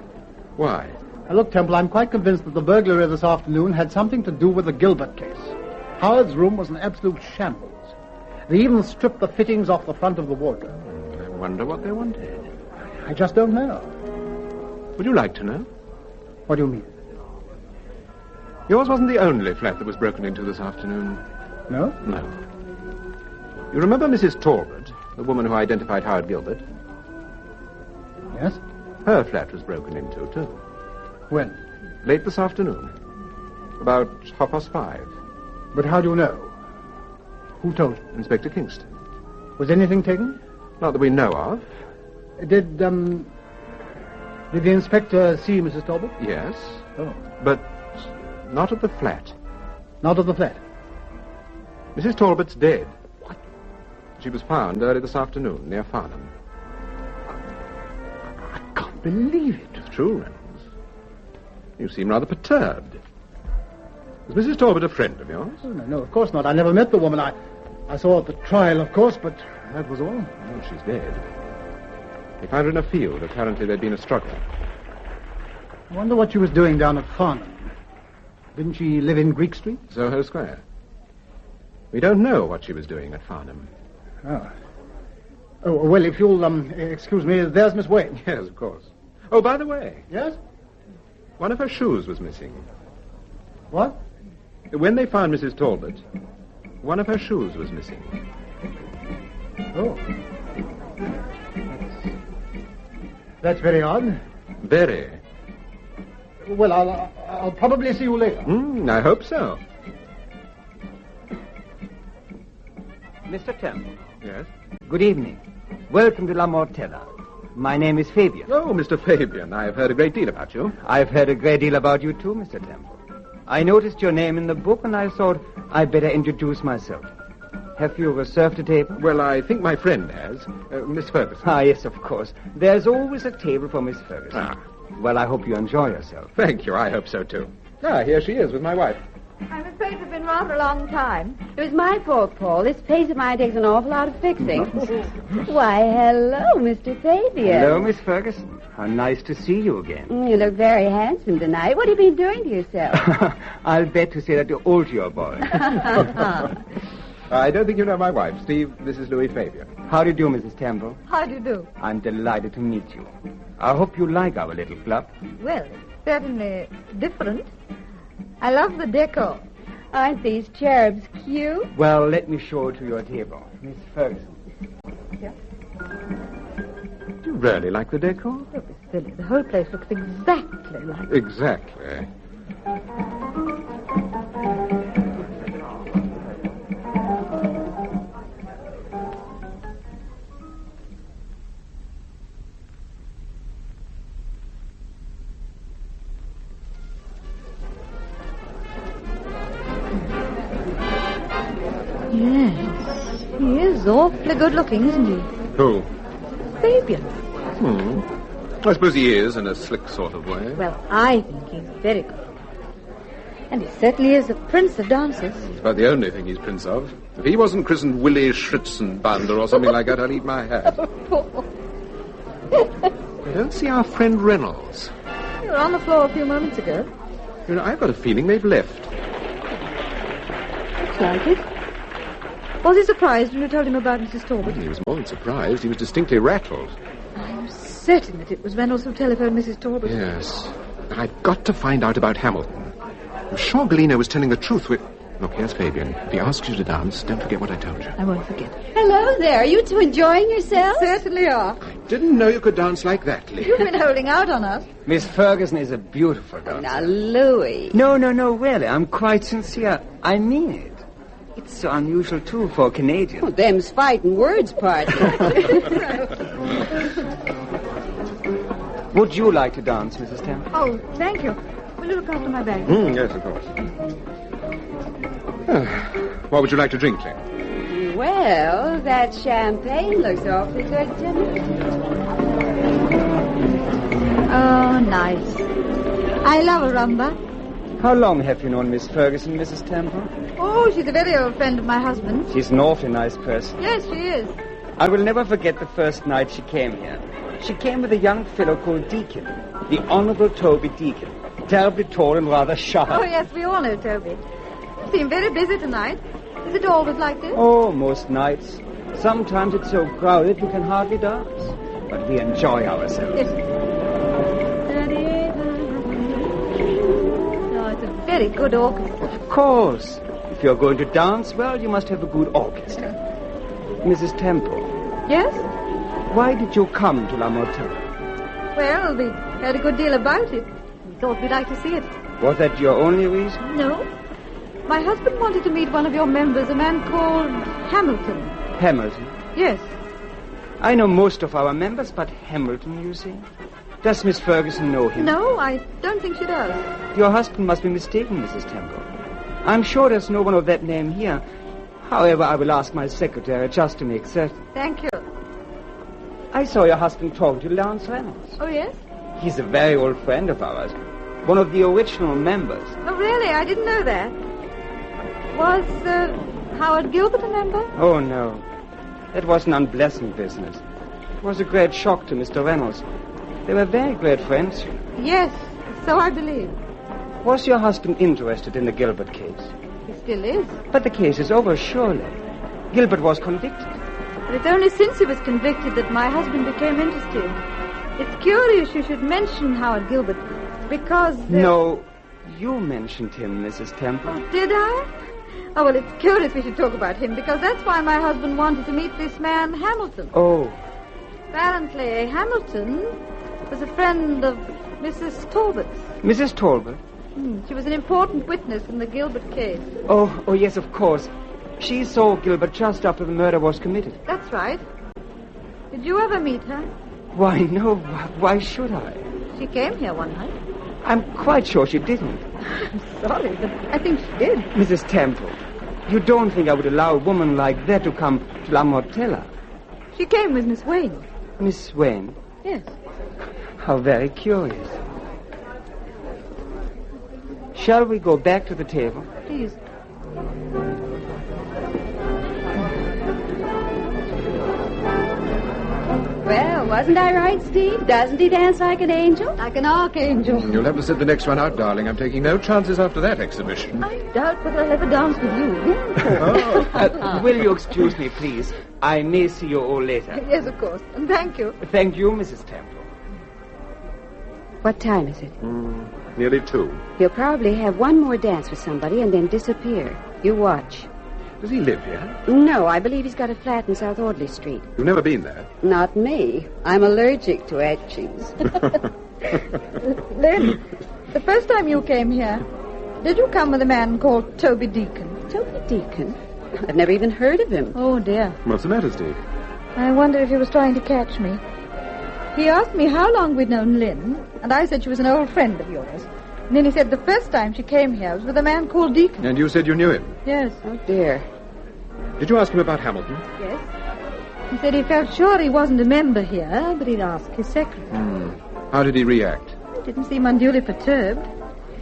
Why? Now, look, Temple, I'm quite convinced that the burglary this afternoon had something to do with the Gilbert case. Howard's room was an absolute shambles. They even stripped the fittings off the front of the wardrobe. I wonder what they wanted. I just don't know. Would you like to know? What do you mean? Yours wasn't the only flat that was broken into this afternoon. No? No. You remember Mrs. Talbot, the woman who identified Howard Gilbert? Yes? Her flat was broken into, too. When? Late this afternoon. About 5:30. But how do you know? Who told you? Inspector Kingston. Was anything taken? Not that we know of. Did the inspector see Mrs. Talbot? Yes. Oh. But not at the flat. Not at the flat? Mrs. Talbot's dead. What? She was found early this afternoon near Farnham. I can't believe it. It's true, Reynolds. You seem rather perturbed. Was Mrs. Talbot a friend of yours? Oh, no, of course not. I never met the woman. I saw her at the trial, of course, but that was all. Oh, she's dead. They found her in a field. Apparently there'd been a struggle. I wonder what she was doing down at Farnham. Didn't she live in Greek Street? Soho Square. We don't know what she was doing at Farnham. Oh. Oh, well, if you'll, excuse me, there's Miss Wade. Yes, of course. Oh, by the way. Yes? One of her shoes was missing. What? When they found Mrs. Talbot, one of her shoes was missing. Oh. That's very odd. Very. Well, I'll probably see you later. I hope so. Mr. Temple. Yes? Good evening. Welcome to La Mortella. My name is Fabian. Oh, Mr. Fabian, I have heard a great deal about you. I've heard a great deal about you too, Mr. Temple. I noticed your name in the book, and I thought I'd better introduce myself. Have you reserved a table? Well, I think my friend has. Miss Ferguson. Ah, yes, of course. There's always a table for Miss Ferguson. Ah. Well, I hope you enjoy yourself. Thank you. I hope so, too. Ah, here she is with my wife. I'm afraid it's been rather a long time. It was my fault, Paul. This pace of mine takes an awful lot of fixing. Why, hello, Mr. Fabian. Hello, Miss Ferguson. How nice to see you again. You look very handsome tonight. What have you been doing to yourself? I'll bet to say that you're old to your boy. I don't think you know my wife. Steve, this is Louis Fabian. How do you do, Mrs. Temple? How do you do? I'm delighted to meet you. I hope you like our little club. Well, it's certainly different. I love the decor. Aren't these cherubs cute? Well, let me show it to your table. Miss Ferguson. Yeah. Do you really like the decor? Don't be silly. The whole place looks exactly like... Exactly. Yes. He is awfully good looking, isn't he? Who? Fabian. I suppose he is, in a slick sort of way. Well, I think he's very good. And he certainly is a prince of dancers. It's about the only thing he's prince of. If he wasn't christened Willie Schritzenbander or something like that, I'd eat my hat. I don't see our friend Reynolds. You were on the floor a few moments ago. You know, I've got a feeling they've left. Looks like it. Was he surprised when you told him about Mrs. Talbot? He was more than surprised. He was distinctly rattled. I'm certain that it was Reynolds who telephoned Mrs. Talbot. Yes. I've got to find out about Hamilton. I'm sure Galena was telling the truth. Look, here's Fabian. If he asks you to dance, don't forget what I told you. I won't forget. Hello there. Are you two enjoying yourselves? Certainly are. Didn't know you could dance like that, Lee. You've been holding out on us. Miss Ferguson is a beautiful dancer. Now, Louis. No, really. I'm quite sincere. I mean it. It's so unusual, too, for a Canadian. Oh, them's fighting words, partner. Would you like to dance, Mrs. Temple? Oh, thank you. Will you look after my bag? Yes, of course. What would you like to drink, Lee? Well, that champagne looks awfully good to me. Oh, nice. I love a rumba. How long have you known Miss Ferguson, Mrs. Temple? Oh, she's a very old friend of my husband's. She's an awfully nice person. Yes, she is. I will never forget the first night she came here. She came with a young fellow called Deacon, the Honorable Toby Deacon. Terribly tall and rather shy. Oh, yes, we all know Toby. You seem very busy tonight. Is it always like this? Oh, most nights. Sometimes it's so crowded you can hardly dance. But we enjoy ourselves. Yes. Oh, it's a very good orchestra. Of course. If you're going to dance, well, you must have a good orchestra. Mrs. Temple. Yes? Why did you come to La Mortelle? Well, we heard a good deal about it. We thought we'd like to see it. Was that your only reason? No. My husband wanted to meet one of your members, a man called Hamilton. Hamilton? Yes. I know most of our members, but Hamilton, you say? Does Miss Ferguson know him? No, I don't think she does. Your husband must be mistaken, Mrs. Temple. I'm sure there's no one of that name here. However, I will ask my secretary just to make certain. Thank you. I saw your husband talk to Lance Reynolds. Oh, yes? He's a very old friend of ours. One of the original members. Oh, really? I didn't know that. Was Howard Gilbert a member? Oh, no. That was an unpleasant business. It was a great shock to Mr. Reynolds. They were very great friends. Yes, so I believe. Was your husband interested in the Gilbert case? He still is. But the case is over, surely. Gilbert was convicted. But it's only since he was convicted that my husband became interested. It's curious you should mention Howard Gilbert, because... No, you mentioned him, Mrs. Temple. Oh, did I? Oh, well, it's curious we should talk about him, because that's why my husband wanted to meet this man, Hamilton. Oh. Apparently, Hamilton was a friend of Mrs. Talbot's. Mrs. Talbot? She was an important witness in the Gilbert case. Oh, yes, of course. She saw Gilbert just after the murder was committed. That's right. Did you ever meet her? Why, no. Why should I? She came here one night. I'm quite sure she didn't. I'm sorry, but I think she did. Mrs. Temple, you don't think I would allow a woman like that to come to La Mortella? She came with Miss Wayne. Miss Wayne? Yes. How very curious. Shall we go back to the table? Please. Well, wasn't I right, Steve? Doesn't he dance like an angel? Like an archangel. You'll have to sit the next one out, darling. I'm taking no chances after that exhibition. I doubt whether I'll ever dance with you. Will you excuse me, please? I may see you all later. Yes, of course. And thank you. Thank you, Mrs. Temple. What time is it? Nearly 2. He'll probably have one more dance with somebody and then disappear. You watch. Does he live here? No, I believe he's got a flat in South Audley Street. You've never been there? Not me. I'm allergic to etchings. Lynn, the first time you came here, did you come with a man called Toby Deacon? Toby Deacon? I've never even heard of him. Oh, dear. What's the matter, Steve? I wonder if he was trying to catch me. He asked me how long we'd known Lynn, and I said she was an old friend of yours. And then he said the first time she came here was with a man called Deacon. And you said you knew him? Yes. Oh, dear. Did you ask him about Hamilton? Yes. He said he felt sure he wasn't a member here, but he'd ask his secretary. How did he react? He didn't seem unduly perturbed.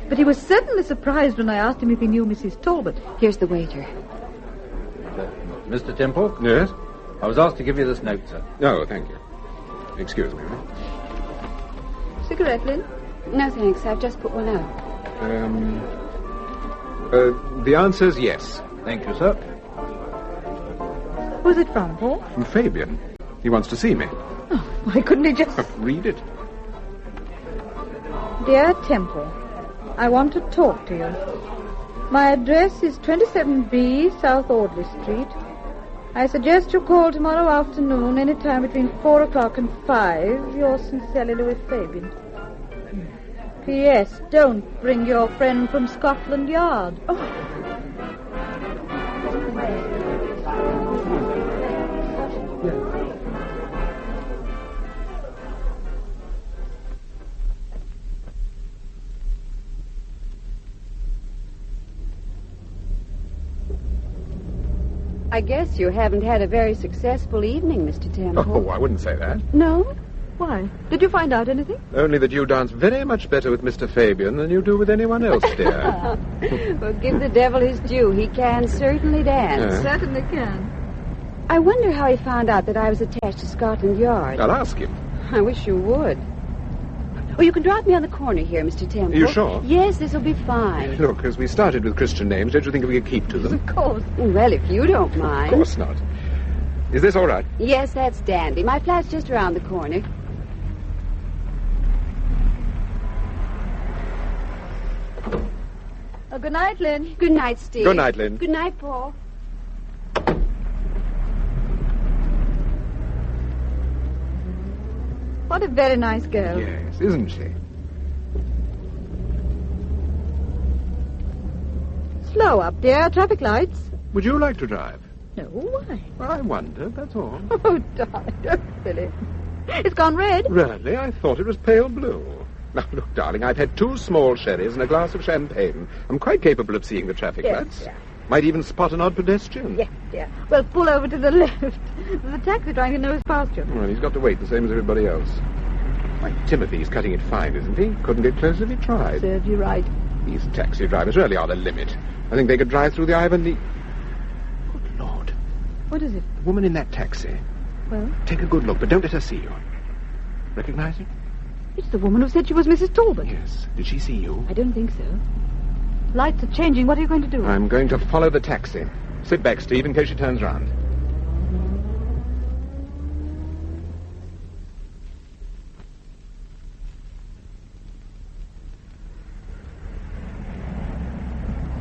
But he was certainly surprised when I asked him if he knew Mrs. Talbot. Here's the waiter. Mr. Temple? Yes? I was asked to give you this note, sir. Oh, thank you. Excuse me. Cigarette, Lynn? No, thanks. I've just put one out. The answer's yes. Thank you, sir. Who's it from, Paul? From Fabian. He wants to see me. Oh, why couldn't he just... Read it. Dear Temple, I want to talk to you. My address is 27B, South Audley Street. I suggest you call tomorrow afternoon, any time between 4 o'clock and 5. Yours sincerely, Louis Fabian. P.S. Don't bring your friend from Scotland Yard. I guess you haven't had a very successful evening, Mr. Temple. Oh, I wouldn't say that. No? Why? Did you find out anything? Only that you dance very much better with Mr. Fabian than you do with anyone else, dear. Well, give the devil his due. He can certainly dance. Certainly can. I wonder how he found out that I was attached to Scotland Yard. I'll ask him. I wish you would. Oh, you can drop me on the corner here, Mr. Temple. Are you sure? Yes, this'll be fine. Look, as we started with Christian names, don't you think we could keep to them? Of course. Well, if you don't mind. Of course not. Is this all right? Yes, that's dandy. My flat's just around the corner. Oh, good night, Lynn. Good night, Steve. Good night, Lynn. Good night, Paul. What a very nice girl. Yes, isn't she? slow up, dear. Traffic lights. Would you like to drive? No, why? Well, I wondered, that's all. Oh, darling, don't be silly. It's gone red. Really? I thought it was pale blue. Now, look, darling, I've had 2 small sherries and a glass of champagne. I'm quite capable of seeing the traffic lights. Yeah. Might even spot an odd pedestrian. Yes, dear. Well, pull over to the left. There's a taxi trying to nose past you. Well, he's got to wait the same as everybody else. Why, Timothy's cutting it fine, isn't he? Couldn't get close if he tried. Serves you right. These taxi drivers really are the limit. I think they could drive through the eye of a needle. Good Lord. What is it? The woman in that taxi. Well? Take a good look, but don't let her see you. Recognize her? It's the woman who said she was Mrs. Talbot. Yes. Did she see you? I don't think so. Lights are changing. What are you going to do? I'm going to follow the taxi. Sit back, Steve, in case she turns round.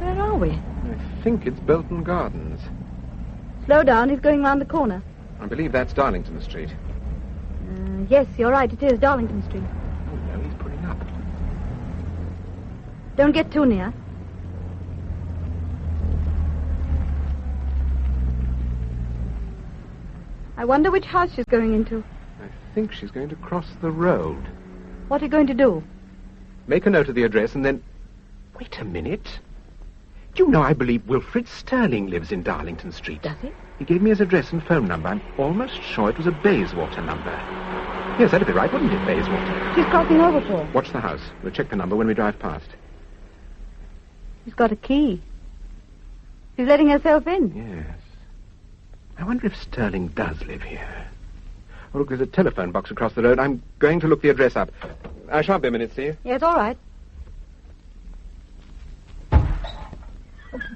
Where are we? I think it's Belton Gardens. Slow down. He's going round the corner. I believe that's Darlington Street. Yes, you're right. It is Darlington Street. Oh, no, he's pulling up. Don't get too near. I wonder which house she's going into. I think she's going to cross the road. What are you going to do? Make a note of the address and then... Wait a minute. Do you know I believe Wilfred Sterling lives in Darlington Street? Does he? He gave me his address and phone number. I'm almost sure it was a Bayswater number. Yes, that'd be right, wouldn't it, Bayswater? She's crossing over, Paul. Watch the house. We'll check the number when we drive past. She's got a key. She's letting herself in. Yes. I wonder if Sterling does live here. Oh, look, there's a telephone box across the road. I'm going to look the address up. I shan't be a minute, Steve. Yes, all right.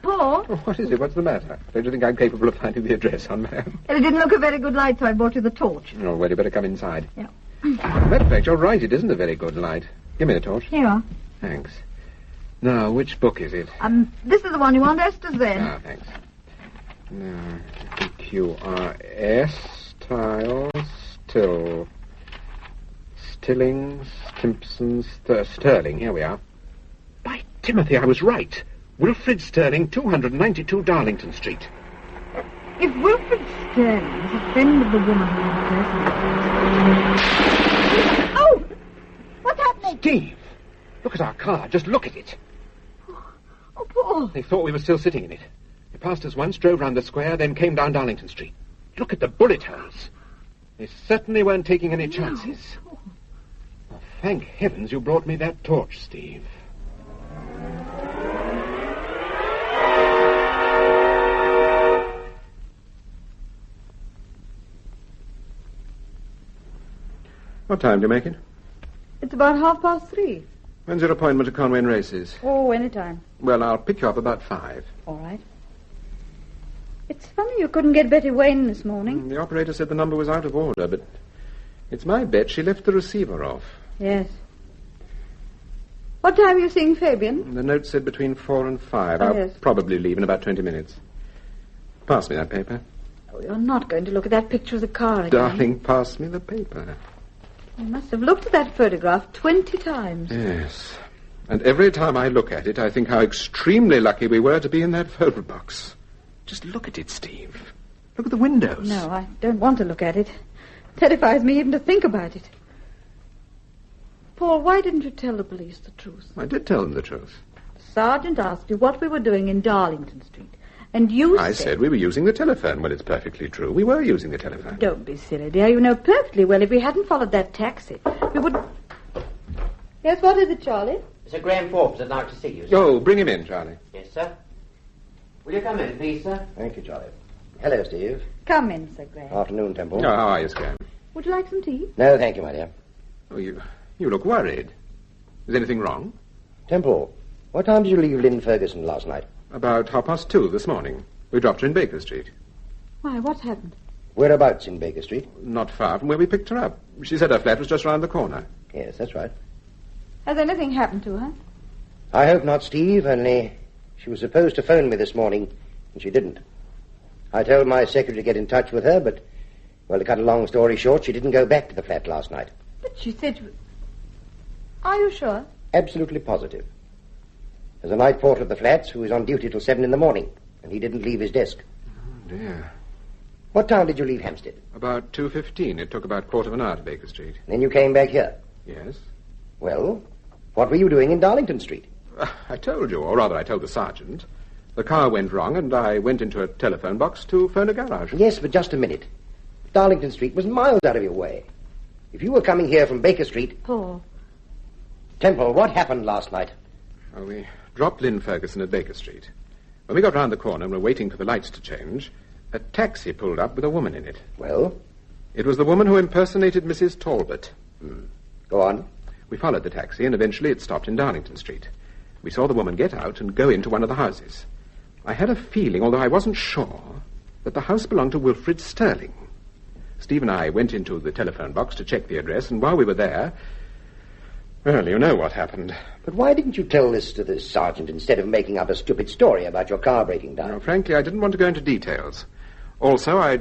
Paul? Oh, what is it? What's the matter? Don't you think I'm capable of finding the address on ma'am? Well, it didn't look a very good light, so I brought you the torch. Oh, well, you better come inside. Yeah. Matter of fact, you're right. It isn't a very good light. Give me the torch. Here you are. Thanks. Now, which book is it? This is the one you want, Esther's then. Ah, thanks. Now, QRS, Tiles, Still, Stillings, Timpson's, Sterling. Here we are. By Timothy, I was right. Wilfred Sterling, 292 Darlington Street. If Wilfred Sterling is a friend of the woman who impersonated... Oh! What's happening? Steve! Look at our car. Just look at it. Oh, Paul. They thought we were still sitting in it. They passed us once, drove round the square, then came down Darlington Street. Look at the bullet holes. They certainly weren't taking any chances. Oh, thank heavens you brought me that torch, Steve. What time do you make it? It's about 3:30. When's your appointment to Conway and Races? Oh, any time. Well, I'll pick you up about 5. All right. It's funny you couldn't get Betty Wayne this morning. The operator said the number was out of order, but it's my bet she left the receiver off. Yes. What time are you seeing Fabian? The note said between 4 and 5. Oh, I'll yes. probably leave in about 20 minutes. Pass me that paper. Oh, you're not going to look at that picture of the car again. Darling, pass me the paper. You must have looked at that photograph 20 times. Yes. And every time I look at it, I think how extremely lucky we were to be in that photo box. Just look at it, Steve. Look at the windows. No, I don't want to look at it. It terrifies me even to think about it. Paul, why didn't you tell the police the truth? I did tell them the truth. The sergeant asked you what we were doing in Darlington Street. And you I said we were using the telephone. Well, it's perfectly true. We were using the telephone. Don't be silly, dear. You know perfectly well if we hadn't followed that taxi, we would... Yes, what is it, Charlie? Sir Graham Forbes would like to see you, sir. Oh, bring him in, Charlie. Yes, sir. Will you come in, please, sir? Thank you, Charlie. Hello, Steve. Come in, Sir Graham. Afternoon, Temple. Oh, how are you, Graham? Would you like some tea? No, thank you, my dear. Oh, you look worried. Is anything wrong? Temple, what time did you leave Lynn Ferguson last night? About 2:30 this morning. We dropped her in Baker Street. Why, what happened? Whereabouts in Baker Street? Not far from where we picked her up. She said her flat was just round the corner. Yes, that's right. Has anything happened to her? I hope not, Steve, only she was supposed to phone me this morning, and she didn't. I told my secretary to get in touch with her, but, well, to cut a long story short, she didn't go back to the flat last night. But she said... Are you sure? Absolutely positive. There's a night porter of the flats who is on duty till 7 in the morning, and he didn't leave his desk. Oh, dear. What time did you leave Hampstead? About 2:15. It took about a quarter of an hour to Baker Street. Then you came back here? Yes. Well, what were you doing in Darlington Street? I told you, or rather I told the sergeant. The car went wrong, and I went into a telephone box to phone a garage. Yes, but just a minute. Darlington Street was miles out of your way. If you were coming here from Baker Street... Paul. Temple, what happened last night? Well, we dropped Lynn Ferguson at Baker Street. When we got round the corner and were waiting for the lights to change, a taxi pulled up with a woman in it. Well? It was the woman who impersonated Mrs. Talbot. Go on. We followed the taxi, and eventually it stopped in Darlington Street. We saw the woman get out and go into one of the houses. I had a feeling, although I wasn't sure, that the house belonged to Wilfred Sterling. Steve and I went into the telephone box to check the address, and while we were there... Well, you know what happened. But why didn't you tell this to the sergeant instead of making up a stupid story about your car breaking down? No, frankly, I didn't want to go into details. Also, I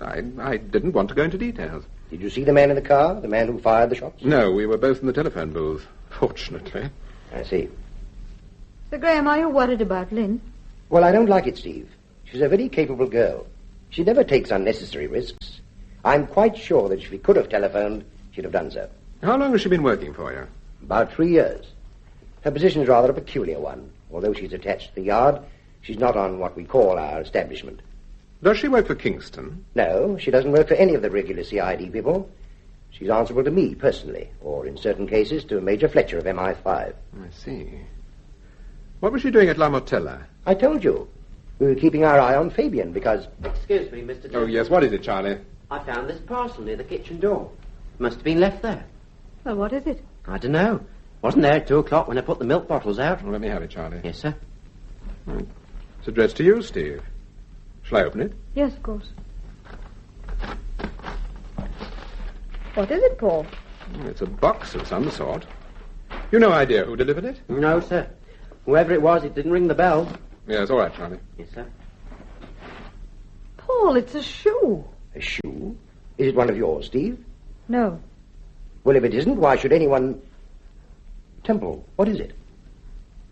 didn't want to go into details. Did you see the man in the car, the man who fired the shots? No, we were both in the telephone booth, fortunately. I see. Sir Graham, are you worried about Lynn? Well, I don't like it, Steve. She's a very capable girl. She never takes unnecessary risks. I'm quite sure that if she could have telephoned, she'd have done so. How long has she been working for you? About 3 years. Her position is rather a peculiar one. Although she's attached to the yard, she's not on what we call our establishment. Does she work for Kingston? No, she doesn't work for any of the regular CID people. She's answerable to me, personally, or in certain cases to Major Fletcher of MI5. I see. What was she doing at La Mortella? I told you. We were keeping our eye on Fabian because... Excuse me, Mr. Temple. Oh, yes, what is it, Charlie? I found this parcel near the kitchen door. Must have been left there. Well, what is it? I don't know. Wasn't there at 2 o'clock when I put the milk bottles out. Well, let me have it, Charlie. Yes, sir. Right. It's addressed to you, Steve. Shall I open it? Yes, of course. What is it, Paul? It's a box of some sort. You no idea who delivered it? No, sir. Whoever it was, it didn't ring the bell. Yes, all right, Charlie. Yes, sir. Paul, it's a shoe. A shoe? Is it one of yours, Steve? No. Well, if it isn't, why should anyone... Temple, what is it?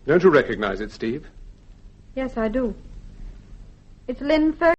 Don't you recognize it, Steve? Yes, I do. It's Lynn Ferguson.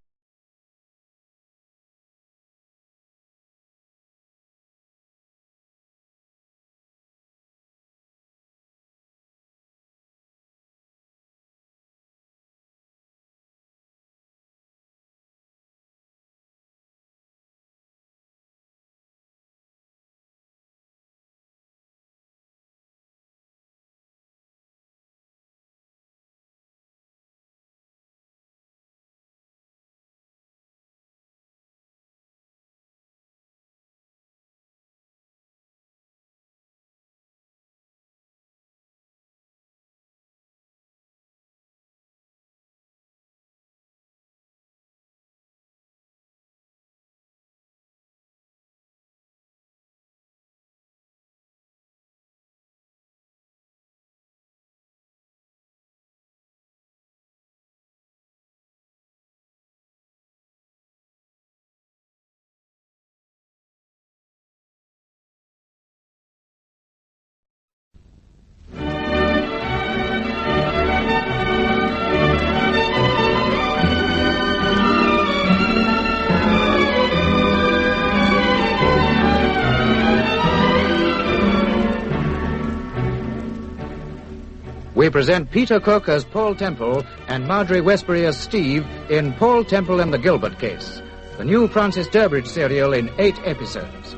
We present Peter Cook as Paul Temple and Marjorie Westbury as Steve in Paul Temple and the Gilbert Case, the new Francis Durbridge serial in 8 episodes.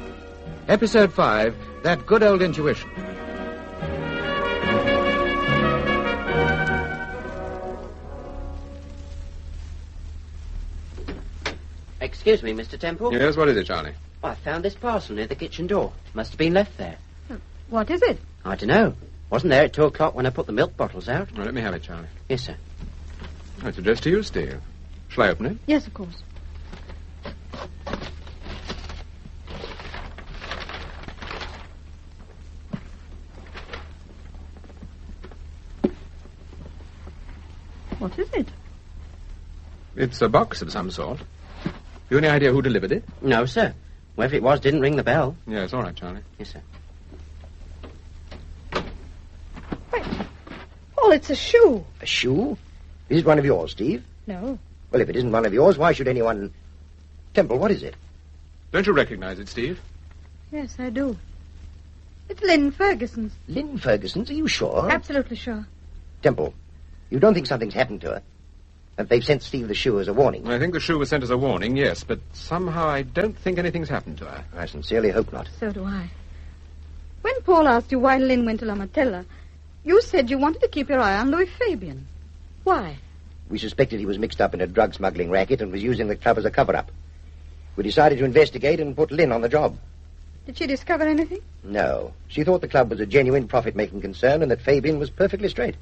Episode 5, That Good Old Intuition. Excuse me, Mr. Temple. Yes, what is it, Charlie? I found this parcel near the kitchen door. Must have been left there. What is it? I don't know. Wasn't there at 2 o'clock when I put the milk bottles out. Well, let me have it, Charlie. Yes, sir. Oh, it's addressed to you, Steve. Shall I open it? Yes, of course. What is it? It's a box of some sort. You any idea who delivered it? No, sir. Whoever it was didn't ring the bell. Yes, all right, Charlie. Yes, sir. Wait, Paul, it's a shoe. A shoe? Is it one of yours, Steve? No. Well, if it isn't one of yours, why should anyone... Temple, what is it? Don't you recognize it, Steve? Yes, I do. It's Lynn Ferguson's. Lynn Ferguson's? Are you sure? Absolutely sure. Temple, you don't think something's happened to her? That they've sent Steve the shoe as a warning? I think the shoe was sent as a warning, yes, but somehow I don't think anything's happened to her. I sincerely hope not. So do I. When Paul asked you why Lynn went to La Martella, you said you wanted to keep your eye on Louis Fabian. Why? We suspected he was mixed up in a drug smuggling racket and was using the club as a cover-up. We decided to investigate and put Lynn on the job. Did she discover anything? No. She thought the club was a genuine profit-making concern and that Fabian was perfectly straight.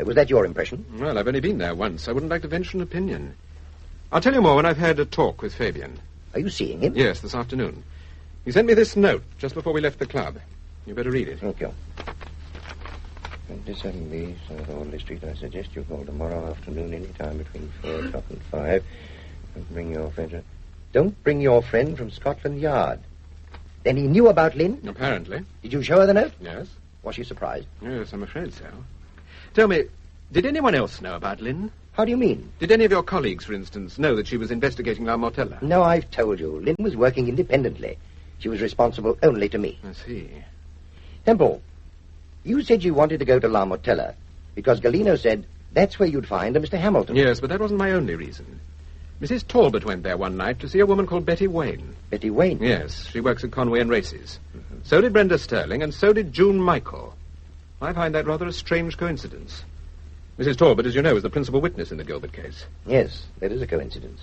Was that your impression? Well, I've only been there once. I wouldn't like to venture an opinion. I'll tell you more when I've had a talk with Fabian. Are you seeing him? Yes, this afternoon. He sent me this note just before we left the club. You better read it. Thank you. 27B, South Audley Street. I suggest you call tomorrow afternoon any time between 4 o'clock and 5. Don't bring your friend... Don't bring your friend from Scotland Yard. Then he knew about Lynn? Apparently. Did you show her the note? Yes. Was she surprised? Yes, I'm afraid so. Tell me, did anyone else know about Lynn? How do you mean? Did any of your colleagues, for instance, know that she was investigating La Martella? No, I've told you. Lynn was working independently. She was responsible only to me. I see. Temple, you said you wanted to go to La Martella because Galeno said that's where you'd find a Mr. Hamilton. Yes, but that wasn't my only reason. Mrs. Talbot went there one night to see a woman called Betty Wayne. Betty Wayne? Yes, she works at Conway and Races. Mm-hmm. So did Brenda Sterling, and so did June Michael. I find that rather a strange coincidence. Mrs. Talbot, as you know, is the principal witness in the Gilbert case. Yes, that is a coincidence.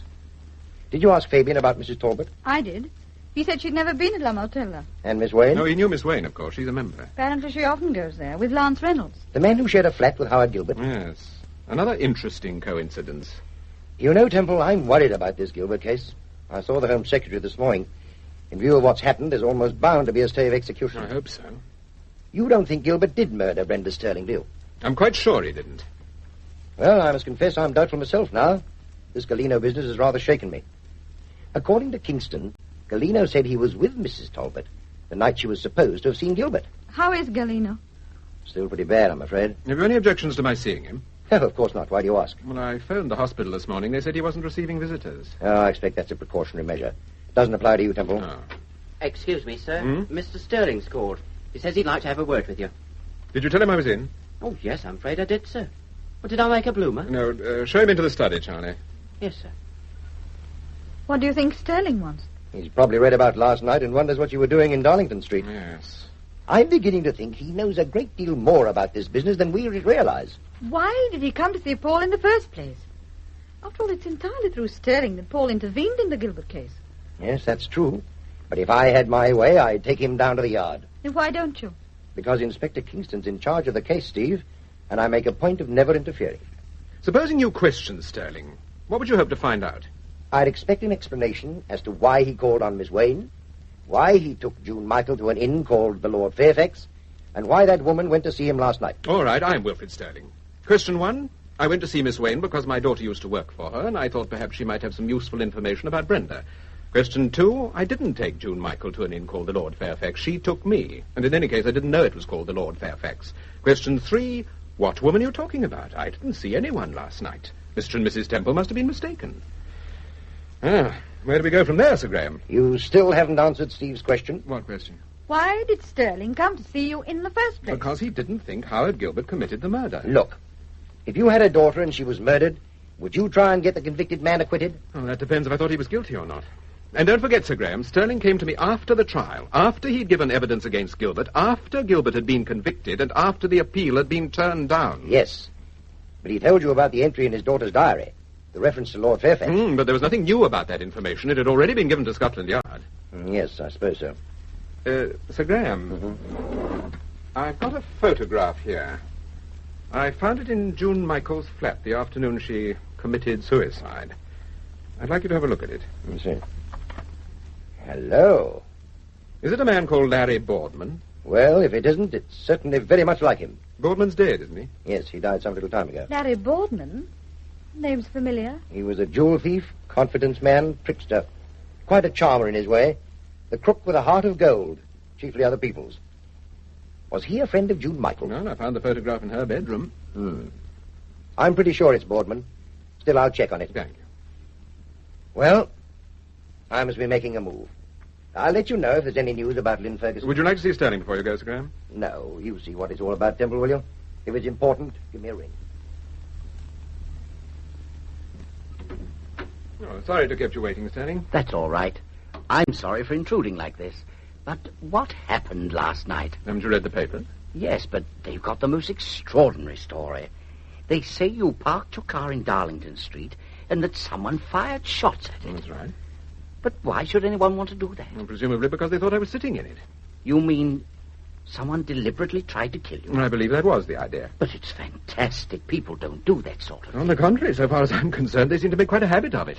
Did you ask Fabian about Mrs. Talbot? I did. He said she'd never been at La Martella. And Miss Wayne? No, he knew Miss Wayne, of course. She's a member. Apparently she often goes there, with Lance Reynolds. The man who shared a flat with Howard Gilbert? Yes. Another interesting coincidence. You know, Temple, I'm worried about this Gilbert case. I saw the Home Secretary this morning. In view of what's happened, there's almost bound to be a stay of execution. I hope so. You don't think Gilbert did murder Brenda Sterling, do you? I'm quite sure he didn't. Well, I must confess I'm doubtful myself now. This Galeno business has rather shaken me. According to Kingston, Galeno said he was with Mrs. Talbot the night she was supposed to have seen Gilbert. How is Galeno? Still pretty bad, I'm afraid. Have you any objections to my seeing him? No, of course not. Why do you ask? Well, I phoned the hospital this morning. They said he wasn't receiving visitors. Oh, I expect that's a precautionary measure. Doesn't apply to you, Temple. No. Excuse me, sir. Mr. Sterling's called. He says he'd like to have a word with you. Did you tell him I was in? Oh, yes, I'm afraid I did, sir. Well, did I make a bloomer? No, show him into the study, Charlie. Yes, sir. What do you think Sterling wants? He's probably read about last night and wonders what you were doing in Darlington Street. Yes. I'm beginning to think he knows a great deal more about this business than we realize. Why did he come to see Paul in the first place? After all, it's entirely through Sterling that Paul intervened in the Gilbert case. Yes, that's true. But if I had my way, I'd take him down to the yard. Then why don't you? Because Inspector Kingston's in charge of the case, Steve, and I make a point of never interfering. Supposing you questioned Sterling, what would you hope to find out? I'd expect an explanation as to why he called on Miss Wayne, why he took June Michael to an inn called the Lord Fairfax, and why that woman went to see him last night. All right, I'm Wilfred Sterling. Question 1, I went to see Miss Wayne because my daughter used to work for her, and I thought perhaps she might have some useful information about Brenda. Question 2, I didn't take June Michael to an inn called the Lord Fairfax. She took me, and in any case I didn't know it was called the Lord Fairfax. Question 3, what woman are you talking about? I didn't see anyone last night. Mr. and Mrs. Temple must have been mistaken. Where do we go from there, Sir Graham? You still haven't answered Steve's question. What question? Why did Sterling come to see you in the first place? Because he didn't think Howard Gilbert committed the murder. Look, if you had a daughter and she was murdered, would you try and get the convicted man acquitted? Oh, that depends if I thought he was guilty or not. And don't forget, Sir Graham, Sterling came to me after the trial, after he'd given evidence against Gilbert, after Gilbert had been convicted, and after the appeal had been turned down. Yes, but he told you about the entry in his daughter's diary, the reference to Lord Fairfax. But there was nothing new about that information. It had already been given to Scotland Yard. Yes, I suppose so. Sir Graham, I've got a photograph here. I found it in June Michael's flat the afternoon she committed suicide. I'd like you to have a look at it. Let me see. Hello. Is it a man called Larry Boardman? Well, if it isn't, it's certainly very much like him. Boardman's dead, isn't he? Yes, he died some little time ago. Larry Boardman? Name's familiar. He was a jewel thief, confidence man, trickster. Quite a charmer in his way. The crook with a heart of gold, chiefly other people's. Was he a friend of June Michael? No, I found the photograph in her bedroom. I'm pretty sure it's Boardman. Still, I'll check on it. Thank you. Well, I must be making a move. I'll let you know if there's any news about Lynn Ferguson. Would you like to see Sterling before you go, Sir Graham? No, you see what it's all about, Temple, will you? If it's important, give me a ring. Oh, sorry to keep you waiting, Sterling. That's all right. I'm sorry for intruding like this. But what happened last night? Haven't you read the papers? Yes, but they've got the most extraordinary story. They say you parked your car in Darlington Street and that someone fired shots at it. That's right. But why should anyone want to do that? Well, presumably because they thought I was sitting in it. You mean someone deliberately tried to kill you? I believe that was the idea. But it's fantastic. People don't do that sort of thing. On the contrary, so far as I'm concerned, they seem to make quite a habit of it.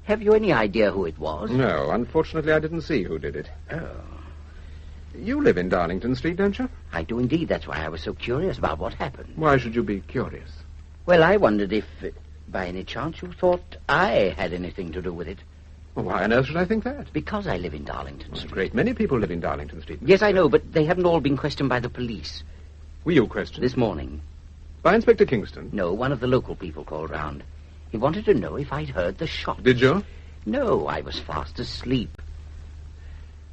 Have you any idea who it was? No, unfortunately, I didn't see who did it. Oh. You live in Darlington Street, don't you? I do indeed. That's why I was so curious about what happened. Why should you be curious? Well, I wondered if, by any chance, you thought I had anything to do with it. Well, why on earth should I think that? Because I live in Darlington Street. A great many people live in Darlington Street. Yes, I know, but they haven't all been questioned by the police. Were you questioned? This morning. By Inspector Kingston? No, one of the local people called round. He wanted to know if I'd heard the shot. Did you? No, I was fast asleep.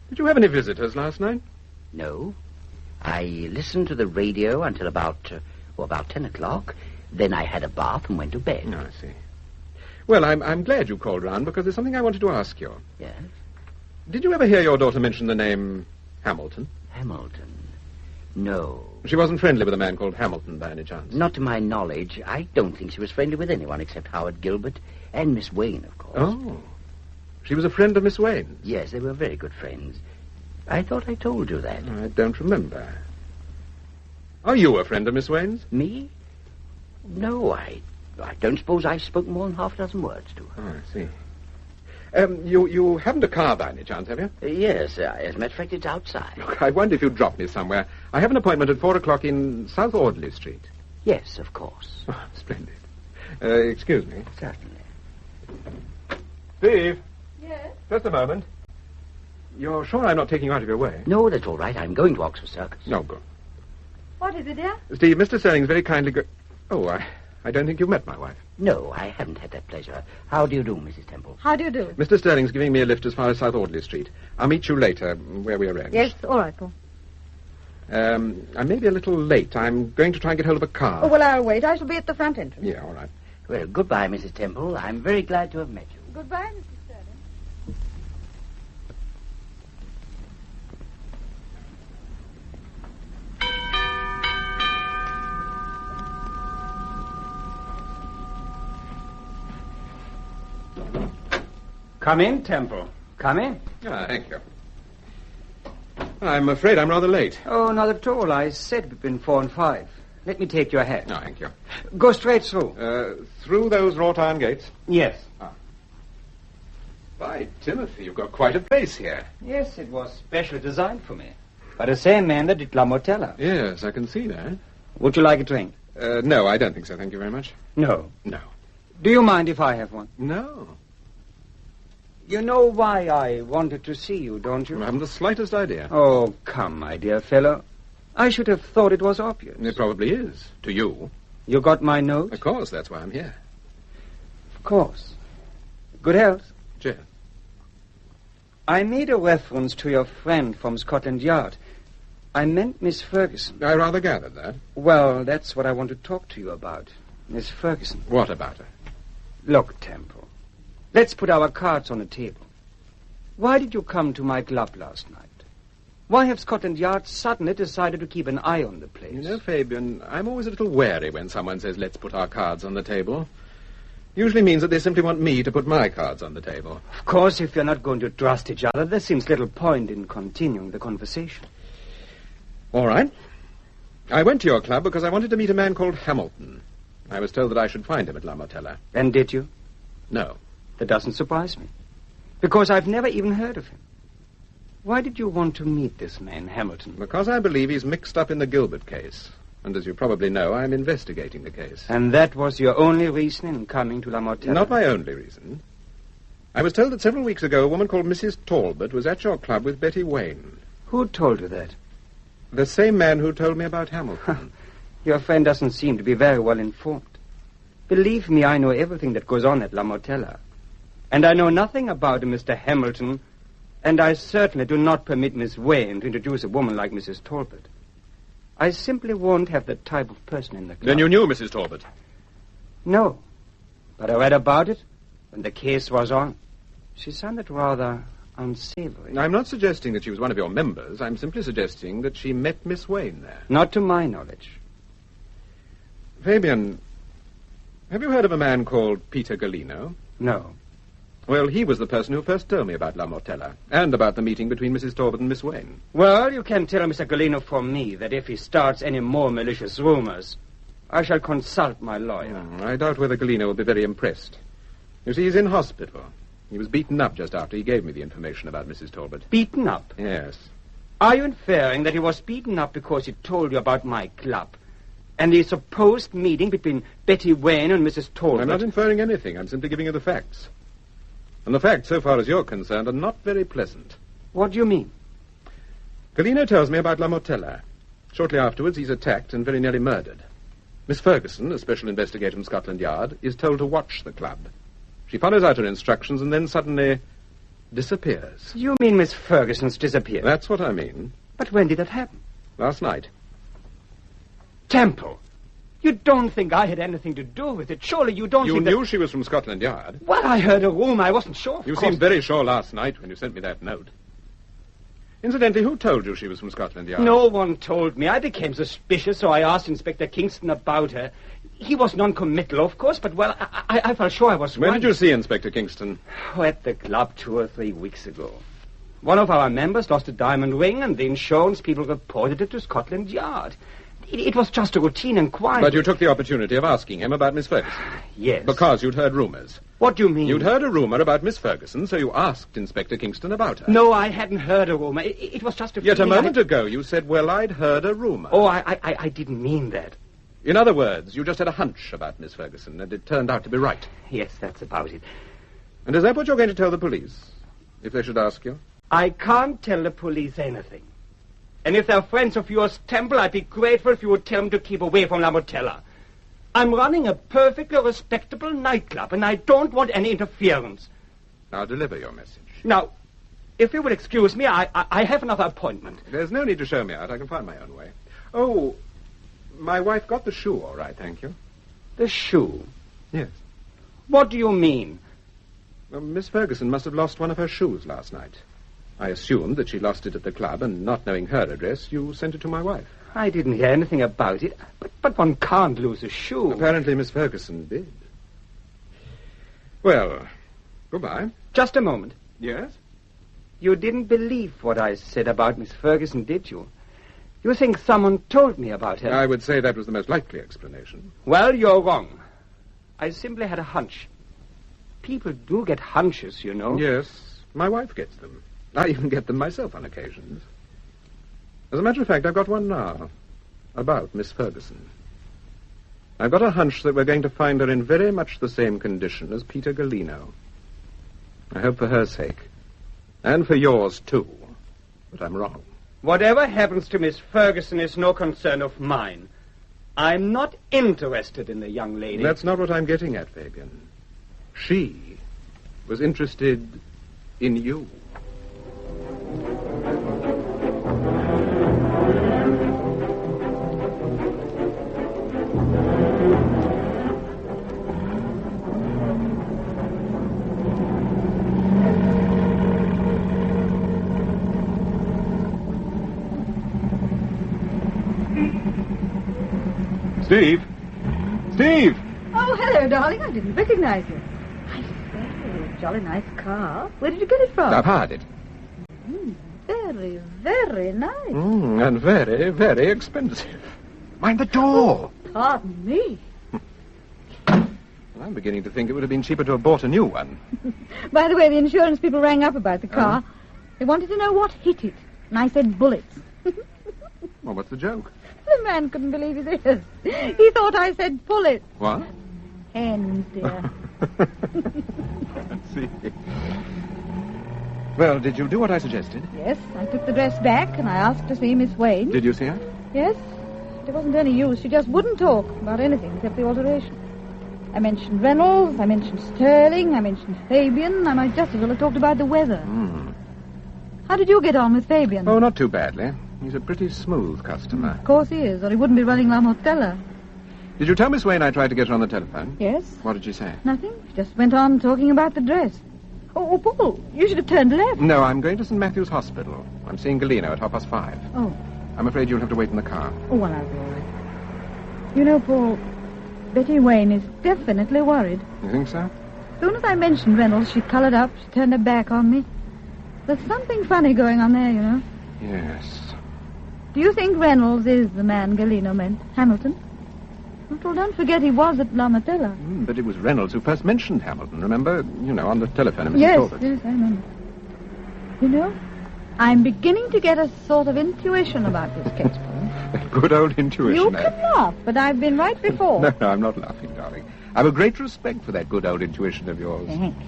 Did you have any visitors last night? No. I listened to the radio until about 10 o'clock. Then I had a bath and went to bed. Oh, I see. Well, I'm glad you called round because there's something I wanted to ask you. Yes? Did you ever hear your daughter mention the name Hamilton? Hamilton? No. She wasn't friendly with a man called Hamilton by any chance? Not to my knowledge. I don't think she was friendly with anyone except Howard Gilbert and Miss Wayne, of course. Oh. She was a friend of Miss Wayne's? Yes, they were very good friends. I thought I told you that. I don't remember. Are you a friend of Miss Wayne's? Me? No, I don't suppose I spoke more than half a dozen words to her. Oh, I see. You haven't a car by any chance, have you? Yes, as a matter of fact, it's outside. Look, I wonder if you'd drop me somewhere. I have an appointment at 4 o'clock in South Audley Street. Yes, of course. Oh, splendid. Excuse me. Certainly. Steve. Yes? Just a moment. You're sure I'm not taking you out of your way? No, that's all right. I'm going to Oxford Circus. No, good. What is it, dear? Steve, Mr. Sterling's very kindly... Oh, I don't think you've met my wife. No, I haven't had that pleasure. How do you do, Mrs. Temple? How do you do? Mr. Sterling's giving me a lift as far as South Audley Street. I'll meet you later, where we arranged. Yes, all right, Paul. I may be a little late. I'm going to try and get hold of a car. Oh, well, I'll wait. I shall be at the front entrance. Yeah, all right. Well, goodbye, Mrs. Temple. I'm very glad to have met you. Goodbye, Mrs. Sterling. Come in, Temple. Come in. Ah, thank you. I'm afraid I'm rather late. Oh, not at all. I said between 4 and 5. Let me take your hat. No, thank you. Go straight through. Through those wrought iron gates? Yes. Ah. By Timothy, you've got quite a place here. Yes, it was specially designed for me. By the same man that did La Mortella. Yes, I can see that. Would you like a drink? No, I don't think so, thank you very much. No. No. Do you mind if I have one? No. You know why I wanted to see you, don't you? I haven't the slightest idea. Oh, come, my dear fellow. I should have thought it was obvious. It probably is, to you. You got my note? Of course, that's why I'm here. Of course. Good health. Cheers. I made a reference to your friend from Scotland Yard. I meant Miss Ferguson. I rather gathered that. Well, that's what I want to talk to you about. Miss Ferguson. What about her? Look, Temple. Let's put our cards on the table. Why did you come to my club last night? Why have Scotland Yard suddenly decided to keep an eye on the place? You know, Fabian, I'm always a little wary when someone says, let's put our cards on the table. Usually means that they simply want me to put my cards on the table. Of course, if you're not going to trust each other, there seems little point in continuing the conversation. All right. I went to your club because I wanted to meet a man called Hamilton. I was told that I should find him at La Mortella. And did you? No. That doesn't surprise me, because I've never even heard of him. Why did you want to meet this man, Hamilton? Because I believe he's mixed up in the Gilbert case. And as you probably know, I'm investigating the case. And that was your only reason in coming to La Mortella? Not my only reason. I was told that several weeks ago a woman called Mrs. Talbot was at your club with Betty Wayne. Who told you that? The same man who told me about Hamilton. Your friend doesn't seem to be very well informed. Believe me, I know everything that goes on at La Mortella. And I know nothing about a Mr. Hamilton, and I certainly do not permit Miss Wayne to introduce a woman like Mrs. Talbot. I simply won't have that type of person in the club. Then you knew Mrs. Talbot? No, but I read about it when the case was on. She sounded rather unsavory. I'm not suggesting that she was one of your members. I'm simply suggesting that she met Miss Wayne there. Not to my knowledge. Fabian, have you heard of a man called Peter Galino? No. Well, he was the person who first told me about La Mortella and about the meeting between Mrs. Talbot and Miss Wayne. Well, you can tell Mr. Galino from me that if he starts any more malicious rumors, I shall consult my lawyer. I doubt whether Galino will be very impressed. You see, he's in hospital. He was beaten up just after he gave me the information about Mrs. Talbot. Beaten up? Yes. Are you inferring that he was beaten up because he told you about my club and the supposed meeting between Betty Wayne and Mrs. Talbot? I'm not inferring anything. I'm simply giving you the facts. And the facts, so far as you're concerned, are not very pleasant. What do you mean? Galino tells me about La Mortella. Shortly afterwards, he's attacked and very nearly murdered. Miss Ferguson, a special investigator from Scotland Yard, is told to watch the club. She follows out her instructions and then suddenly disappears. You mean Miss Ferguson's disappeared? That's what I mean. But when did that happen? Last night. Temple, you don't think I had anything to do with it. Surely you don't think You knew she was from Scotland Yard. Well, I heard a rumor. I wasn't sure. You seemed very sure last night when you sent me that note. Incidentally, who told you she was from Scotland Yard? No one told me. I became suspicious, so I asked Inspector Kingston about her. He was non-committal, of course, but, well, I felt sure I was right. When did you see Inspector Kingston? Oh, at the club 2 or 3 weeks ago. One of our members lost a diamond ring, and the insurance people reported it to Scotland Yard. It was just a routine inquiry. But you took the opportunity of asking him about Miss Ferguson? Yes. Because you'd heard rumors. What do you mean? You'd heard a rumor about Miss Ferguson, so you asked Inspector Kingston about her. No, I hadn't heard a rumor. It was just a Yet a feeling moment ago you said, well, I'd heard a rumor. Oh, I didn't mean that. In other words, you just had a hunch about Miss Ferguson, and it turned out to be right. Yes, that's about it. And is that what you're going to tell the police, if they should ask you? I can't tell the police anything. And if they're friends of yours, Temple, I'd be grateful if you would tell them to keep away from La Mortella. I'm running a perfectly respectable nightclub, and I don't want any interference. Now deliver your message. Now, if you will excuse me, I have another appointment. There's no need to show me out. I can find my own way. Oh, my wife got the shoe all right, thank you. The shoe? Yes. What do you mean? Well, Miss Ferguson must have lost one of her shoes last night. I assumed that she lost it at the club, and not knowing her address, you sent it to my wife. I didn't hear anything about it, but one can't lose a shoe. Apparently Miss Ferguson did. Well, goodbye. Just a moment. Yes? You didn't believe what I said about Miss Ferguson, did you? You think someone told me about her? I would say that was the most likely explanation. Well, you're wrong. I simply had a hunch. People do get hunches, you know. Yes, my wife gets them. I even get them myself on occasions. As a matter of fact, I've got one now, about Miss Ferguson. I've got a hunch that we're going to find her in very much the same condition as Peter Galino. I hope for her sake, and for yours, too, but I'm wrong. Whatever happens to Miss Ferguson is no concern of mine. I'm not interested in the young lady. That's not what I'm getting at, Fabian. She was interested in you. Steve! Steve! Oh, hello, darling. I didn't recognize you. I say, jolly nice car. Where did you get it from? I've hired it. Very, very nice. And very, very expensive. Mind the door. Pardon me. I'm beginning to think it would have been cheaper to have bought a new one. By the way, the insurance people rang up about the car. They wanted to know what hit it. And I said bullets. Well, what's the joke? The man couldn't believe his ears. He thought I said bullets. What? Hens, dear. Let's see. Well, did you do what I suggested? Yes, I took the dress back and I asked to see Miss Wayne. Did you see her? Yes. there wasn't any use. She just wouldn't talk about anything except the alteration. I mentioned Reynolds, I mentioned Sterling, I mentioned Fabian. I might just as well have talked about the weather. How did you get on with Fabian? Oh, not too badly. He's a pretty smooth customer. Of course he is, or he wouldn't be running La Mortella. Did you tell Miss Wayne I tried to get her on the telephone? Yes. What did she say? Nothing. She just went on talking about the dress. Oh, Paul, you should have turned left. No, I'm going to St. Matthew's Hospital. I'm seeing Galeno at 5:30. Oh. I'm afraid you'll have to wait in the car. Oh, well, I'll be all right. You know, Paul, Betty Wayne is definitely worried. You think so? As soon as I mentioned Reynolds, she coloured up. She turned her back on me. There's something funny going on there, you know. Yes. Do you think Reynolds is the man Galeno meant? Hamilton? Well, don't forget he was at La Mortella. But it was Reynolds who first mentioned Hamilton, remember? You know, on the telephone at Mrs. Yes, Talbot. yes, I remember. You know, I'm beginning to get a sort of intuition about this case, Paul. Good old intuition, You can laugh, but I've been right before. No, I'm not laughing, darling. I've a great respect for that good old intuition of yours. Thanks.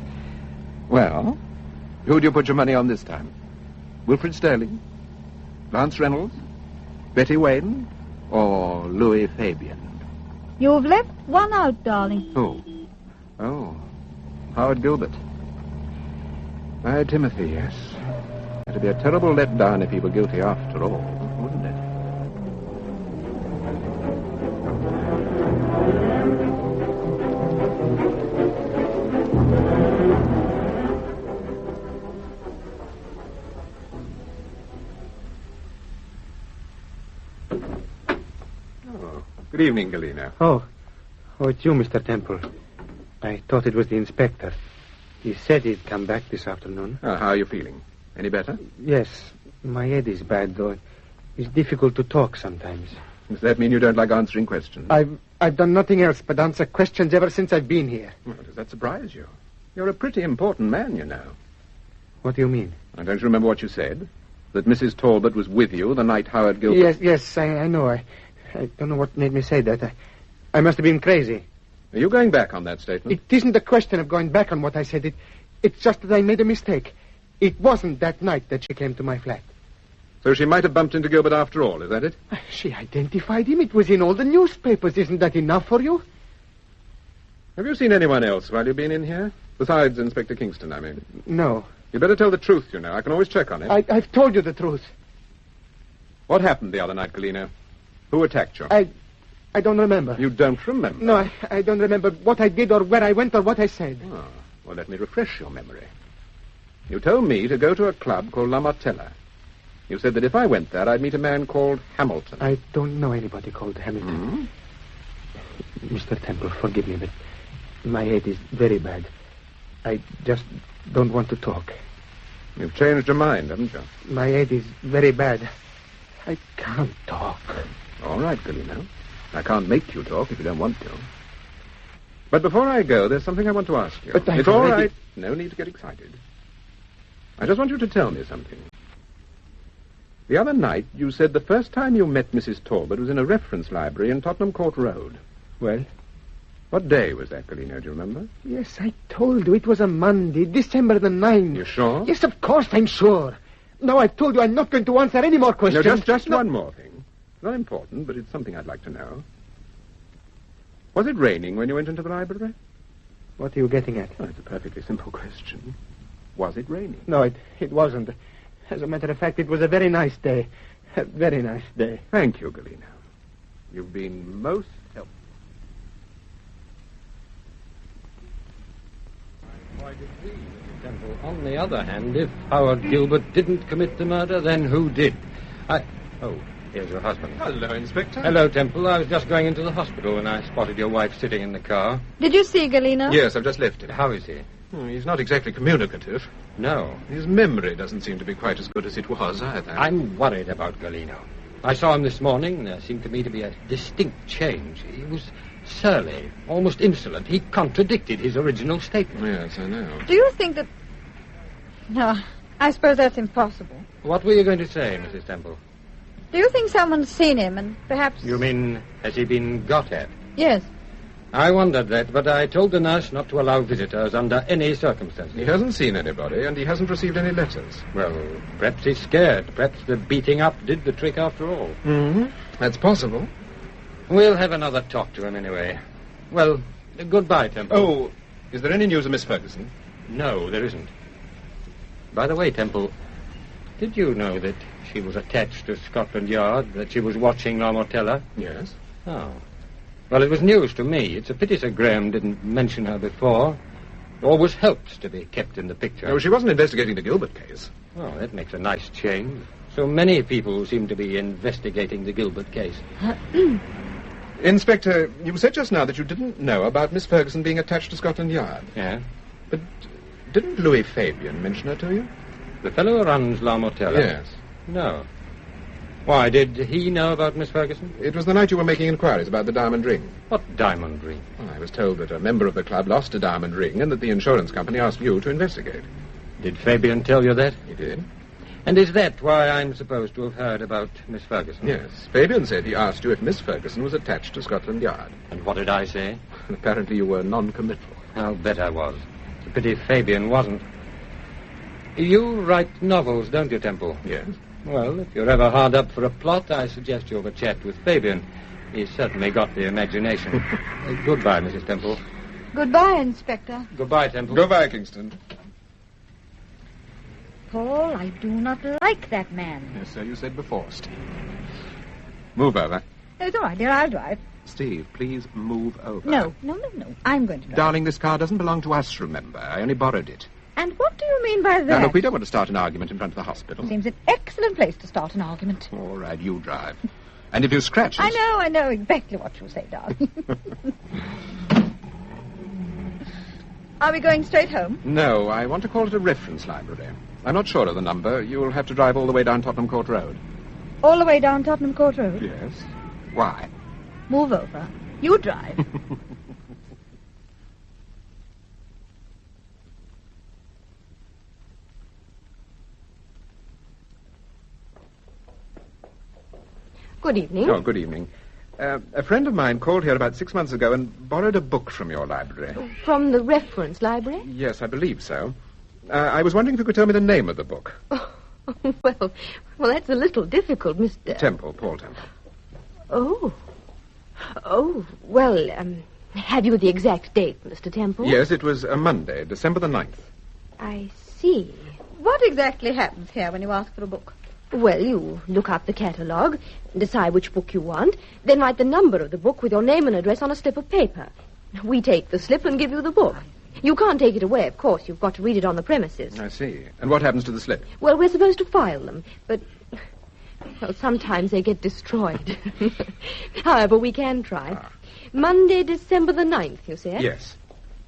Well, who do you put your money on this time? Wilfred Sterling? Lance Reynolds? Betty Wayne? Or Louis Fabian? You've left one out, darling. Who? Oh, Howard Gilbert. My Timothy, yes. It'd be a terrible letdown if he were guilty after all, wouldn't it? Good evening, Galeno. Oh, it's you, Mr. Temple. I thought it was the inspector. He said he'd come back this afternoon. How are you feeling? Any better? Yes. My head is bad, though. It's difficult to talk sometimes. Does that mean you don't like answering questions? I've done nothing else but answer questions ever since I've been here. Well, does that surprise you? You're a pretty important man, you know. What do you mean? Don't you remember what you said? That Mrs. Talbot was with you the night Howard Gilbert... Yes, I know. I don't know what made me say that. I must have been crazy. Are you going back on that statement? It isn't a question of going back on what I said. It's just that I made a mistake. It wasn't that night that she came to my flat. So she might have bumped into Gilbert after all, is that it? She identified him. It was in all the newspapers. Isn't that enough for you? Have you seen anyone else while you've been in here? Besides Inspector Kingston, I mean. No. You better tell the truth, you know. I can always check on it. I've told you the truth. What happened the other night, Galeno? Who attacked you? I don't remember. You don't remember? No, I don't remember what I did or where I went or what I said. Oh, well, let me refresh your memory. You told me to go to a club called La Mortella. You said that if I went there, I'd meet a man called Hamilton. I don't know anybody called Hamilton. Mr. Temple, forgive me, but my head is very bad. I just don't want to talk. You've changed your mind, haven't you? My head is very bad. I can't talk. All right, Galeno. I can't make you talk if you don't want to. But before I go, there's something I want to ask you. But it's all right. No need to get excited. I just want you to tell me something. The other night, you said the first time you met Mrs. Talbot was in a reference library in Tottenham Court Road. Well? What day was that, Galeno? Do you remember? Yes, I told you. It was a Monday, December the 9th. You sure? Yes, of course I'm sure. Now I've told you I'm not going to answer any more questions. No, just one more thing. Not important, but it's something I'd like to know. Was it raining when you went into the library? What are you getting at? Oh, it's a perfectly simple question. Was it raining? No, it wasn't. As a matter of fact, it was a very nice day. A very nice day. Thank you, Galeno. You've been most helpful. Quite agree, Mr. Temple. On the other hand, if Howard Gilbert didn't commit the murder, then who did? Oh, here's your husband. Hello, Inspector. Hello, Temple. I was just going into the hospital when I spotted your wife sitting in the car. Did you see Galeno? Yes, I've just left him. How is he? He's not exactly communicative. No. His memory doesn't seem to be quite as good as it was, either. I'm worried about Galeno. I saw him this morning. There seemed to me to be a distinct change. He was surly, almost insolent. He contradicted his original statement. Yes, I know. Do you think that... No, I suppose that's impossible. What were you going to say, Mrs. Temple? Do you think someone's seen him and perhaps... You mean, has he been got at? Yes. I wondered that, but I told the nurse not to allow visitors under any circumstances. He hasn't seen anybody, and he hasn't received any letters. Well, perhaps he's scared. Perhaps the beating up did the trick after all. Mm-hmm. That's possible. We'll have another talk to him anyway. Well, goodbye, Temple. Oh, is there any news of Miss Ferguson? No, there isn't. By the way, Temple, did you know that she was attached to Scotland Yard, that she was watching La Mortella? Yes. Oh. Well, it was news to me. It's a pity Sir Graham didn't mention her before. It always helps to be kept in the picture. Oh, she wasn't investigating the Gilbert case. Oh, that makes a nice change. So many people seem to be investigating the Gilbert case. Inspector, you said just now that you didn't know about Miss Ferguson being attached to Scotland Yard. Yeah? But didn't Louis Fabian mention her to you? The fellow who runs La Mortella? Yes. No. Why, did he know about Miss Ferguson? It was the night you were making inquiries about the diamond ring. What diamond ring? Well, I was told that a member of the club lost a diamond ring and that the insurance company asked you to investigate. Did Fabian tell you that? He did. And is that why I'm supposed to have heard about Miss Ferguson? Yes. Fabian said he asked you if Miss Ferguson was attached to Scotland Yard. And what did I say? Apparently you were non-committal. I'll bet I was. It's a pity Fabian wasn't. You write novels, don't you, Temple? Yes. Well, if you're ever hard up for a plot, I suggest you have a chat with Fabian. He's certainly got the imagination. Goodbye, Mrs. Temple. Goodbye, Inspector. Goodbye, Temple. Goodbye, Kingston. Paul, I do not like that man. Yes, so you said before, Steve. Move over. It's all right, dear, I'll drive. Steve, please move over. No. I'm going to drive. Darling, this car doesn't belong to us, remember. I only borrowed it. And what do you mean by that? Now, look, we don't want to start an argument in front of the hospital. Seems an excellent place to start an argument. All right, you drive. And if you scratch us... I know exactly what you say, darling. Are we going straight home? No, I want to call it a reference library. I'm not sure of the number. You'll have to drive all the way down Tottenham Court Road. All the way down Tottenham Court Road? Yes. Why? Move over. You drive. Good evening. Oh, good evening. A friend of mine called here about 6 months ago and borrowed a book from your library. From the reference library? Yes, I believe so. I was wondering if you could tell me the name of the book. Well, that's a little difficult, Mr... Temple, Paul Temple. Oh, well, have you the exact date, Mr. Temple? Yes, it was a Monday, December the 9th. I see. What exactly happens here when you ask for a book? Well, you look up the catalogue, decide which book you want, then write the number of the book with your name and address on a slip of paper. We take the slip and give you the book. You can't take it away, of course. You've got to read it on the premises. I see. And what happens to the slip? Well, we're supposed to file them, but... Well, sometimes they get destroyed. However, we can try. Monday, December the 9th, you said? Yes.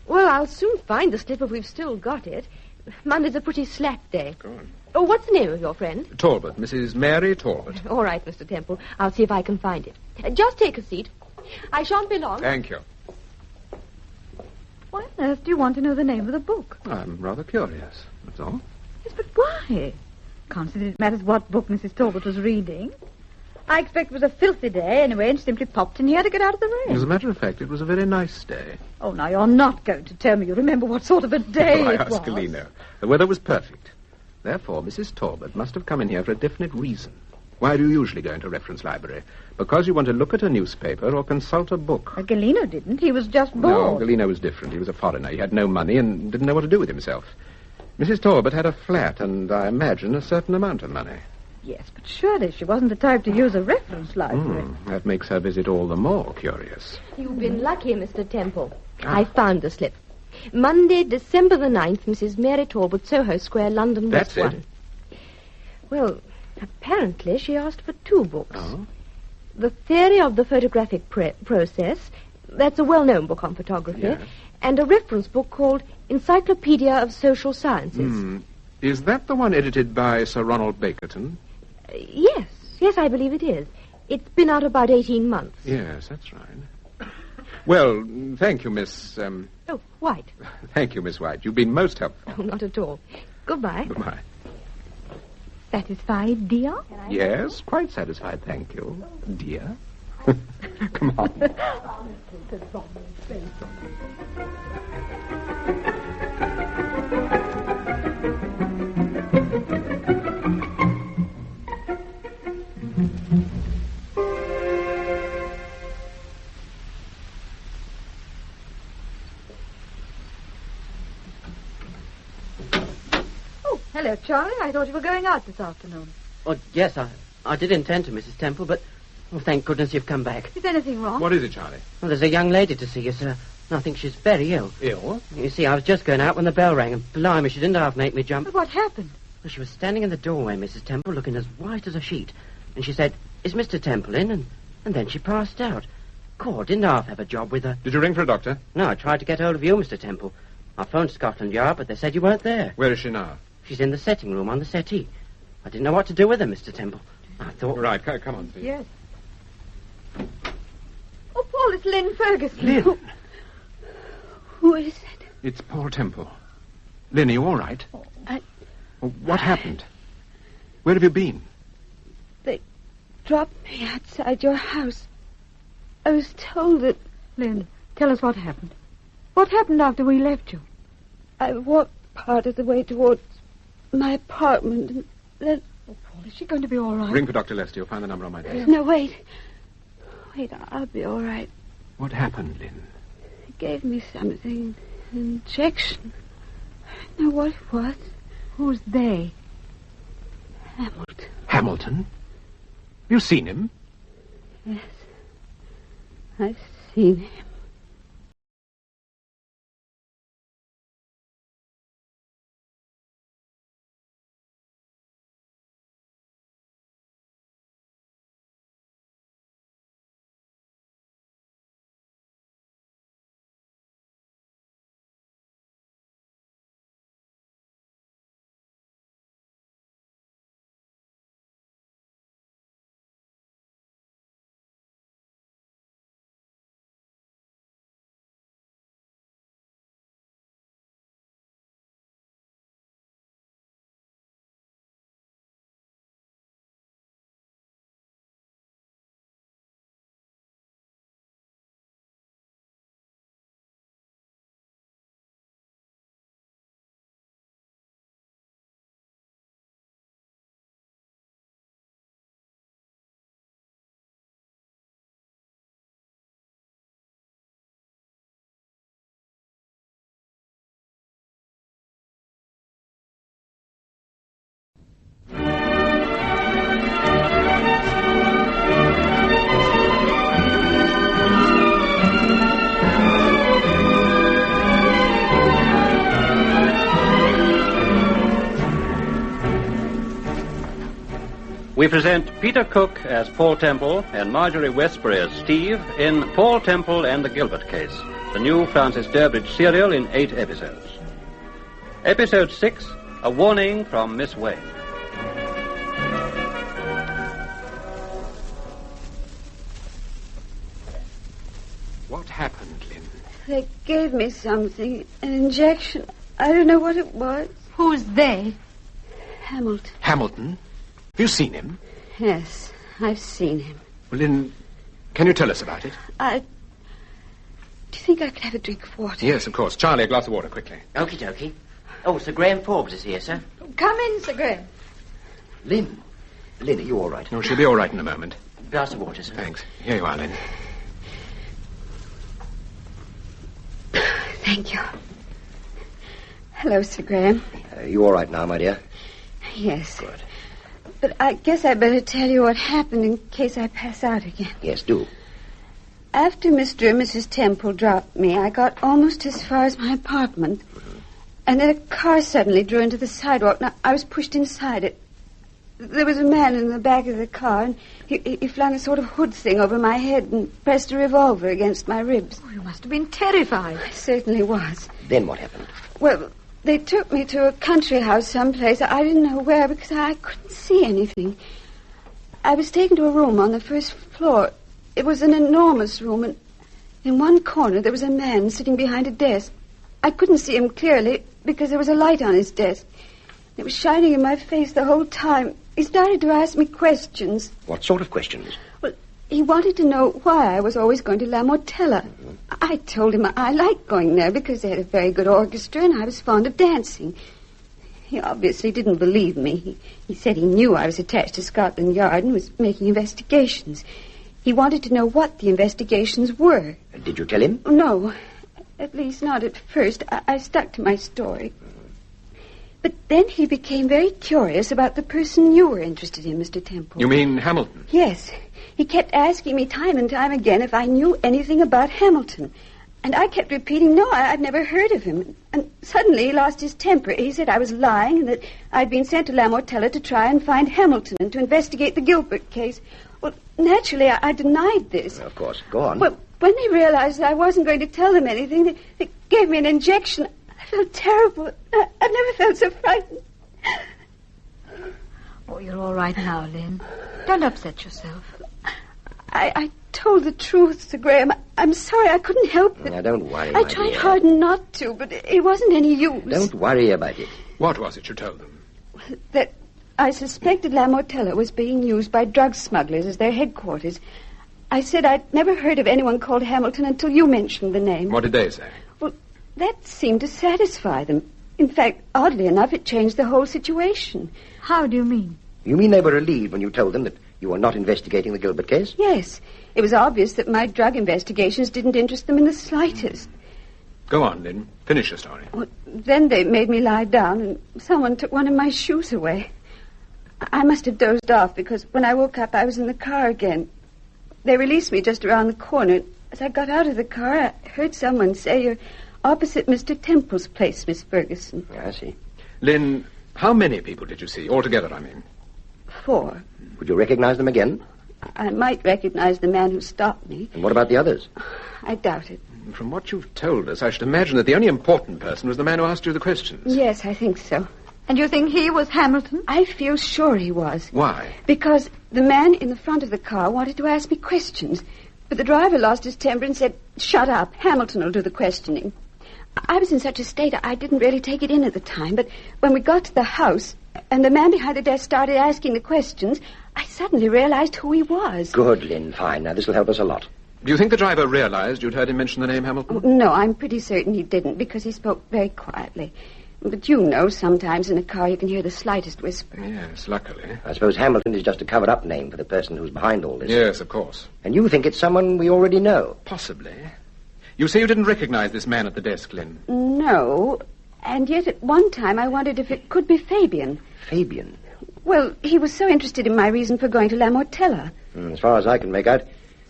Well, I'll soon find the slip if we've still got it. Monday's a pretty slack day. Go on. Oh, what's the name of your friend? Talbot, Mrs. Mary Talbot. All right, Mr. Temple. I'll see if I can find it. Just take a seat. I shan't be long. Thank you. Why on earth do you want to know the name of the book? I'm rather curious, that's all. Yes, but why? Can't see that it matters what book Mrs. Talbot was reading. I expect it was a filthy day anyway, and she simply popped in here to get out of the rain. As a matter of fact, it was a very nice day. Oh, now you're not going to tell me you remember what sort of a day I it was. ask Galino. The weather was perfect. Therefore, Mrs. Talbot must have come in here for a definite reason. Why do you usually go into a reference library? Because you want to look at a newspaper or consult a book. Galino didn't. He was just bored. No, Galino was different. He was a foreigner. He had no money and didn't know what to do with himself. Mrs. Talbot had a flat and, I imagine, a certain amount of money. Yes, but surely she wasn't the type to use a reference library. That makes her visit all the more curious. You've been lucky, Mr. Temple. I found the slip. Monday, December the 9th, Mrs. Mary Talbot, Soho Square, London, That's West it. 1. Well, apparently she asked for 2 books. Oh? The Theory of the Photographic Process, that's a well-known book on photography, Yes. and a reference book called Encyclopedia of Social Sciences. Is that the one edited by Sir Ronald Bakerton? Yes, I believe it is. It's been out about 18 months. Yes, that's right. Well, thank you, Miss... Oh, White. Thank you, Miss White. You've been most helpful. Oh, not at all. Goodbye. Goodbye. Satisfied, dear? Yes, quite satisfied, thank you, dear. Come on. here, Charlie? I thought you were going out this afternoon. Oh, yes, I did intend to, Mrs. Temple, but thank goodness you've come back. Is anything wrong? What is it, Charlie? Well, there's a young lady to see you, sir. I think she's very ill. Ill? You see, I was just going out when the bell rang, and blimey, she didn't half make me jump. But what happened? Well, she was standing in the doorway, Mrs. Temple, looking as white as a sheet. And she said, "Is Mr. Temple in?" And then she passed out. God, didn't half have a job with her. Did you ring for a doctor? No, I tried to get hold of you, Mr. Temple. I phoned Scotland Yard, but they said you weren't there. Where is she now? She's in the setting room on the settee. I didn't know what to do with her, Mr. Temple. I thought... Right, come on, please. Yes. Oh, Paul, it's Lynn Ferguson. Lynn? Who is it? It's Paul Temple. Lynn, are you all right? What happened? Where have you been? They dropped me outside your house. I was told that... Lynn, tell us what happened. What happened after we left you? I walked part of the way towards my apartment and then... Oh, Paul, is she going to be all right? Ring for Dr. Lester. You'll find the number on my desk. No, wait. Wait, I'll be all right. What happened, Lynn? They gave me something, an injection. I don't know what it was. Who's they? Hamilton. Hamilton? Have you seen him? Yes. I've seen him. We present Peter Cook as Paul Temple and Marjorie Westbury as Steve in Paul Temple and the Gilbert Case, the new Francis Durbridge serial in 8 episodes. Episode 6, A Warning from Miss Wayne. What happened, Lynn? They gave me something, an injection. I don't know what it was. Who's they? Hamilton. Hamilton? Have you seen him? Yes, I've seen him. Well, Lynn, can you tell us about it? Do you think I could have a drink of water? Yes, of course. Charlie, a glass of water, quickly. Okie dokie. Oh, Sir Graham Forbes is here, sir. Come in, Sir Graham. Lynn, are you all right? No, she'll be all right in a moment. Glass of water, sir. Thanks. Here you are, Lynn. Thank you. Hello, Sir Graham. You all right now, my dear? Yes. Good. But I guess I'd better tell you what happened in case I pass out again. Yes, do. After Mr. and Mrs. Temple dropped me, I got almost as far as my apartment. And then a car suddenly drew into the sidewalk. Now, I was pushed inside it. There was a man in the back of the car, and he flung a sort of hood thing over my head and pressed a revolver against my ribs. Oh, you must have been terrified. I certainly was. Then what happened? Well, they took me to a country house someplace. I didn't know where because I couldn't see anything. I was taken to a room on the first floor. It was an enormous room, and in one corner there was a man sitting behind a desk. I couldn't see him clearly because there was a light on his desk. It was shining in my face the whole time. He started to ask me questions. What sort of questions? Well, he wanted to know why I was always going to La Mortella. I told him I liked going there because they had a very good orchestra and I was fond of dancing. He obviously didn't believe me. He said he knew I was attached to Scotland Yard and was making investigations. He wanted to know what the investigations were. Did you tell him? No, at least not at first. I stuck to my story. But then he became very curious about the person you were interested in, Mr. Temple. You mean Hamilton? Yes. He kept asking me time and time again if I knew anything about Hamilton. And I kept repeating, no, I've never heard of him. And suddenly he lost his temper. He said I was lying and that I'd been sent to La Mortella to try and find Hamilton and to investigate the Gilbert case. Well, naturally, I denied this. Of course. Go on. Well, when they realized that I wasn't going to tell them anything, they gave me an injection. I felt terrible. I've never felt so frightened. Oh, you're all right now, Lynn. Don't upset yourself. I told the truth, Sir Graham. I'm sorry, I couldn't help it. Now, don't worry, I my tried dear. hard not to, but it wasn't any use. Don't worry about it. What was it you told them? That I suspected La Mortella was being used by drug smugglers as their headquarters. I said I'd never heard of anyone called Hamilton until you mentioned the name. What did they say? Well, that seemed to satisfy them. In fact, oddly enough, it changed the whole situation. How do you mean? You mean they were relieved when you told them that you were not investigating the Gilbert case? Yes. It was obvious that my drug investigations didn't interest them in the slightest. Go on, Lynn. Finish your story. Well, then they made me lie down, and someone took one of my shoes away. I must have dozed off, because when I woke up, I was in the car again. They released me just around the corner. As I got out of the car, I heard someone say, "You're opposite Mr. Temple's place, Miss Ferguson." I see. Lynn, how many people did you see? Altogether, I mean. 4. Would you recognize them again? I might recognize the man who stopped me. And what about the others? I doubt it. From what you've told us, I should imagine that the only important person was the man who asked you the questions. Yes, I think so. And you think he was Hamilton? I feel sure he was. Why? Because the man in the front of the car wanted to ask me questions, but the driver lost his temper and said, "Shut up, Hamilton will do the questioning." I was in such a state I didn't really take it in at the time, but when we got to the house and the man behind the desk started asking the questions, I suddenly realized who he was. Good, Lynn. Fine. Now, this will help us a lot. Do you think the driver realized you'd heard him mention the name Hamilton? No, I'm pretty certain he didn't, because he spoke very quietly. But you know, sometimes in a car you can hear the slightest whisper. Yes, luckily. I suppose Hamilton is just a covered-up name for the person who's behind all this. Yes, of course. And you think it's someone we already know? Possibly. You say you didn't recognize this man at the desk, Lynn. No, and yet at one time I wondered if it could be Fabian. Fabian? Well, he was so interested in my reason for going to La Mortella. As far as I can make out,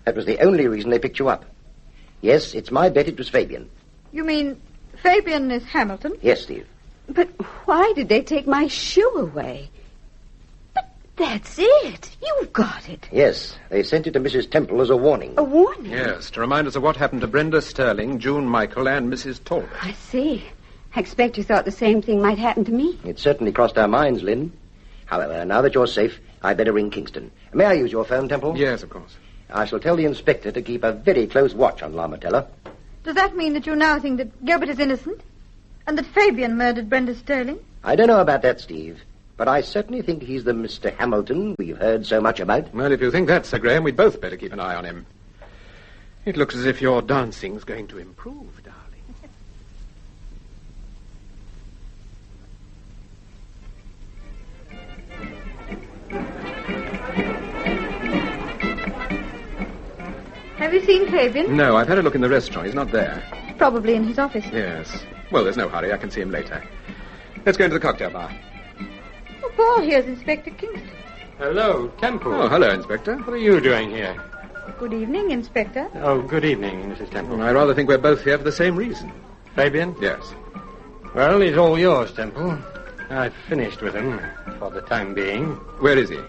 that was the only reason they picked you up. Yes, it's my bet it was Fabian. You mean Fabian is Hamilton? Yes, Steve. But why did they take my shoe away? But that's it. You've got it. Yes, they sent it to Mrs. Temple as a warning. A warning? Yes, to remind us of what happened to Brenda Sterling, June Michael, and Mrs. Talbot. I see. I expect you thought the same thing might happen to me. It certainly crossed our minds, Lynn. However, now that you're safe, I'd better ring Kingston. May I use your phone, Temple? Yes, of course. I shall tell the inspector to keep a very close watch on La Mortella. Does that mean that you now think that Gilbert is innocent? And that Fabian murdered Brenda Sterling? I don't know about that, Steve. But I certainly think he's the Mr. Hamilton we've heard so much about. Well, if you think that, Sir Graham, we'd both better keep an eye on him. It looks as if your dancing's going to improve, darling. Have you seen Fabian? No, I've had a look in the restaurant. He's not there. Probably in his office. Yes. Well, there's no hurry. I can see him later. Let's go into the cocktail bar. Oh, Paul, here's Inspector Kingston. Hello, Temple. Oh, hello, Inspector. What are you doing here? Good evening, Inspector. Oh, good evening, Mrs. Temple. I rather think we're both here for the same reason. Fabian? Yes. Well, he's all yours, Temple. I've finished with him, for the time being. Where is he?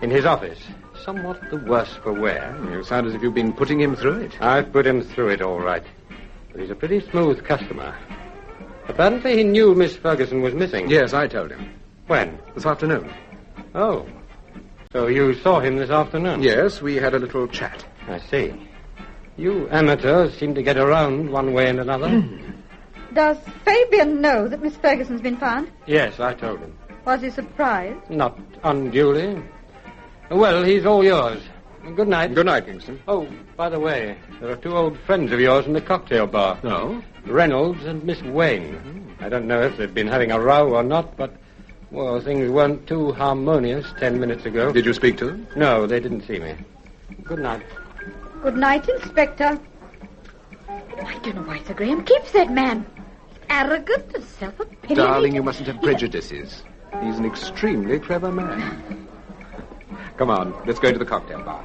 In his office. Somewhat the worse for wear. You sound as if you've been putting him through it. I've put him through it, all right. But he's a pretty smooth customer. Apparently he knew Miss Ferguson was missing. Yes, I told him. When? This afternoon. Oh. So you saw him this afternoon? Yes, we had a little chat. I see. You amateurs seem to get around one way and another. Does Fabian know that Miss Ferguson's been found? Yes, I told him. Was he surprised? Not unduly. Well, he's all yours. Good night. Good night, Kingston. Oh, by the way, there are 2 old friends of yours in the cocktail bar. No? Reynolds and Miss Wayne. I don't know if they've been having a row or not, but, well, things weren't too harmonious 10 minutes ago. Did you speak to them? No, they didn't see me. Good night. Good night, Inspector. I don't know why Sir Graham keeps that man. He's arrogant and self-opinionated. Darling, you mustn't have prejudices. He's an extremely clever man. Come on, let's go to the cocktail bar.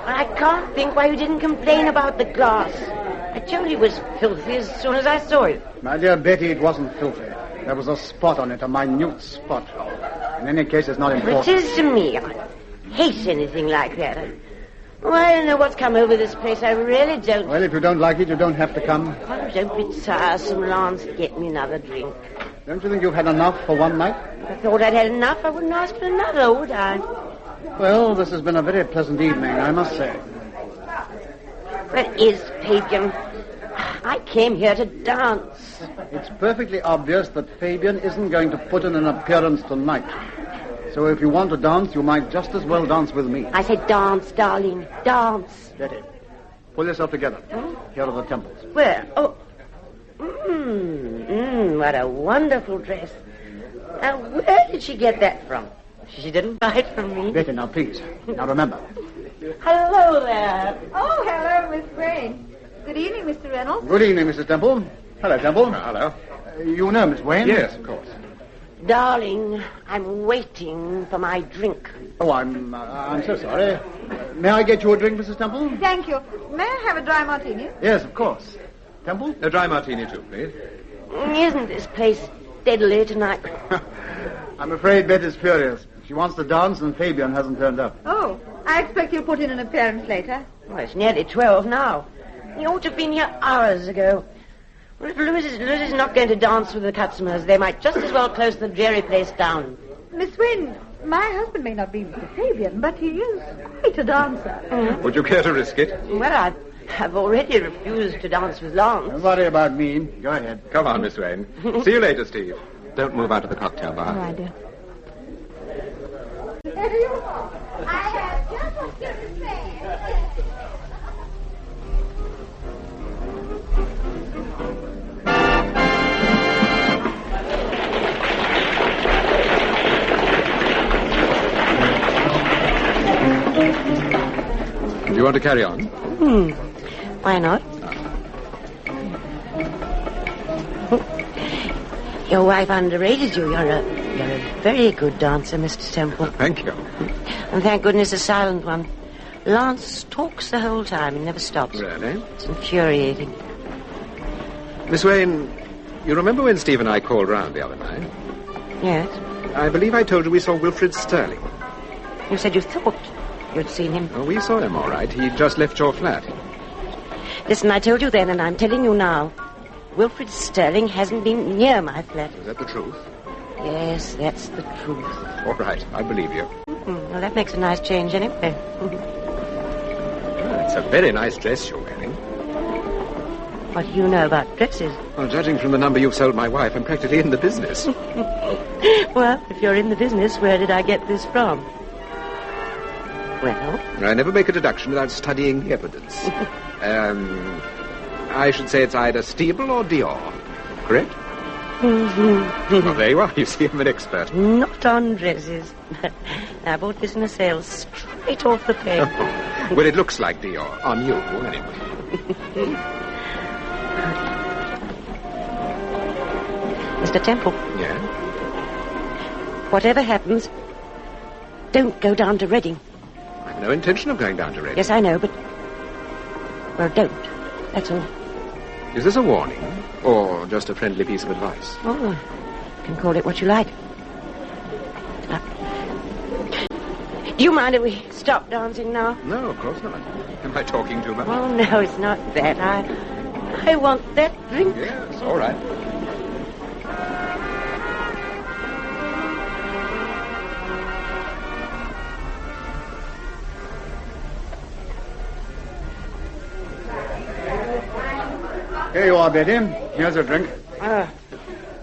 I can't think why you didn't complain about the glass. I told you it was filthy as soon as I saw it. My dear Betty, it wasn't filthy. There was a spot on it, a minute spot. In any case, it's not important. It is to me. I hate anything like that. I don't know what's come over this place. I really don't. Well, if you don't like it, you don't have to come. Oh, don't be tiresome, Lance. Get me another drink. Don't you think you've had enough for one night? If I thought I'd had enough, I wouldn't ask for another, would I? Well, this has been a very pleasant evening, I must say. Where is Fabian? I came here to dance. It's perfectly obvious that Fabian isn't going to put in an appearance tonight. So if you want to dance, you might just as well dance with me. I said dance, darling. Dance. Betty, pull yourself together. Here are the temples. Where? Oh. What a wonderful dress. Now, where did she get that from? She didn't buy it from me. Betty, now please. Now remember. Hello there. Oh, hello, Miss Wayne. Good evening, Mr. Reynolds. Good evening, Mrs. Temple. Hello, Temple. Hello. You know Miss Wayne? Yes, of course. Darling, I'm waiting for my drink. Oh, I'm so sorry. May I get you a drink, Mrs. Temple? Thank you. May I have a dry martini? Yes, of course. Temple? A dry martini, too, please. Isn't this place deadly tonight? I'm afraid Betty's furious. She wants to dance and Fabian hasn't turned up. Oh, I expect you'll put in an appearance later. Well, it's nearly 12 now. He ought to have been here hours ago. Well, if Louis is not going to dance with the customers, they might just as well close the dreary place down. Miss Wynne, my husband may not be Mr. Fabian, but he is quite a dancer. Would you care to risk it? Well, I've already refused to dance with Lance. Don't worry about me. Go ahead. Come on, Miss Wayne. See you later, Steve. Don't move out of the cocktail bar. Oh, I do. I have just what you say. Do you want to carry on? Why not? Your wife underrated you. You're a very good dancer, Mr. Temple. Thank you. And thank goodness a silent one. Lance talks the whole time and never stops. Really? It's infuriating. Miss Wayne, you remember when Steve and I called round the other night? Yes. I believe I told you we saw Wilfred Sterling. You said you thought you'd seen him. Oh, we saw him, all right. He just left your flat. Listen, I told you then, and I'm telling you now. Wilfred Sterling hasn't been near my flat. Is that the truth? Yes, that's the truth. All right, I believe you. Well, that makes a nice change anyway. It's a very nice dress you're wearing. What do you know about dresses? Well, judging from the number you've sold my wife, I'm practically in the business. Well, if you're in the business, where did I get this from? Well? I never make a deduction without studying the evidence. I should say it's either Steeble or Dior. Correct? Well, there you are. You see, I'm an expert. Not on dresses. I bought this in a sale straight off the peg. Well, it looks like Dior. On you, anyway. Mr. Temple. Yeah? Whatever happens, don't go down to Reading. I've no intention of going down to Reading. Yes, I know, but... Well, don't. That's all. Is this a warning? Or just a friendly piece of advice? Oh, you can call it what you like. Do you mind if we stop dancing now? No, of course not. Am I talking too much? Oh, no, it's not that. I want that drink. Yes, all right. Here you are, Betty. Here's a drink.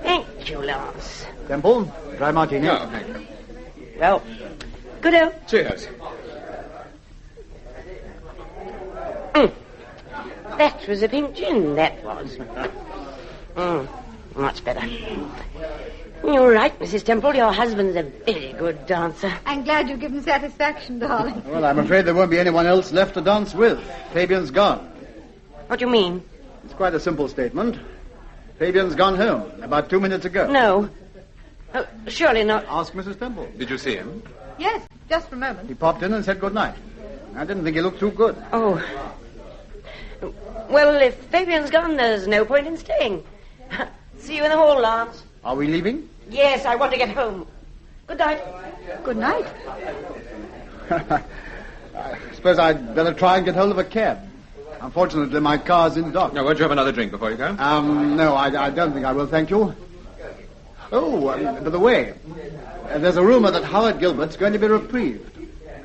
Thank you, Lance. Temple, dry martini. No, thank you. Well, good-o. Cheers. That was a pink gin, that was. Much better. You're right, Mrs. Temple. Your husband's a very good dancer. I'm glad you've given satisfaction, darling. Well, I'm afraid there won't be anyone else left to dance with. Fabian's gone. What do you mean? It's quite a simple statement. Fabian's gone home about 2 minutes ago. No. Oh, surely not. Ask Mrs. Temple. Did you see him? Yes, just for a moment. He popped in and said good night. I didn't think he looked too good. Oh. Well, if Fabian's gone, there's no point in staying. See you in the hall, Lance. Are we leaving? Yes, I want to get home. Good night. Good night. I suppose I'd better try and get hold of a cab. Unfortunately, my car's in dock. Now, won't you have another drink before you go? No, I don't think I will, thank you. Oh, by the way, there's a rumor that Howard Gilbert's going to be reprieved.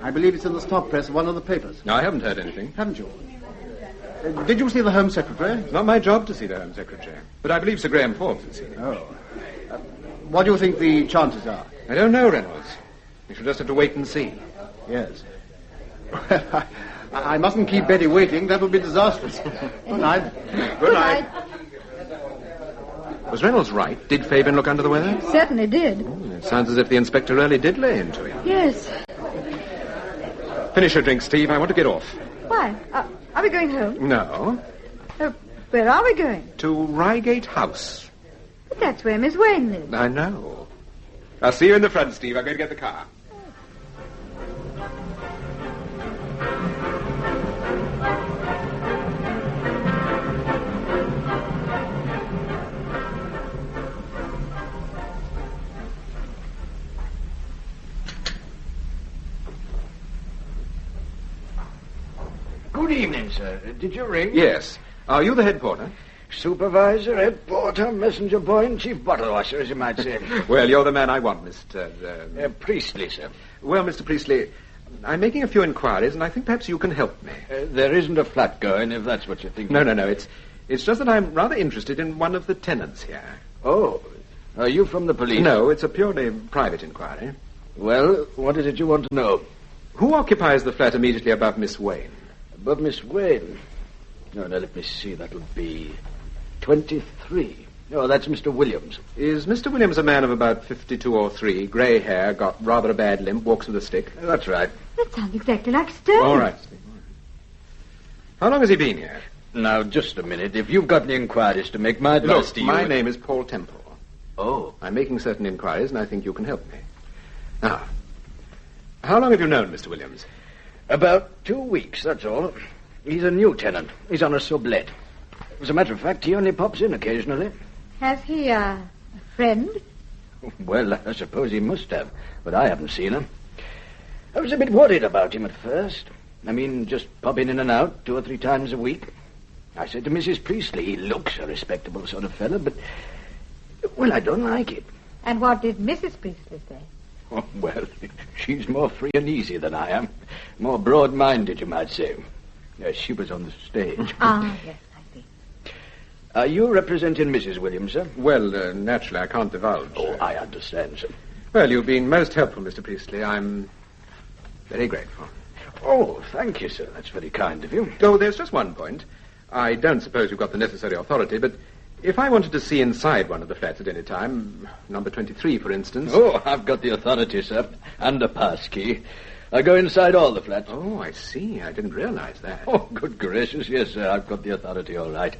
I believe it's in the stop press of one of the papers. No, I haven't heard anything. Haven't you? Did you see the Home Secretary? It's not my job to see the Home Secretary. But I believe Sir Graham Forbes has seen him. Oh. What do you think the chances are? I don't know, Reynolds. We shall just have to wait and see. Yes. I mustn't keep Betty waiting. That would be disastrous. Good night. Good night. Was Reynolds right? Did Fabian look under the weather? Certainly did. It sounds as if the inspector really did lay into him. Yes. Finish your drink, Steve. I want to get off. Why? Are we going home? No. Where are we going? To Reigate House. But that's where Miss Wayne lives. I know. I'll see you in the front, Steve. I'm going to get the car. Good evening, sir. Did you ring? Yes. Are you the head porter? Supervisor, head porter, messenger boy, and chief bottle washer, as you might say. Well, you're the man I want, Mr. Priestley, sir. Well, Mr. Priestley, I'm making a few inquiries, and I think perhaps you can help me. There isn't a flat going, if that's what you're thinking. No. It's just that I'm rather interested in one of the tenants here. Oh. Are you from the police? No, it's a purely private inquiry. Well, what is it you want to know? Who occupies the flat immediately above Miss Wayne? Above Miss Wayne? No, now, let me see. That would be 23. Oh, that's Mr. Williams. Is Mr. Williams a man of about 52 or 3, grey hair, got rather a bad limp, walks with a stick? That's right. That sounds exactly like Stone. All right, Steve. How long has he been here? Now, just a minute. If you've got any inquiries to make, my advice to you... my name is Paul Temple. Oh. I'm making certain inquiries, and I think you can help me. Now, how long have you known Mr. Williams? About 2 weeks, that's all. He's a new tenant. He's on a sublet. As a matter of fact, he only pops in occasionally. Has he a friend? Well, I suppose he must have, but I haven't seen him. I was a bit worried about him at first. I mean, just popping in and out 2 or 3 times a week. I said to Mrs. Priestley, he looks a respectable sort of fellow, but... well, I don't like it. And what did Mrs. Priestley say? Oh, well, she's more free and easy than I am. More broad-minded, you might say. She was on the stage. Ah, yes, I see. Are you representing Mrs. Williams, sir? Well, naturally, I can't divulge. Oh, I understand, sir. Well, you've been most helpful, Mr. Priestley. I'm very grateful. Oh, thank you, sir. That's very kind of you. Oh, there's just one point. I don't suppose you've got the necessary authority, but if I wanted to see inside one of the flats at any time, number 23, for instance... Oh, I've got the authority, sir, and a pass key. I go inside all the flats. Oh, I see. I didn't realize that. Oh, good gracious, yes, sir. I've got the authority, all right.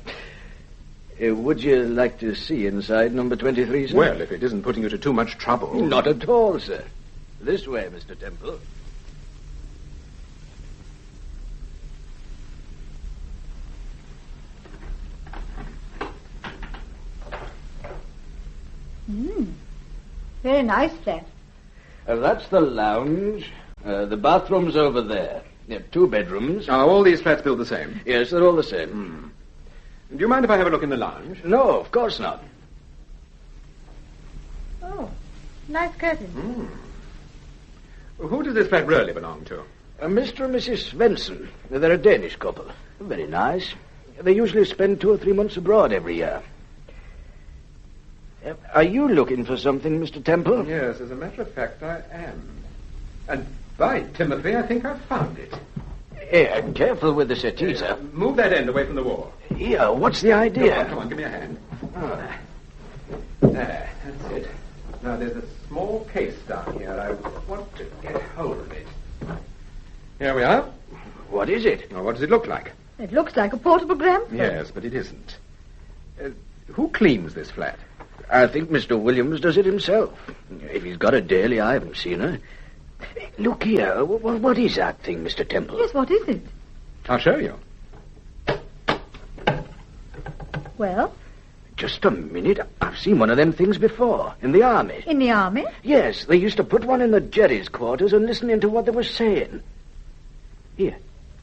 Would you like to see inside number 23, sir? Well, if it isn't putting you to too much trouble... Not at all, sir. This way, Mr. Temple. Very nice flat. That's the lounge. The bathroom's over there. 2 bedrooms. Are all these flats built the same? Yes, they're all the same. Do you mind if I have a look in the lounge? No, of course not. Oh, nice curtain. Who does this flat really belong to? Mr. and Mrs. Svensson. They're a Danish couple. Very nice. They usually spend 2 or 3 months abroad every year. Are you looking for something, Mr. Temple? Yes, as a matter of fact, I am. And by Timothy, I think I've found it. Careful with the settee, sir. Move that end away from the wall. Here, what's the idea? Come on, give me a hand. There, that's it. Now, there's a small case down here. I want to get hold of it. Here we are. What is it? Now, what does it look like? It looks like a portable gramophone. Yes, but it isn't. Who cleans this flat? I think Mr. Williams does it himself. If he's got a daily, I haven't seen her. Look here. What is that thing, Mr. Temple? Yes, what is it? I'll show you. Well? Just a minute. I've seen one of them things before, in the army. In the army? Yes, they used to put one in the Jerry's quarters and listen into what they were saying. Here,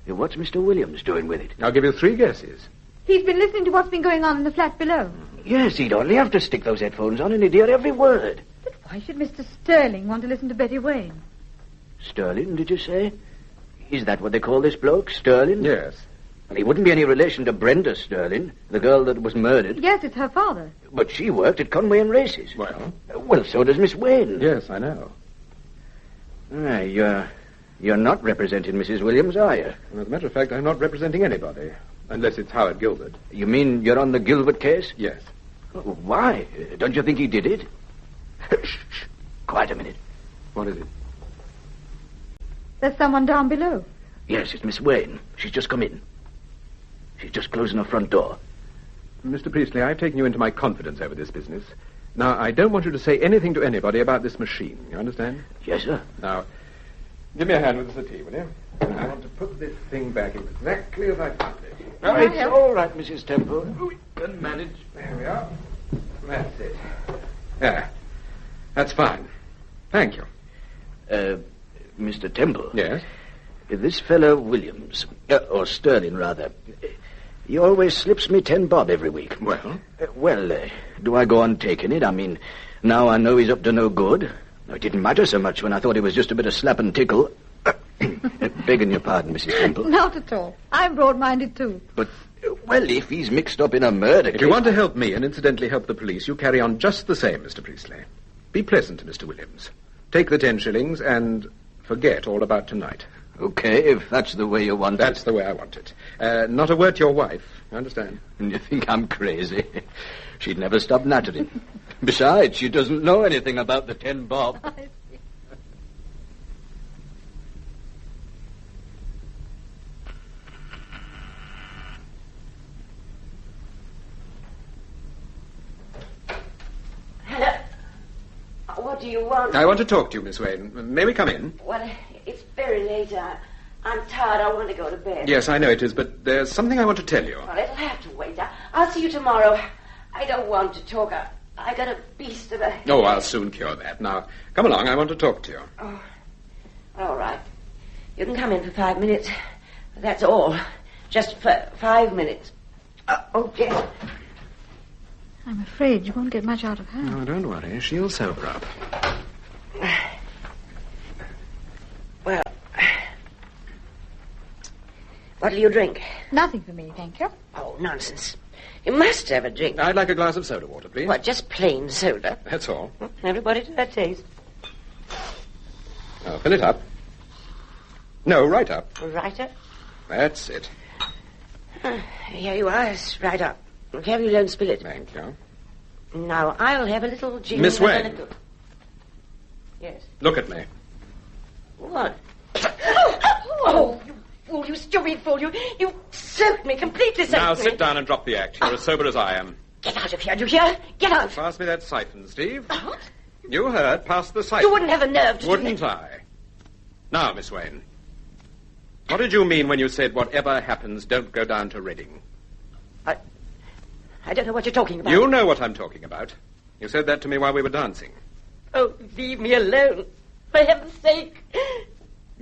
what's Mr. Williams doing with it? I'll give you 3 guesses. He's been listening to what's been going on in the flat below. Yes, he'd only have to stick those headphones on and he'd hear every word. But why should Mr. Sterling want to listen to Betty Wayne? Sterling, did you say? Is that what they call this bloke, Sterling? Yes. And he wouldn't be any relation to Brenda Sterling, the girl that was murdered. Yes, it's her father. But she worked at Conway and Races. Well? Well, so does Miss Wayne. Yes, I know. You're not representing Mrs. Williams, are you? Well, as a matter of fact, I'm not representing anybody. Unless it's Howard Gilbert. You mean you're on the Gilbert case? Yes. Oh, why? Don't you think he did it? Shh. Quiet a minute. What is it? There's someone down below. Yes, it's Miss Wayne. She's just come in. She's just closing her front door. Mr. Priestley, I've taken you into my confidence over this business. Now, I don't want you to say anything to anybody about this machine. You understand? Yes, sir. Now, give me a hand with the settee, will you? I want to put this thing back exactly as I found it. Oh, it's all right, Mrs. Temple. We can manage. There we are. That's it. Yeah. That's fine. Thank you. Mr. Temple. Yes? This fellow Williams, or Sterling, rather, he always slips me 10 bob every week. Well? Do I go on taking it? I mean, now I know he's up to no good. It didn't matter so much when I thought it was just a bit of slap and tickle. Begging your pardon, Mrs. Temple. Not at all. I'm broad-minded, too. But, if he's mixed up in a murder case... If you want to help me and incidentally help the police, you carry on just the same, Mr. Priestley. Be pleasant to Mr. Williams. Take the 10 shillings and forget all about tonight. Okay, if that's the way you want it. That's the way I want it. Not a word to your wife, you understand? And you think I'm crazy? She'd never stop nattering. Besides, she doesn't know anything about the 10 bob. Hello. What do you want? I want to talk to you, Miss Wayne. May we come in? Well, it's very late. I'm tired. I want to go to bed. Yes, I know it is, but there's something I want to tell you. Well, it'll have to wait. I'll see you tomorrow. I don't want to talk. I got a beast of a... Oh, I'll soon cure that. Now, come along. I want to talk to you. Oh, all right. You can come in for 5 minutes. That's all. Just for 5 minutes. Okay. I'm afraid you won't get much out of her. No, don't worry. She'll sober up. Well, what'll you drink? Nothing for me, thank you. Oh, nonsense. You must have a drink. I'd like a glass of soda water, please. What, just plain soda? That's all. Everybody to their taste. Now, fill it up. No, right up. Right up? That's it. Here you are. It's right up. Look, have you don't spill it. Thank you. Now, I'll have a little gin. Miss Wayne. Yes. Look at me. What? Oh, you fool, you stupid fool. You soaked me, completely soaked me. Now, sit down and drop the act. You're as sober as I am. Get out of here, do you hear? Get out. Pass me that siphon, Steve. What? You heard. Pass the siphon. You wouldn't have the nerve to Wouldn't I? Now, Miss Wayne. What did you mean when you said, whatever happens, don't go down to Reading? I don't know what you're talking about. You know what I'm talking about. You said that to me while we were dancing. Oh, leave me alone. For heaven's sake.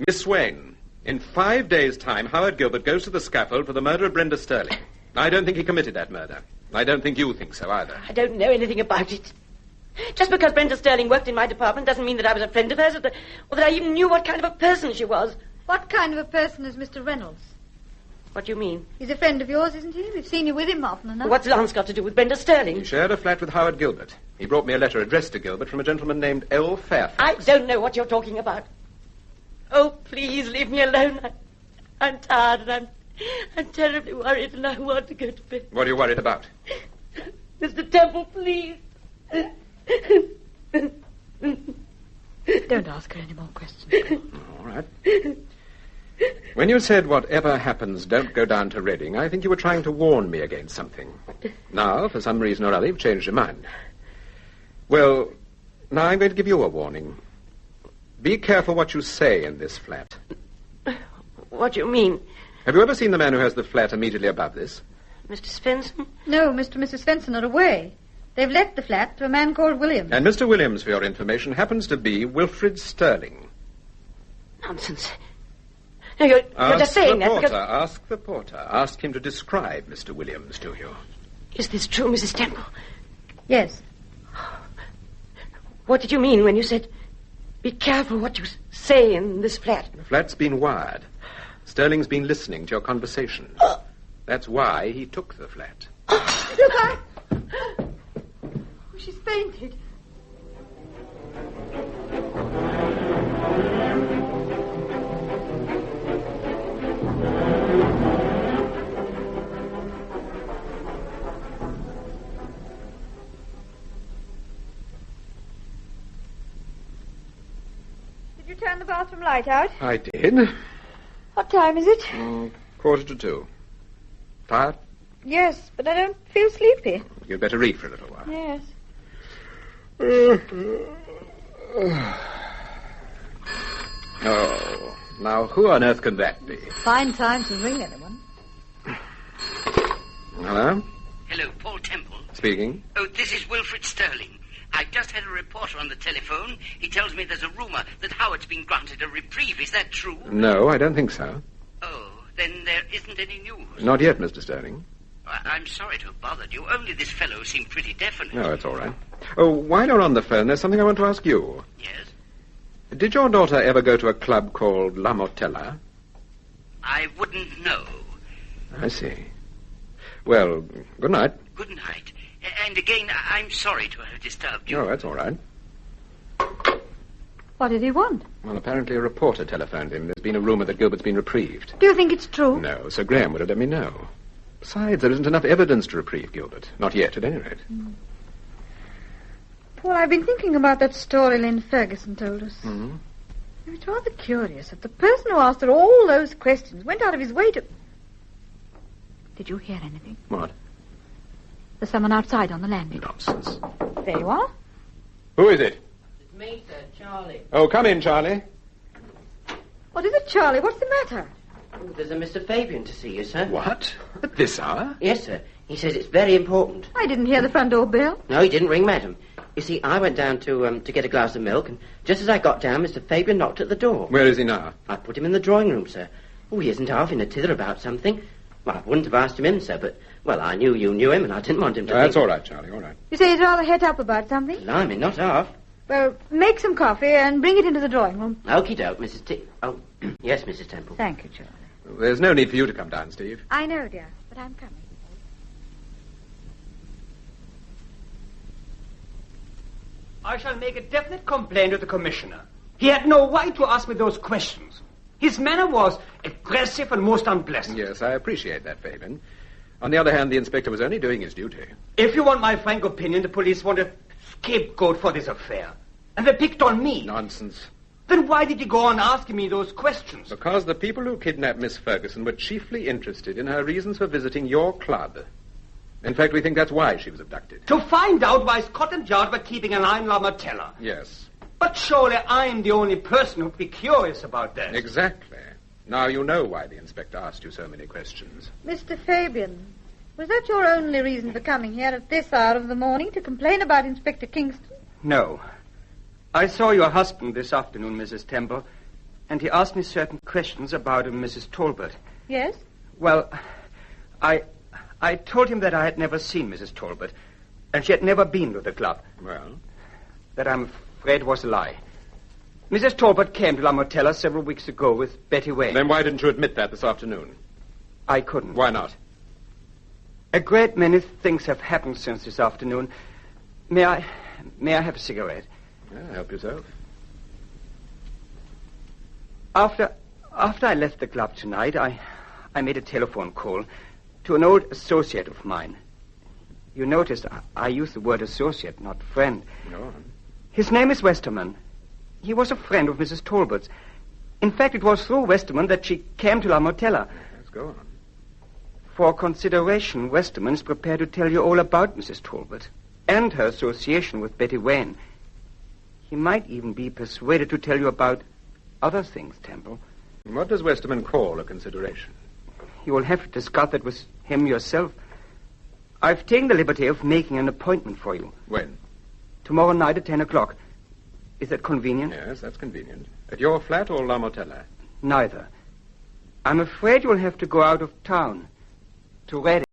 Miss Wayne, in 5 days' time, Howard Gilbert goes to the scaffold for the murder of Brenda Sterling. I don't think he committed that murder. I don't think you think so either. I don't know anything about it. Just because Brenda Sterling worked in my department doesn't mean that I was a friend of hers or that I even knew what kind of a person she was. What kind of a person is Mr. Reynolds? What do you mean? He's a friend of yours, isn't he? We've seen you with him often enough. What's Lance got to do with Brenda Sterling? He shared a flat with Howard Gilbert. He brought me a letter addressed to Gilbert from a gentleman named L. Fairfax. I don't know what you're talking about. Oh, please leave me alone. I'm tired and I'm terribly worried and I want to go to bed. What are you worried about? Mr. Temple, please. Don't ask her any more questions. All right. When you said whatever happens, don't go down to Reading, I think you were trying to warn me against something. Now, for some reason or other, you've changed your mind. Well, now I'm going to give you a warning. Be careful what you say in this flat. What do you mean? Have you ever seen the man who has the flat immediately above this? Mr. Svensson? No, Mr. and Mrs. Svensson are away. They've let the flat to a man called Williams. And Mr. Williams, for your information, happens to be Wilfred Sterling. Nonsense. No, you're just saying that because... Ask the porter. Ask him to describe Mr. Williams to you. Is this true, Mrs. Temple? Yes. What did you mean when you said, be careful what you say in this flat? The flat's been wired. Sterling's been listening to your conversation. That's why he took the flat. Look, Oh, she's fainted. Did you turn the bathroom light out? I did. What time is it? 1:45. Tired? Yes, but I don't feel sleepy. You'd better read for a little while. Yes. Oh, now who on earth can that be? Fine time to ring anyone. Hello? Hello, Paul Temple. Speaking. Oh, this is Wilfred Sterling. I've just had a reporter on the telephone. He tells me there's a rumour that Howard's been granted a reprieve. Is that true? No, I don't think so. Oh, then there isn't any news. Not yet, Mr. Sterling. I'm sorry to have bothered you. Only this fellow seemed pretty definite. No, it's all right. Oh, while you're on the phone, there's something I want to ask you. Yes? Did your daughter ever go to a club called La Mortella? I wouldn't know. I see. Well, good night. Good night. And again, I'm sorry to have disturbed you. Oh, that's all right. What did he want? Well, apparently a reporter telephoned him. There's been a rumour that Gilbert's been reprieved. Do you think it's true? No, Sir Graham would have let me know. Besides, there isn't enough evidence to reprieve Gilbert. Not yet, at any rate. Paul, I've been thinking about that story Lynn Ferguson told us. Mm-hmm. It's rather curious that the person who asked her all those questions went out of his way to... Did you hear anything? What? There's someone outside on the landing. Nonsense. There you are. Who is it? It's me, sir, Charlie. Oh, come in, Charlie. What is it, Charlie? What's the matter? Oh, there's a Mr. Fabian to see you, sir. What? At this hour? Yes, sir. He says it's very important. I didn't hear the front door bell. No, he didn't ring, madam. You see, I went down to get a glass of milk, and just as I got down, Mr. Fabian knocked at the door. Where is he now? I put him in the drawing room, sir. Oh, he isn't half in a tither about something. Well, I wouldn't have asked him in, sir, but, well, I knew you knew him, and I didn't want him to That's think... all right, Charlie, all right. You say he's rather het up about something? Blimey, not half. Well, make some coffee and bring it into the drawing room. Okie doke, Mrs. Oh, yes, Mrs. Temple. Thank you, Charlie. There's no need for you to come down, Steve. I know, dear, but I'm coming. I shall make a definite complaint to the commissioner. He had no right to ask me those questions. His manner was aggressive and most unpleasant. Yes, I appreciate that, Fabian. On the other hand, the inspector was only doing his duty. If you want my frank opinion, the police want a scapegoat for this affair. And they picked on me. Nonsense. Then why did he go on asking me those questions? Because the people who kidnapped Miss Ferguson were chiefly interested in her reasons for visiting your club. In fact, we think that's why she was abducted. To find out why Scotland Yard were keeping an eye on La Martella. Yes. But surely I'm the only person who'd be curious about that. Exactly. Now you know why the inspector asked you so many questions. Mr. Fabian, was that your only reason for coming here at this hour of the morning to complain about Inspector Kingston? No. I saw your husband this afternoon, Mrs. Temple, and he asked me certain questions about Mrs. Talbot. Yes? Well, I told him that I had never seen Mrs. Talbot, and she had never been to the club. Well? That I'm afraid was a lie. Mrs. Talbot came to La Mortella several weeks ago with Betty Wayne. Then why didn't you admit that this afternoon? I couldn't. Why not? A great many things have happened since this afternoon. May I have a cigarette? Yeah, help yourself. After I left the club tonight, I made a telephone call to an old associate of mine. You noticed I used the word associate, not friend. Go on. His name is Westerman. He was a friend of Mrs. Talbot's. In fact, it was through Westerman that she came to La Mortella. Let's go on. For consideration, Westerman is prepared to tell you all about Mrs. Talbot and her association with Betty Wayne. He might even be persuaded to tell you about other things, Temple. What does Westerman call a consideration? You will have to discuss that with him yourself. I've taken the liberty of making an appointment for you. When? Tomorrow night at 10 o'clock. Is that convenient? Yes, that's convenient. At your flat or La Mortella? Neither. I'm afraid you'll have to go out of town to Reading.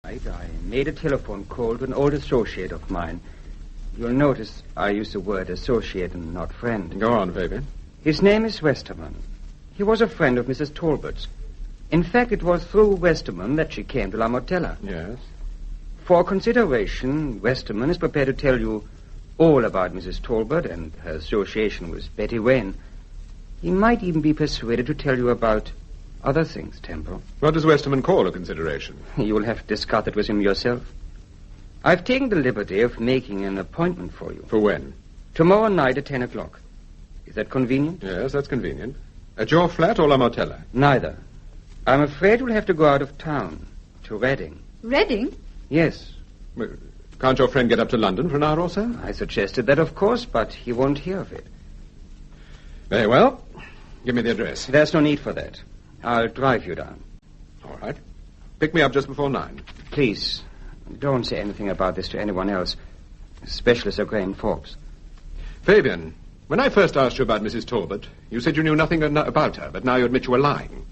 I made a telephone call to an old associate of mine. You'll notice I use the word associate and not friend. Go on, Fabian. His name is Westerman. He was a friend of Mrs. Talbot's. In fact, it was through Westerman that she came to La Mortella. Yes. For consideration, Westerman is prepared to tell you all about Mrs. Talbot and her association with Betty Wayne. He might even be persuaded to tell you about other things, Temple. What does Westerman call a consideration? You will have to discuss it with him yourself. I've taken the liberty of making an appointment for you. For when? Tomorrow night at 10 o'clock. Is that convenient? Yes, that's convenient. At your flat or La Mortella? Neither. I'm afraid we'll have to go out of town, to Reading. Reading? Yes. Well, can't your friend get up to London for an hour or so? I suggested that, of course, but he won't hear of it. Very well. Give me the address. There's no need for that. I'll drive you down. All right. Pick me up just before 9. Please, don't say anything about this to anyone else, especially Sir Graham Forbes. Fabian, when I first asked you about Mrs. Talbot, you said you knew nothing about her, but now you admit you were lying.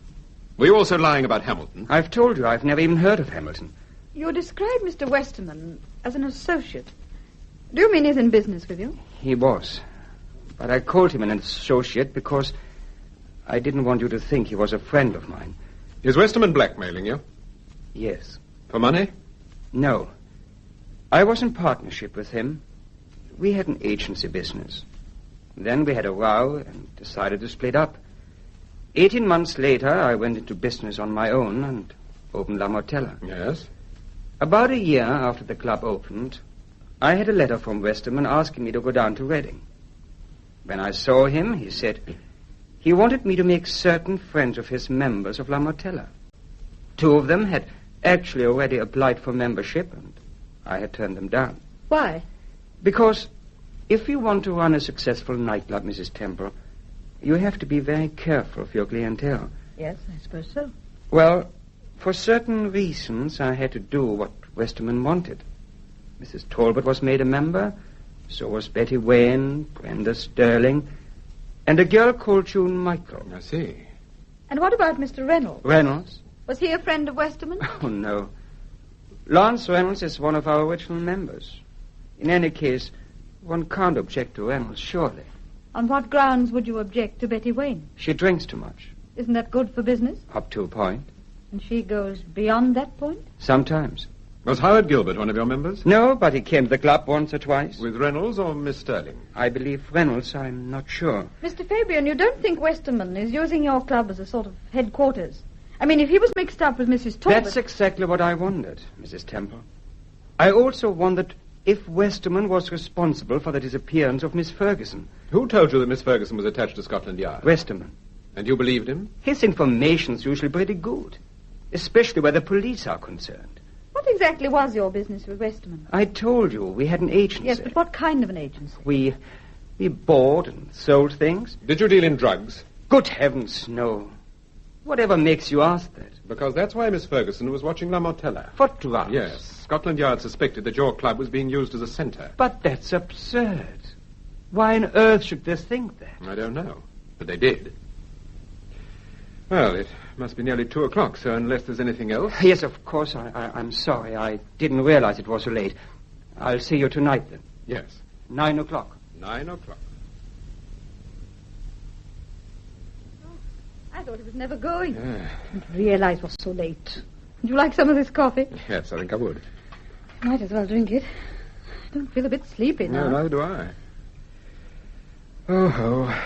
Were you also lying about Hamilton? I've told you I've never even heard of Hamilton. You describe Mr. Westerman as an associate. Do you mean he's in business with you? He was. But I called him an associate because I didn't want you to think he was a friend of mine. Is Westerman blackmailing you? Yes. For money? No. I was in partnership with him. We had an agency business. Then we had a row and decided to split up. 18 months later, I went into business on my own and opened La Mortella. Yes? About a year after the club opened, I had a letter from Westerman asking me to go down to Reading. When I saw him, he said he wanted me to make certain friends of his members of La Mortella. 2 of them had actually already applied for membership, and I had turned them down. Why? Because if you want to run a successful nightclub, Mrs. Temple, you have to be very careful of your clientele. Yes, I suppose so. Well, for certain reasons, I had to do what Westerman wanted. Mrs. Talbot was made a member, so was Betty Wayne, Brenda Sterling, and a girl called June Michael. I see. And what about Mr. Reynolds? Reynolds? Was he a friend of Westerman? Oh, no. Lawrence Reynolds is one of our original members. In any case, one can't object to Reynolds, surely. On what grounds would you object to Betty Wayne? She drinks too much. Isn't that good for business? Up to a point. And she goes beyond that point? Sometimes. Was Howard Gilbert one of your members? No, but he came to the club once or twice. With Reynolds or Miss Sterling? I believe Reynolds, I'm not sure. Mr. Fabian, you don't think Westerman is using your club as a sort of headquarters? I mean, if he was mixed up with Mrs. Talbot... That's exactly what I wondered, Mrs. Temple. I also wondered if Westerman was responsible for the disappearance of Miss Ferguson. Who told you that Miss Ferguson was attached to Scotland Yard? Westerman. And you believed him? His information's usually pretty good, especially where the police are concerned. What exactly was your business with Westerman? I told you we had an agency. Yes, but what kind of an agency? We bought and sold things. Did you deal in drugs? Good heavens, no. Whatever makes you ask that? Because that's why Miss Ferguson was watching La Mortella. For drugs? Yes. Scotland Yard suspected that your club was being used as a centre. But that's absurd. Why on earth should they think that? I don't know. But they did. Well, it must be nearly 2 o'clock, so unless there's anything else... Yes, of course. I'm sorry. I didn't realize it was so late. I'll see you tonight, then. Yes. 9 o'clock. 9 o'clock. I thought it was never going. I didn't realize it was so late. Would you like some of this coffee? Yes, I think I would. Might as well drink it. I don't feel a bit sleepy now. No, neither do I. Oh.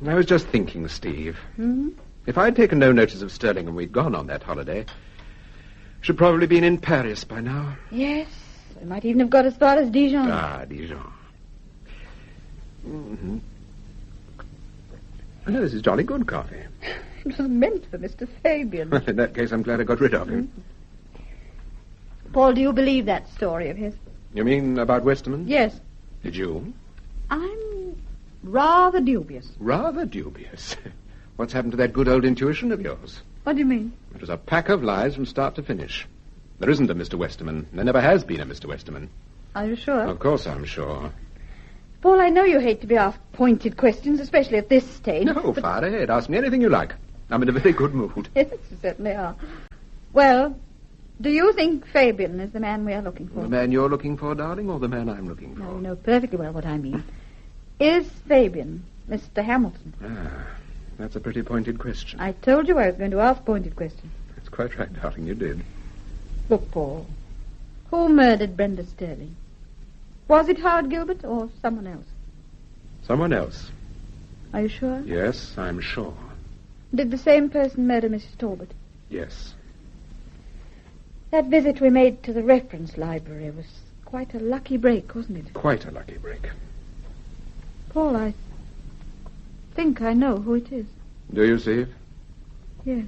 I was just thinking, Steve. Hmm? If I'd taken no notice of Sterling and we'd gone on that holiday, should probably been in Paris by now. Yes. We might even have got as far as Dijon. Ah, Dijon. Mm-hmm. I know this is jolly good coffee. It was meant for Mr. Fabian. Well, in that case, I'm glad I got rid of him. Paul, do you believe that story of his? You mean about Westerman? Yes. Did you? I'm rather dubious. Rather dubious. What's happened to that good old intuition of yours? What do you mean? It was a pack of lies from start to finish. There isn't a Mr. Westerman. There never has been a Mr. Westerman. Are you sure? Of course I'm sure. Paul, I know you hate to be asked pointed questions, especially at this stage. No, far ahead. Ask me anything you like. I'm in a very good mood. Yes, you certainly are. Well, do you think Fabian is the man we are looking for? The man you're looking for, darling, or the man I'm looking for? No, you know perfectly well what I mean. Is Fabian Mr. Hamilton? Ah, that's a pretty pointed question. I told you I was going to ask pointed questions. That's quite right, darling, you did. Look, Paul, who murdered Brenda Sterling? Was it Howard Gilbert or someone else? Someone else. Are you sure? Yes, I'm sure. Did the same person murder Mrs. Talbot? Yes. That visit we made to the reference library was quite a lucky break, wasn't it? Quite a lucky break. Paul, I think I know who it is. Do you, Steve? Yes.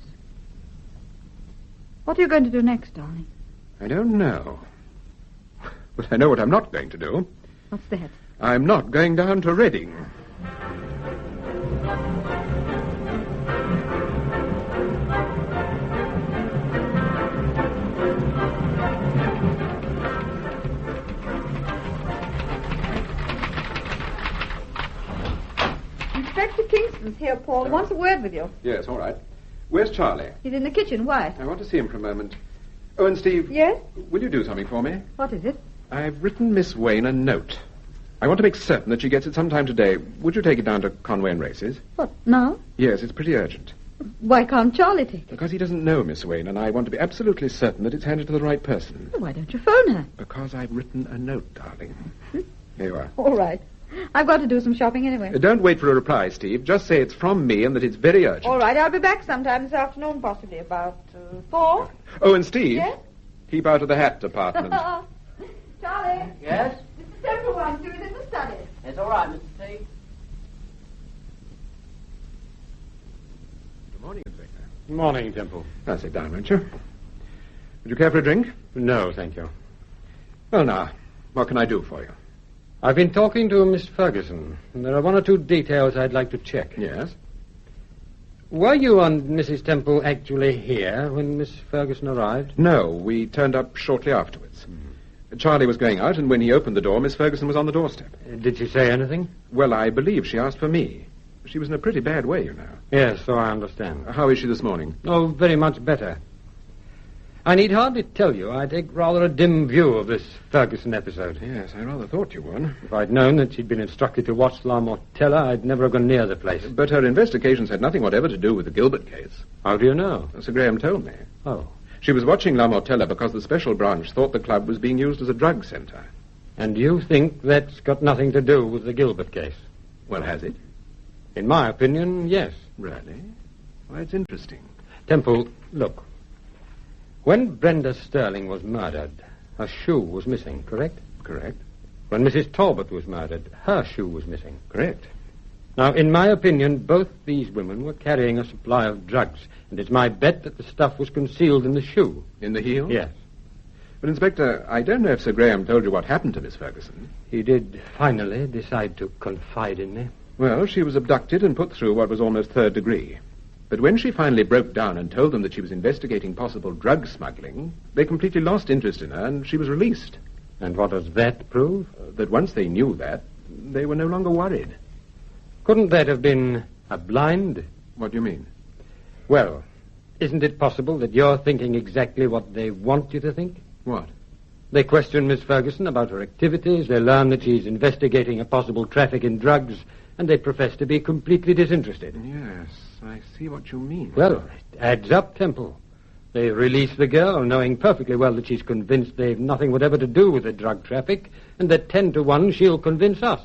What are you going to do next, darling? I don't know. But I know what I'm not going to do. What's that? I'm not going down to Reading. Inspector Kingston's here, Paul. He wants a word with you. Yes, all right. Where's Charlie? He's in the kitchen. Why? I want to see him for a moment. Oh, and Steve. Yes? Will you do something for me? What is it? I've written Miss Wayne a note. I want to make certain that she gets it sometime today. Would you take it down to Conway and Races? What, now? Yes, it's pretty urgent. Why can't Charlie take it? Because he doesn't know Miss Wayne, and I want to be absolutely certain that it's handed to the right person. Well, why don't you phone her? Because I've written a note, darling. Here you are. All right. I've got to do some shopping anyway. Don't wait for a reply, Steve. Just say it's from me and that it's very urgent. All right, I'll be back sometime this afternoon, possibly about 4. Oh, and Steve. Yes? Keep out of the hat department. Charlie? Yes? Mr. Temple wants you. He's in the study. It's all right, Mr. Steve. Good morning, Inspector. Morning, Temple. Now, sit down, won't you? Would you care for a drink? No, thank you. Well, now, what can I do for you? I've been talking to Miss Ferguson, and there are 1 or 2 details I'd like to check. Yes? Were you and Mrs. Temple actually here when Miss Ferguson arrived? No, we turned up shortly afterwards. Charlie was going out, and when he opened the door, Miss Ferguson was on the doorstep. Did she say anything? Well, I believe she asked for me. She was in a pretty bad way, you know. Yes, so I understand. How is she this morning? Oh, very much better. I need hardly tell you I take rather a dim view of this Ferguson episode. Yes, I rather thought you would. If I'd known that she'd been instructed to watch La Mortella, I'd never have gone near the place. But her investigations had nothing whatever to do with the Gilbert case. How do you know? Sir Graham told me. Oh. She was watching La Mortella because the special branch thought the club was being used as a drug centre. And you think that's got nothing to do with the Gilbert case? Well, has it? In my opinion, yes. Really? Well, it's interesting. Temple, look. When Brenda Sterling was murdered, her shoe was missing, correct? Correct. When Mrs. Talbot was murdered, her shoe was missing. Correct. Now, in my opinion, both these women were carrying a supply of drugs, and it's my bet that the stuff was concealed in the shoe. In the heel? Yes. But, Inspector, I don't know if Sir Graham told you what happened to Miss Ferguson. He did finally decide to confide in me. Well, she was abducted and put through what was almost third degree. But when she finally broke down and told them that she was investigating possible drug smuggling, they completely lost interest in her and she was released. And what does that prove? That once they knew that, they were no longer worried. Couldn't that have been a blind? What do you mean? Well, isn't it possible that you're thinking exactly what they want you to think? What? They question Miss Ferguson about her activities, they learn that she's investigating a possible traffic in drugs, and they profess to be completely disinterested. Yes, I see what you mean. Well, it adds up, Temple. They release the girl, knowing perfectly well that she's convinced they've nothing whatever to do with the drug traffic, and that 10 to 1 she'll convince us.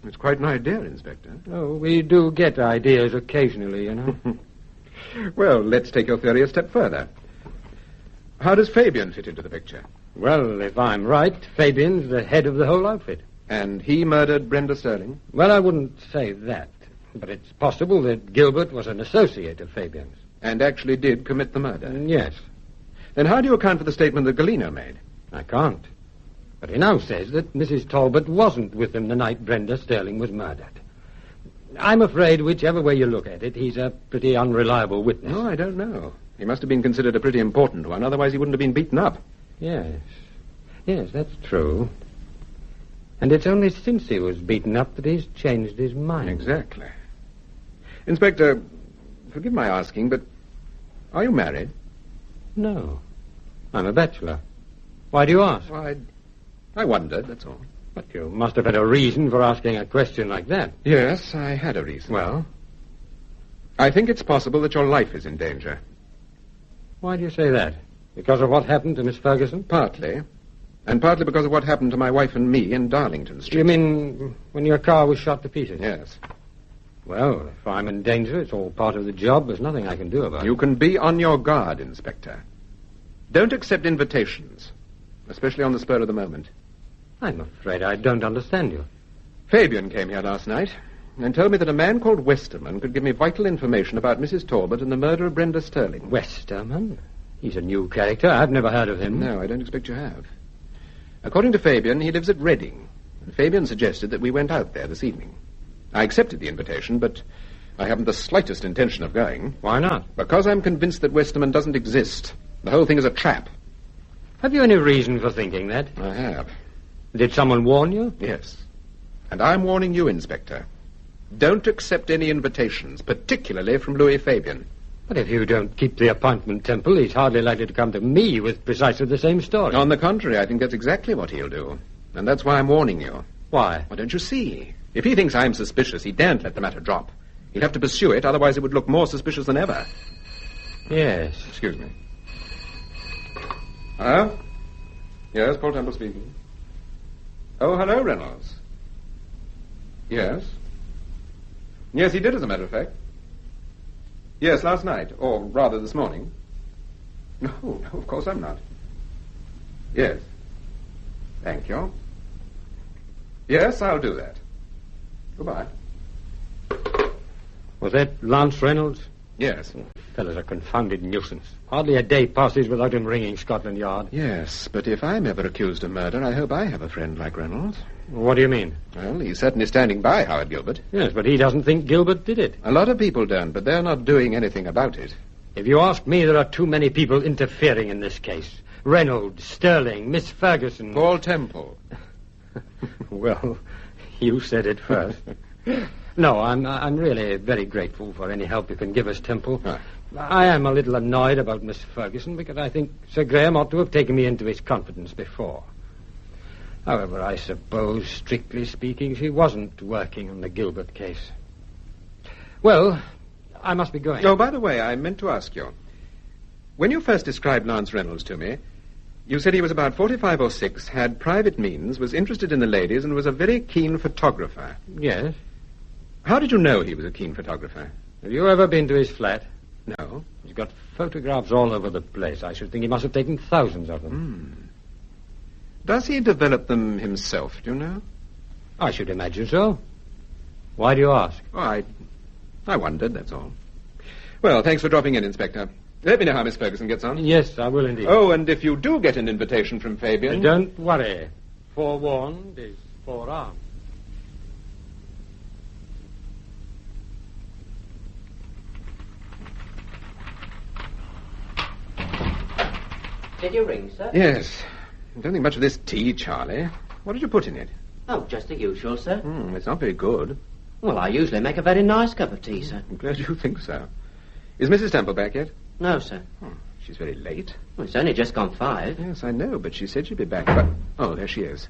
It's quite an idea, Inspector. Oh, we do get ideas occasionally, you know. Well, let's take your theory a step further. How does Fabian fit into the picture? Well, if I'm right, Fabian's the head of the whole outfit. And he murdered Brenda Sterling? Well, I wouldn't say that. But it's possible that Gilbert was an associate of Fabian's. And actually did commit the murder? Yes. Then how do you account for the statement that Galeno made? I can't. But he now says that Mrs. Talbot wasn't with him the night Brenda Sterling was murdered. I'm afraid, whichever way you look at it, he's a pretty unreliable witness. No, I don't know. He must have been considered a pretty important one, otherwise he wouldn't have been beaten up. Yes. Yes, that's true. And it's only since he was beaten up that he's changed his mind. Exactly. Inspector, forgive my asking, but are you married? No. I'm a bachelor. Why do you ask? Well, I wondered, that's all. But you must have had a reason for asking a question like that. Yes, I had a reason. Well? I think it's possible that your life is in danger. Why do you say that? Because of what happened to Miss Ferguson? Partly. And partly because of what happened to my wife and me in Darlington Street. You mean when your car was shot to pieces? Yes. Well, if I'm in danger, it's all part of the job. There's nothing I can do about it. You can be on your guard, Inspector. Don't accept invitations, especially on the spur of the moment. I'm afraid I don't understand you. Fabian came here last night and told me that a man called Westerman could give me vital information about Mrs. Talbot and the murder of Brenda Sterling. Westerman? He's a new character. I've never heard of him. No, I don't expect you have. According to Fabian, he lives at Reading, and Fabian suggested that we went out there this evening. I accepted the invitation, but I haven't the slightest intention of going. Why not? Because I'm convinced that Westerman doesn't exist. The whole thing is a trap. Have you any reason for thinking that? I have. Did someone warn you? Yes. And I'm warning you, Inspector. Don't accept any invitations, particularly from Louis Fabian. But if you don't keep the appointment, Temple, he's hardly likely to come to me with precisely the same story. On the contrary, I think that's exactly what he'll do. And that's why I'm warning you. Why? Well, don't you see? If he thinks I'm suspicious, he daren't let the matter drop. He'll have to pursue it, otherwise it would look more suspicious than ever. Yes. Excuse me. Hello? Yes, Paul Temple speaking. Oh, hello, Reynolds. Yes? Yes, he did, as a matter of fact. Yes, last night, or rather this morning. No, of course I'm not. Yes. Thank you. Yes, I'll do that. Goodbye. Was that Lance Reynolds? Yes. Fellow's a confounded nuisance. Hardly a day passes without him ringing Scotland Yard. Yes, but if I'm ever accused of murder, I hope I have a friend like Reynolds. What do you mean? Well, he's certainly standing by Howard Gilbert. Yes, but he doesn't think Gilbert did it. A lot of people don't, but they're not doing anything about it. If you ask me, there are too many people interfering in this case. Reynolds, Sterling, Miss Ferguson... Paul Temple. Well, you said it first. No, I'm really very grateful for any help you can give us, Temple. I am a little annoyed about Miss Ferguson because I think Sir Graham ought to have taken me into his confidence before. However, I suppose, strictly speaking, she wasn't working on the Gilbert case. Well, I must be going. Oh, by the way, I meant to ask you. When you first described Lance Reynolds to me, you said he was about 45 or 6, had private means, was interested in the ladies, and was a very keen photographer. Yes. How did you know he was a keen photographer? Have you ever been to his flat? No. He's got photographs all over the place. I should think he must have taken thousands of them. Does he develop them himself, do you know? I should imagine so. Why do you ask? Oh, I wondered, that's all. Well, thanks for dropping in, Inspector. Let me know how Miss Ferguson gets on. Yes, I will indeed. Oh, and if you do get an invitation from Fabian... Don't worry. Forewarned is forearmed. Did you ring, sir? Yes. I don't think much of this tea, Charlie. What did you put in it? Oh, just the usual, sir. It's not very good. Well, I usually make a very nice cup of tea, sir. I'm glad you think so. Is Mrs. Temple back yet? No, sir. She's very late. Well, it's only just gone 5. Yes, I know, but she said she'd be back. But... Oh, there she is.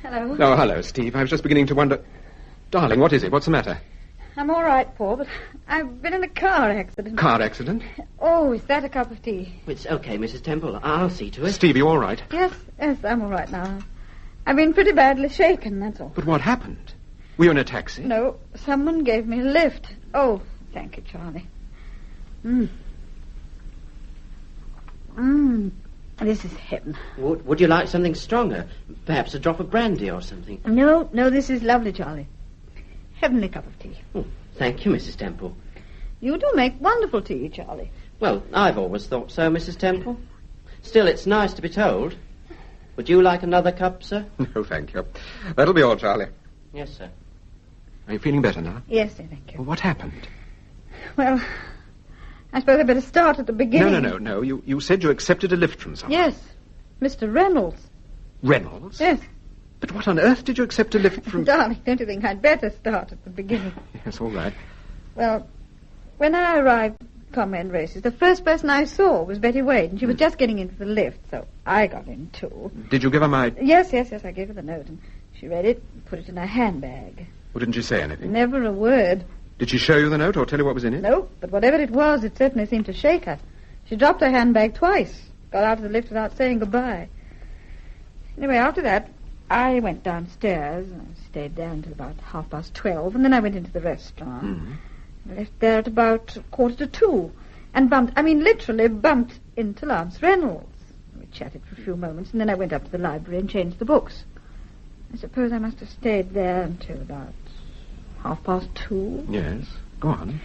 Hello. Oh, hello, Steve. I was just beginning to wonder... Darling, what is it? What's the matter? I'm all right, Paul, but I've been in a car accident. Car accident? Oh, is that a cup of tea? It's okay, Mrs. Temple. I'll see to it. Steve, you all right? Yes, I'm all right now. I've been pretty badly shaken, that's all. But what happened? Were you in a taxi? No, someone gave me a lift. Oh, thank you, Charlie. This is heaven. Would you like something stronger? Perhaps a drop of brandy or something? No, this is lovely, Charlie. Heavenly cup of tea. Thank you, Mrs. Temple. You do make wonderful tea, Charlie. Well, I've always thought so, Mrs. Temple. Still, it's nice to be told. Would you like another cup, sir? No, thank you. That'll be all, Charlie. Yes, sir. Are you feeling better now? Yes, sir, thank you. Well, what happened? Well, I suppose I'd better start at the beginning. No. You said you accepted a lift from someone. Yes, Mr. Reynolds. Reynolds? Yes. But what on earth did you accept a lift from... Darling, don't you think I'd better start at the beginning? Yes, all right. Well, when I arrived at Comrade Races, the first person I saw was Betty Wade, and she was just getting into the lift, so I got in too. Did you give her my... Yes, I gave her the note, and she read it and put it in her handbag. Well, didn't she say anything? Never a word. Did she show you the note or tell you what was in it? No, but whatever it was, it certainly seemed to shake her. She dropped her handbag twice, got out of the lift without saying goodbye. Anyway, after that, I went downstairs and stayed there until about 12:30, and then I went into the restaurant. I left there at about 2:45 and literally bumped into Lance Reynolds. We chatted for a few moments, and then I went up to the library and changed the books. I suppose I must have stayed there until about 2:30. Yes, go on.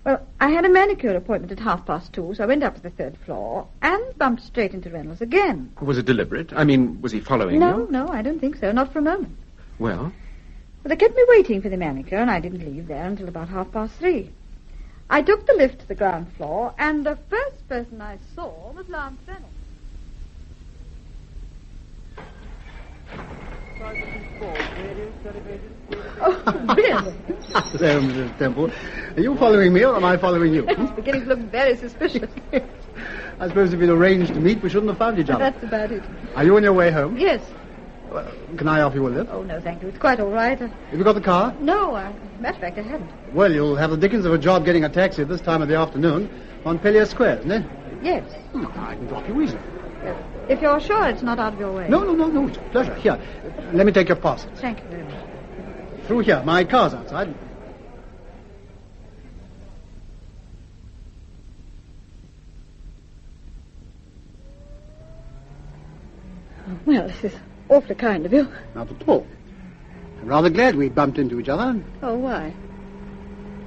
Well, I had a manicure appointment at 2:30, so I went up to the 3rd floor and bumped straight into Reynolds again. Was it deliberate? I mean, was he following you? No, I don't think so. Not for a moment. Well? Well, they kept me waiting for the manicure, and I didn't leave there until about 3:30. I took the lift to the ground floor, and the first person I saw was Lance Reynolds. Oh, really? Hello, Mrs. Temple. Are you following me, or am I following you? It's beginning to look very suspicious. I suppose if we'd arranged to meet, we shouldn't have found each other. That's about it. Are you on your way home? Yes. Well, can I offer you a lift? Oh, no, thank you. It's quite all right. Have you got the car? No, matter of fact, I haven't. Well, you'll have the dickens of a job getting a taxi at this time of the afternoon on Pellier Square, isn't it? Yes. I can drop you easily. If you're sure it's not out of your way. No, it's a pleasure. Here, let me take your parcels. Thank you very much. Through here. My car's outside. Well, this is awfully kind of you. Not at all. I'm rather glad we bumped into each other. Oh, why?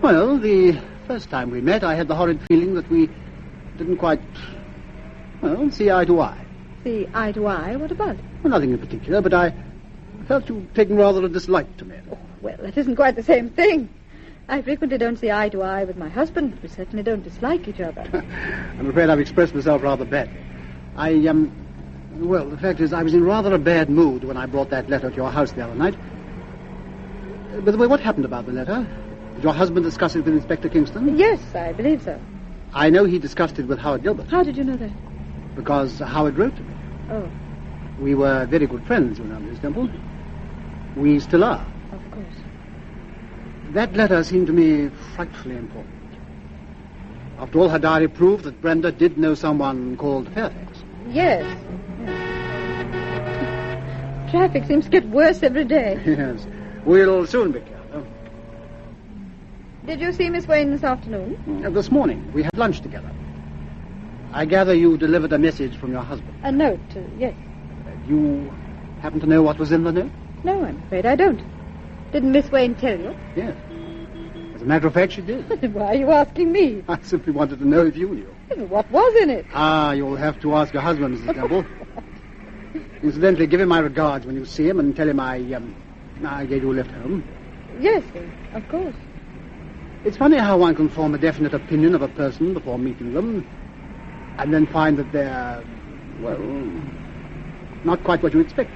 Well, the first time we met, I had the horrid feeling that we didn't quite, see eye to eye. See eye to eye? What about? Well, nothing in particular, but I felt you'd taken rather a dislike to me. Oh, well, that isn't quite the same thing. I frequently don't see eye to eye with my husband, but we certainly don't dislike each other. I'm afraid I've expressed myself rather badly. Well, the fact is, I was in rather a bad mood when I brought that letter to your house the other night. By the way, what happened about the letter? Did your husband discuss it with Inspector Kingston? Yes, I believe so. I know he discussed it with Howard Gilbert. How did you know that? Because Howard wrote to me. Oh, We were very good friends, you know, Miss Temple. We still are. of course. That letter seemed to me frightfully important. After all, her diary proved that Brenda did know someone called Fairfax. Yes. Traffic seems to get worse every day. Yes. We'll soon be clear. Did you see Miss Wayne this afternoon? This morning, we had lunch together. I gather you delivered a message from your husband. A note, yes. You happen to know what was in the note? No, I'm afraid I don't. Didn't Miss Wayne tell you? Yes. As a matter of fact, she did. Why are you asking me? I simply wanted to know if you knew. What was in it? You'll have to ask your husband, Mrs. Temple. Incidentally, give him my regards when you see him and tell him I gave you a lift home. Yes, of course. It's funny how one can form a definite opinion of a person before meeting them, and then find that they're, well, not quite what you expected.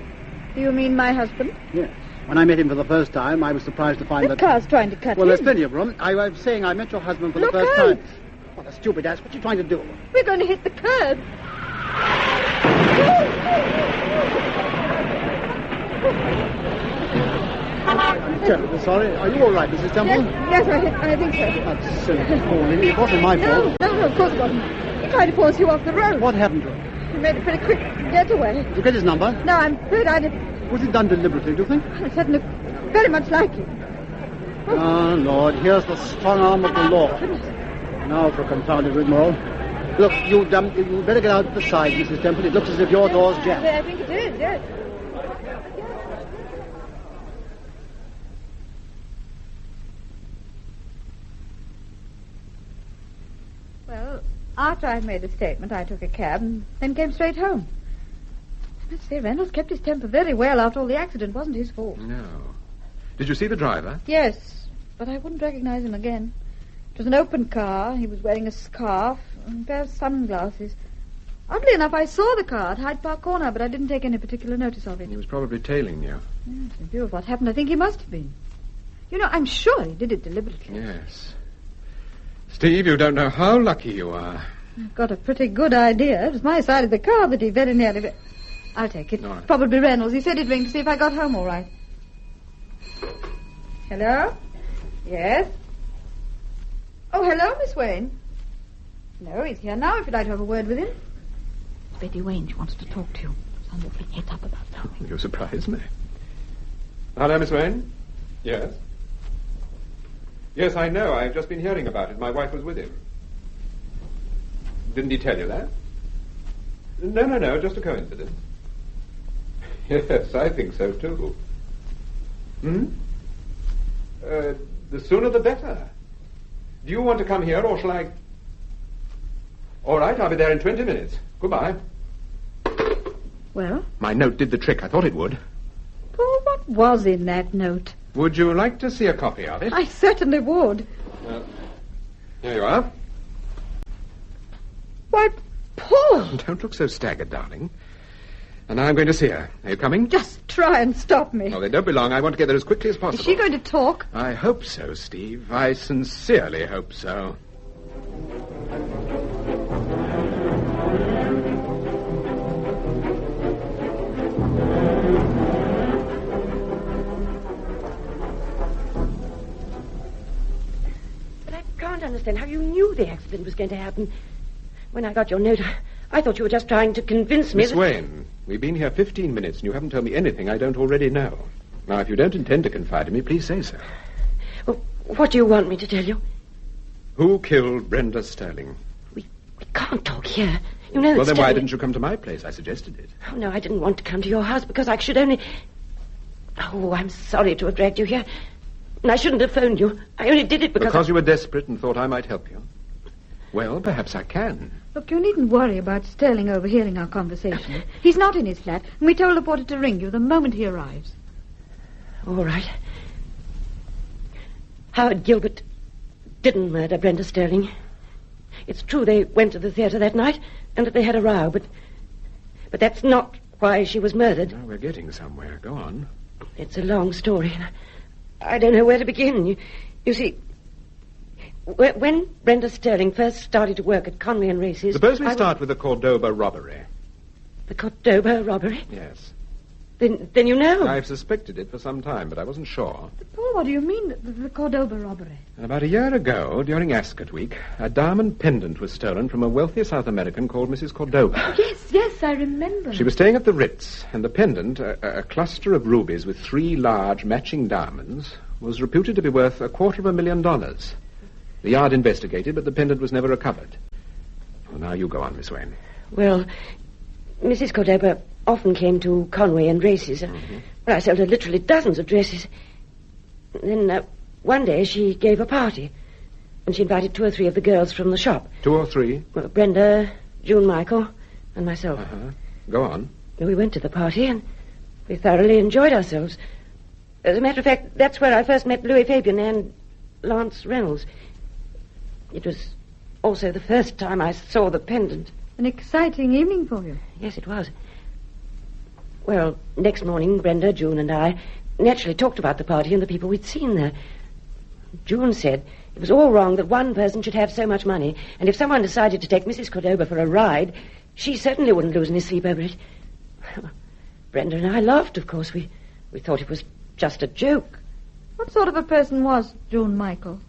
Do you mean my husband? Yes. When I met him for the first time, I was surprised to find The car's trying to cut Well, in. there's plenty of room. I was saying I met your husband for Look the first out. time. What a stupid ass. What are you trying to do? We're going to hit the curb. I'm terribly sorry. Are you all right, Mrs. Temple? Yes, I think so. That's silly falling. It wasn't my fault. No, of course it wasn't. He tried to force you off the road. What happened to him? He made a pretty quick getaway. Did you get his number? No, I'm afraid I didn't. Was it done deliberately, do you think? It certainly very much like you. Oh, Lord, here's the strong arm of the law. Now for a confounded rigmarole. Look, you better get out the side, Mrs. Temple. It looks as if your door's jammed. I think it is, yes. Well, after I made a statement, I took a cab and then came straight home. I must say, Reynolds kept his temper very well after all the accident. Wasn't his fault. No. Did you see the driver? Yes, but I wouldn't recognize him again. It was an open car. He was wearing a scarf and a pair of sunglasses. Oddly enough, I saw the car at Hyde Park Corner, but I didn't take any particular notice of it. He was probably tailing you. Yes, in view of what happened, I think he must have been. You know, I'm sure he did it deliberately. Yes. Steve, you don't know how lucky you are. I've got a pretty good idea. It was my side of the car that he very nearly... I'll take it. All right. Probably Reynolds. He said he'd ring to see if I got home all right. Hello? Yes? Oh, hello, Miss Wayne. No, he's here now if you'd like to have a word with him. It's Betty Wayne. She wants to talk to you. I'm awfully het up about something. You surprise me. Hello, Miss Wayne? Yes? Yes, I know. I've just been hearing about it. My wife was with him. Didn't he tell you that? No. Just a coincidence. Yes, I think so, too. The sooner the better. Do you want to come here, or shall I... All right, I'll be there in 20 minutes. Goodbye. Well? My note did the trick. I thought it would. Paul, what was in that note? Would you like to see a copy of it? I certainly would. Here you are. Why, Paul! Don't look so staggered, darling. And now I'm going to see her. Are you coming? Just try and stop me. Oh, they don't be long. I want to get there as quickly as possible. Is she going to talk? I hope so, Steve. I sincerely hope so. But I can't understand how you knew the accident was going to happen. When I got your note, I thought you were just trying to convince me Miss Wayne, we've been here 15 minutes and you haven't told me anything I don't already know. Now, if you don't intend to confide in me, please say so. Well, what do you want me to tell you? Who killed Brenda Sterling? We can't talk here. You know Well, it's then why Sterling. didn't you come to my place? I suggested it. Oh, no, I didn't want to come to your house because I should only... Oh, I'm sorry to have dragged you here. And I shouldn't have phoned you. I only did it because you were desperate and thought I might help you. Well, perhaps I can. Look, you needn't worry about Sterling overhearing our conversation. He's not in his flat, and we told the porter to ring you the moment he arrives. All right. Howard Gilbert didn't murder Brenda Sterling. It's true they went to the theatre that night and that they had a row, but that's not why she was murdered. Now we're getting somewhere. Go on. It's a long story. I don't know where to begin. You see, when Brenda Sterling first started to work at Conway and Races... Suppose we start with the Cordoba robbery. The Cordoba robbery? Yes. Then you know. I've suspected it for some time, but I wasn't sure. Paul, what do you mean, the Cordoba robbery? About a year ago, during Ascot Week, a diamond pendant was stolen from a wealthy South American called Mrs. Cordoba. Yes, I remember. She was staying at the Ritz, and the pendant, a cluster of rubies with 3 large matching diamonds, was reputed to be worth $250,000. The Yard investigated, but the pendant was never recovered. Well, now you go on, Miss Wayne. Well, Mrs. Cordoba often came to Conway and Races. I sold her literally dozens of dresses. Then one day she gave a party, and she invited 2 or 3 of the girls from the shop. 2 or 3? Well, Brenda, June Michael, and myself. Go on. We went to the party, and we thoroughly enjoyed ourselves. As a matter of fact, that's where I first met Louis Fabian and Lance Reynolds. It was also the first time I saw the pendant. An exciting evening for you. Yes, it was. Well, next morning, Brenda, June, and I naturally talked about the party and the people we'd seen there. June said it was all wrong that one person should have so much money, and if someone decided to take Mrs. Cordoba for a ride, she certainly wouldn't lose any sleep over it. Brenda and I laughed, of course. We thought it was just a joke. What sort of a person was June Michael?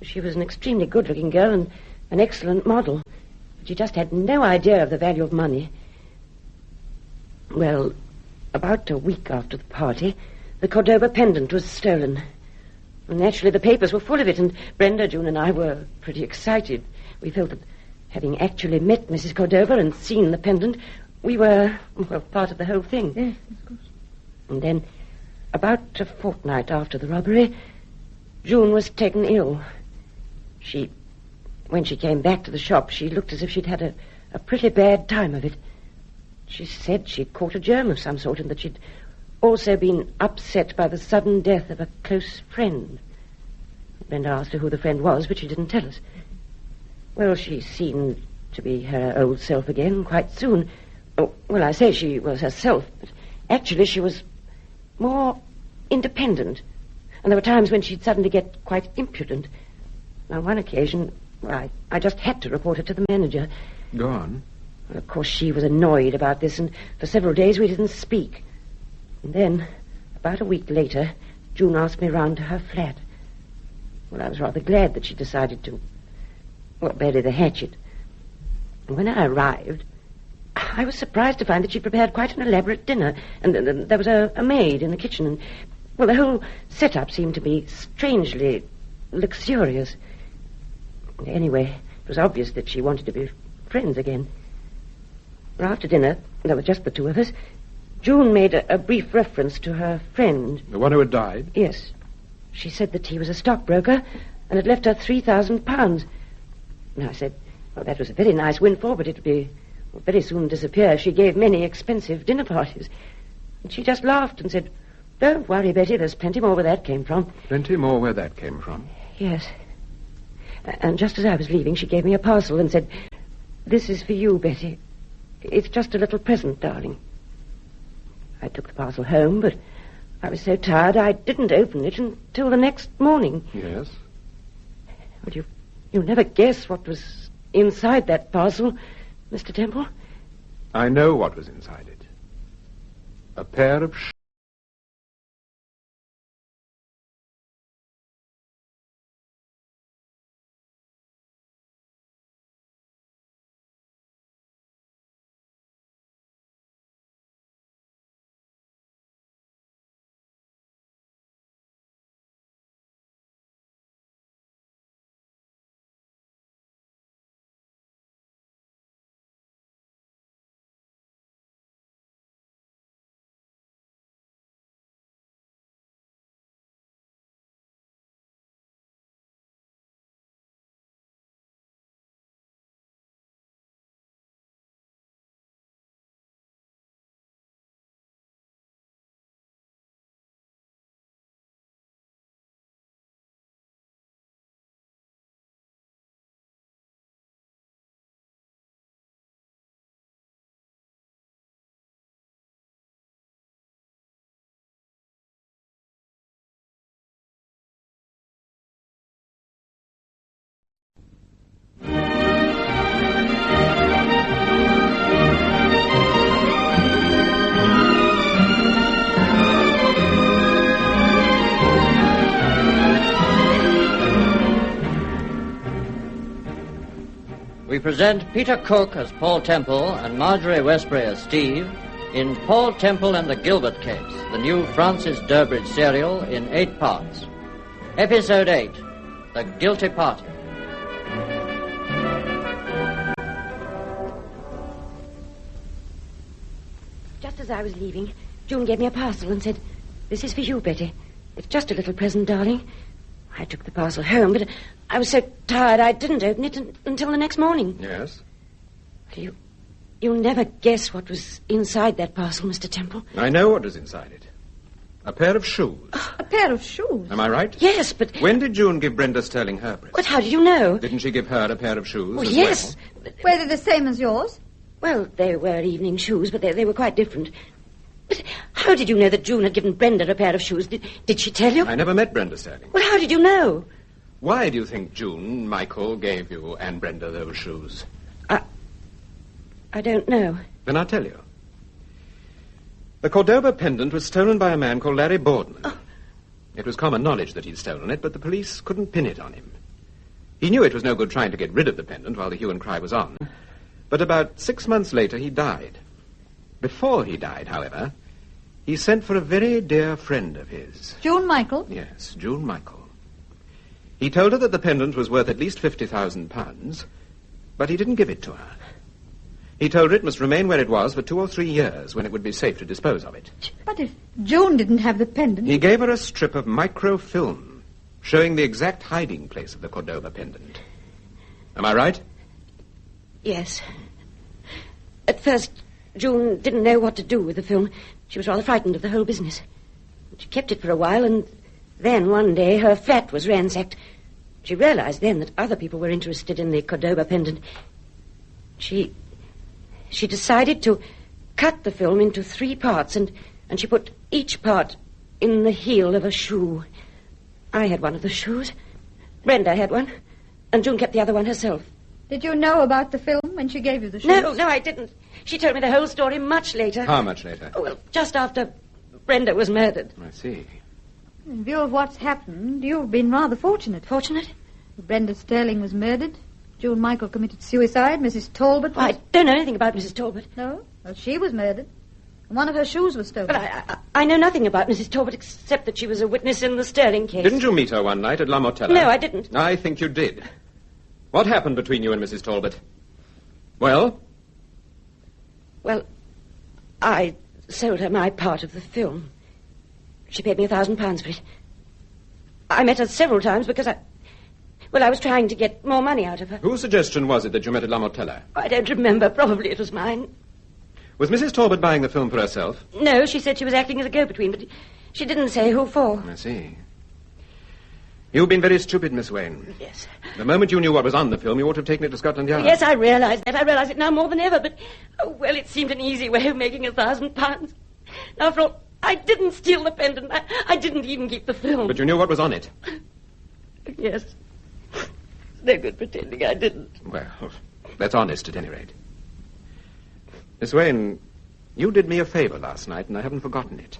She was an extremely good-looking girl and an excellent model. But she just had no idea of the value of money. Well, about a week after the party, the Cordoba pendant was stolen. And naturally, the papers were full of it, and Brenda, June, and I were pretty excited. We felt that, having actually met Mrs. Cordoba and seen the pendant, we were, well, part of the whole thing. Yes, of course. And then, about a fortnight after the robbery, June was taken ill. When she came back to the shop, she looked as if she'd had a pretty bad time of it. She said she'd caught a germ of some sort and that she'd also been upset by the sudden death of a close friend. Brenda asked her who the friend was, but she didn't tell us. Well, she seemed to be her old self again quite soon. Oh, well, I say she was herself, but actually she was more independent. And there were times when she'd suddenly get quite impudent. On one occasion, I just had to report her to the manager. Go on. Of course, she was annoyed about this, and for several days we didn't speak. And then, about a week later, June asked me round to her flat. Well, I was rather glad that she decided to, bury the hatchet. And when I arrived, I was surprised to find that she'd prepared quite an elaborate dinner, and there was a maid in the kitchen, and, the whole setup seemed to be strangely luxurious. Anyway, it was obvious that she wanted to be friends again. After dinner, there were just the 2 of us, June made a brief reference to her friend. The one who had died? Yes. She said that he was a stockbroker and had left her £3,000. And I said, well, that was a very nice windfall, but it would very soon disappear. She gave many expensive dinner parties. And she just laughed and said, don't worry, Betty, there's plenty more where that came from. Plenty more where that came from? Yes. And just as I was leaving, she gave me a parcel and said, this is for you, Betty. It's just a little present, darling. I took the parcel home, but I was so tired I didn't open it until the next morning. Yes? But you'll never guess what was inside that parcel, Mr. Temple. I know what was inside it. A pair of we present Peter Cook as Paul Temple and Marjorie Westbury as Steve in Paul Temple and the Gilbert Case, the new Francis Durbridge serial in 8 parts. Episode 8, The Guilty Party. Just as I was leaving, June gave me a parcel and said, "This is for you, Betty. It's just a little present, darling." I took the parcel home, but I was so tired I didn't open it until the next morning. Yes? You'll never guess what was inside that parcel, Mr. Temple. I know what was inside it. A pair of shoes. A pair of shoes? Am I right? Yes, but... When did June give Brenda Sterling her present? But how did you know? Didn't she give her a pair of shoes as yes. well? Were they the same as yours? Well, they were evening shoes, but they were quite different. But how did you know that June had given Brenda a pair of shoes? Did she tell you? I never met Brenda Sterling. Well, how did you know? Why do you think June, Michael, gave you and Brenda those shoes? I don't know. Then I'll tell you. The Cordoba pendant was stolen by a man called Larry Boardman. Oh. It was common knowledge that he'd stolen it, but the police couldn't pin it on him. He knew it was no good trying to get rid of the pendant while the hue and cry was on. But about 6 months later, he died. Before he died, however, he sent for a very dear friend of his. June Michael? Yes, June Michael. He told her that the pendant was worth at least £50,000, but he didn't give it to her. He told her it must remain where it was for 2 or 3 years, when it would be safe to dispose of it. But if June didn't have the pendant... He gave her a strip of microfilm showing the exact hiding place of the Cordoba pendant. Am I right? Yes. At first, June didn't know what to do with the film. She was rather frightened of the whole business. She kept it for a while, and then one day her flat was ransacked. She realized then that other people were interested in the Cordoba pendant. She decided to cut the film into 3 parts, and she put each part in the heel of a shoe. I had one of the shoes. Brenda had one, and June kept the other one herself. Did you know about the film when she gave you the shoes? No, I didn't. She told me the whole story much later. How much later? Oh, well, just after Brenda was murdered. I see. In view of what's happened, you've been rather fortunate. Fortunate? Brenda Sterling was murdered. June Michael committed suicide. Mrs. Talbot was... I don't know anything about Mrs. Talbot. No? Well, she was murdered. And one of her shoes was stolen. But I know nothing about Mrs. Talbot except that she was a witness in the Sterling case. Didn't you meet her one night at La Mortella? No, I didn't. I think you did. What happened between you and Mrs. Talbot? Well? Well, I sold her my part of the film. She paid me £1,000 for it. I met her several times because I was trying to get more money out of her. Whose suggestion was it that you met at La Mortella? I don't remember. Probably it was mine. Was Mrs. Talbot buying the film for herself? No, she said she was acting as a go-between, but she didn't say who for. I see. You've been very stupid, Miss Wayne. Yes. The moment you knew what was on the film, you ought to have taken it to Scotland Yard. Yes, I realise that. I realise it now more than ever, but, well, it seemed an easy way of making £1,000. After all, I didn't steal the pendant. I didn't even keep the film. But you knew what was on it. Yes. It's no good pretending I didn't. Well, that's honest at any rate. Miss Wayne, you did me a favour last night, and I haven't forgotten it.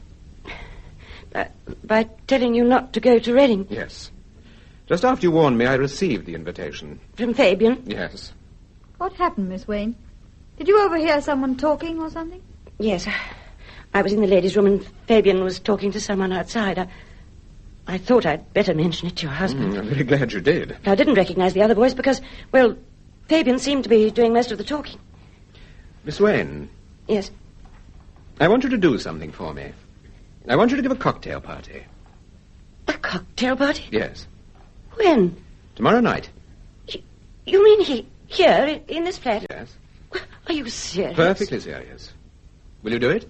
By telling you not to go to Reading? Yes. Just after you warned me, I received the invitation. From Fabian? Yes. What happened, Miss Wayne? Did you overhear someone talking or something? Yes. I was in the ladies' room and Fabian was talking to someone outside. I thought I'd better mention it to your husband. I'm very glad you did. I didn't recognize the other voice because, well, Fabian seemed to be doing most of the talking. Miss Wayne. Yes? I want you to do something for me. I want you to give a cocktail party. A cocktail party? Yes. When? Tomorrow night. You mean here, in this flat? Yes. Are you serious? Perfectly serious. Will you do it?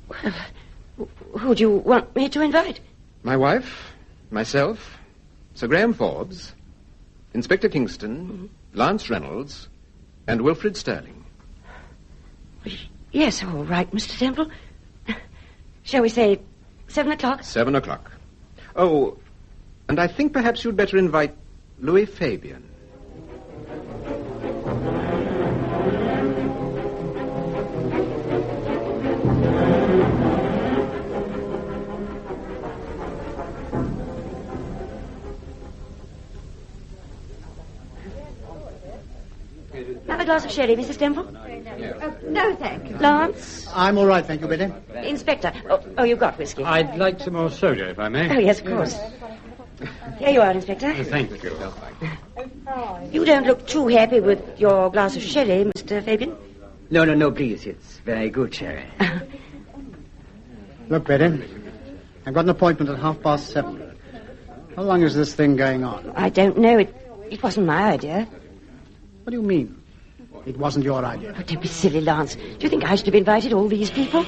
Well, who do you want me to invite? My wife, myself, Sir Graham Forbes, Inspector Kingston, Lance Reynolds, and Wilfred Sterling. Yes, all right, Mr. Temple. Shall we say 7 o'clock? 7 o'clock. Oh, and I think perhaps you'd better invite Louis Fabian. Have a glass of sherry, Mrs. Temple? No, thank you. Lance? I'm all right, thank you, Betty. Inspector. Oh, you've got whiskey. I'd like some more soda, if I may. Oh, yes, of course. Here you are, Inspector. Thank you. You don't look too happy with your glass of sherry, Mr. Fabian. No, please. It's very good, sherry. Look, Betty, I've got an appointment at 7:30. How long is this thing going on? I don't know. It wasn't my idea. What do you mean? It wasn't your idea. Oh, don't be silly, Lance. Do you think I should have invited all these people?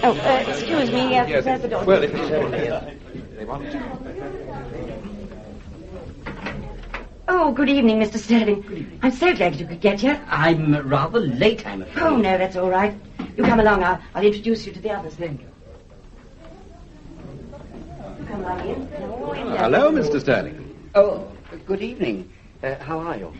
Oh, excuse me. There's the door. Well, if they want to. Oh, good evening, Mr. Sterling. I'm so glad you could get here. I'm rather late, I'm afraid. Oh, no, that's all right. You come along. I'll introduce you to the others. Thank you. Come on in. Hello, Mr. Sterling. Oh, good evening. How are you?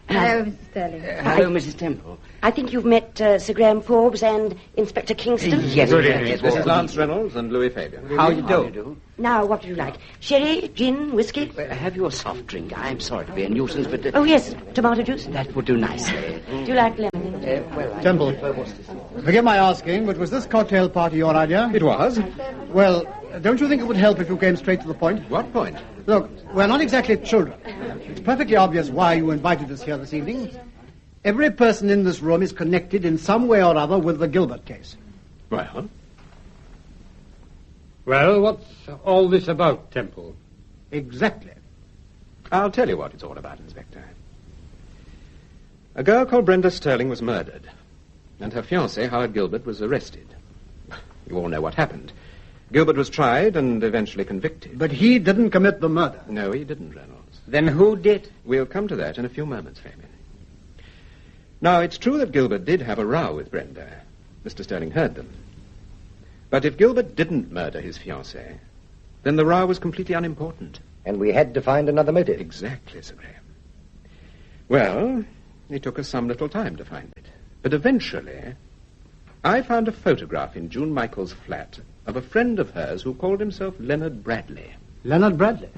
Hello, Mr. Sterling. Hello, Mrs. Temple. I think you've met Sir Graham Forbes and Inspector Kingston? Yes, Good evening. This is Lance Reynolds and Louis Fabian. How you do? Now, what do you like? Sherry, gin, whiskey? Have you a soft drink? I'm sorry to be a nuisance, but... Oh, yes, tomato juice. That would do nicely. Do you like lemon? Temple, forgive my asking, but was this cocktail party your idea? It was. Well, don't you think it would help if you came straight to the point? What point? Look, we're not exactly children. It's perfectly obvious why you invited us here this evening. Every person in this room is connected in some way or other with the Gilbert case. Well, What's all this about, Temple? Exactly. I'll tell you what it's all about, Inspector. A girl called Brenda Sterling was murdered, and her fiancé, Howard Gilbert, was arrested. You all know what happened. Gilbert was tried and eventually convicted. But he didn't commit the murder. No, he didn't, Reynolds. Then who did? We'll come to that in a few moments, Fabian. Now, it's true that Gilbert did have a row with Brenda. Mr. Sterling heard them. But if Gilbert didn't murder his fiancée, then the row was completely unimportant. And we had to find another motive. Exactly, Sir Graham. Well, it took us some little time to find it. But eventually, I found a photograph in June Michael's flat of a friend of hers who called himself Leonard Bradley. Leonard Bradley?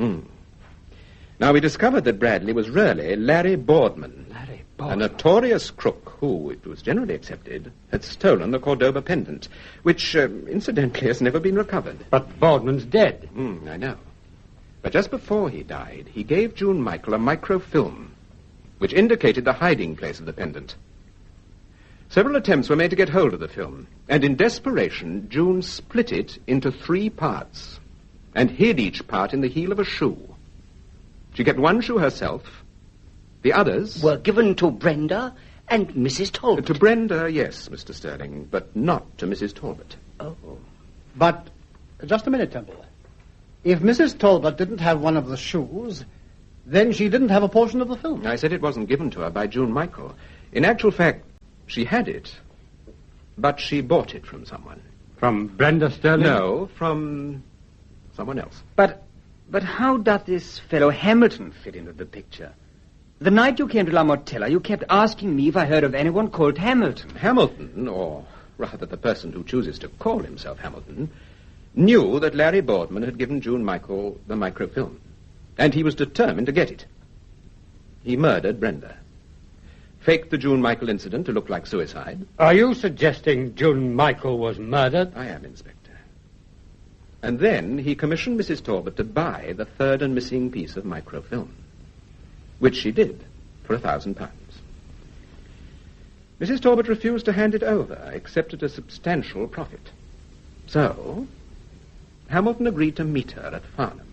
Now, we discovered that Bradley was really Larry Boardman. Larry A Boardman? notorious crook who, it was generally accepted, had stolen the Cordoba pendant, which, incidentally, has never been recovered. But Boardman's dead. I know. But just before he died, he gave June Michael a microfilm, which indicated the hiding place of the pendant. Several attempts were made to get hold of the film, and in desperation, June split it into 3 parts and hid each part in the heel of a shoe. She kept one shoe herself. The others were given to Brenda and Mrs. Talbot. To Brenda, yes, Mr. Sterling, but not to Mrs. Talbot. Oh. But, just a minute, Temple. If Mrs. Talbot didn't have one of the shoes, then she didn't have a portion of the film. I said it wasn't given to her by June Michael. In actual fact, she had it, but she bought it from someone. From Brenda Sterling? No, from someone else. But how does this fellow Hamilton fit into the picture? The night you came to La Mortella, you kept asking me if I heard of anyone called Hamilton. Hamilton, or rather the person who chooses to call himself Hamilton, knew that Larry Boardman had given June Michael the microfilm, and he was determined to get it. He murdered Brenda, faked the June Michael incident to look like suicide. Are you suggesting June Michael was murdered? I am, Inspector. And then he commissioned Mrs. Talbot to buy the third and missing piece of microfilm, which she did for £1,000. Mrs. Talbot refused to hand it over, except at a substantial profit. So, Hamilton agreed to meet her at Farnham.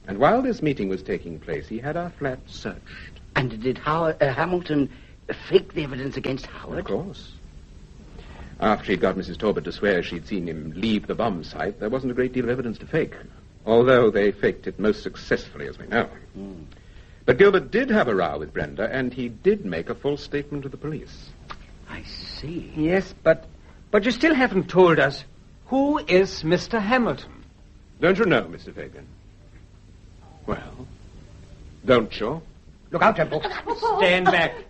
And while this meeting was taking place, he had our flat searched. And did Hamilton fake the evidence against Howard? Of course. After he'd got Mrs. Talbot to swear she'd seen him leave the bomb site, there wasn't a great deal of evidence to fake, although they faked it most successfully, as we know. But Gilbert did have a row with Brenda, and he did make a false statement to the police. I see. Yes, but you still haven't told us who is Mr. Hamilton. Don't you know, Mr. Fabian? Well, don't you? Look out, Temple. Stand back.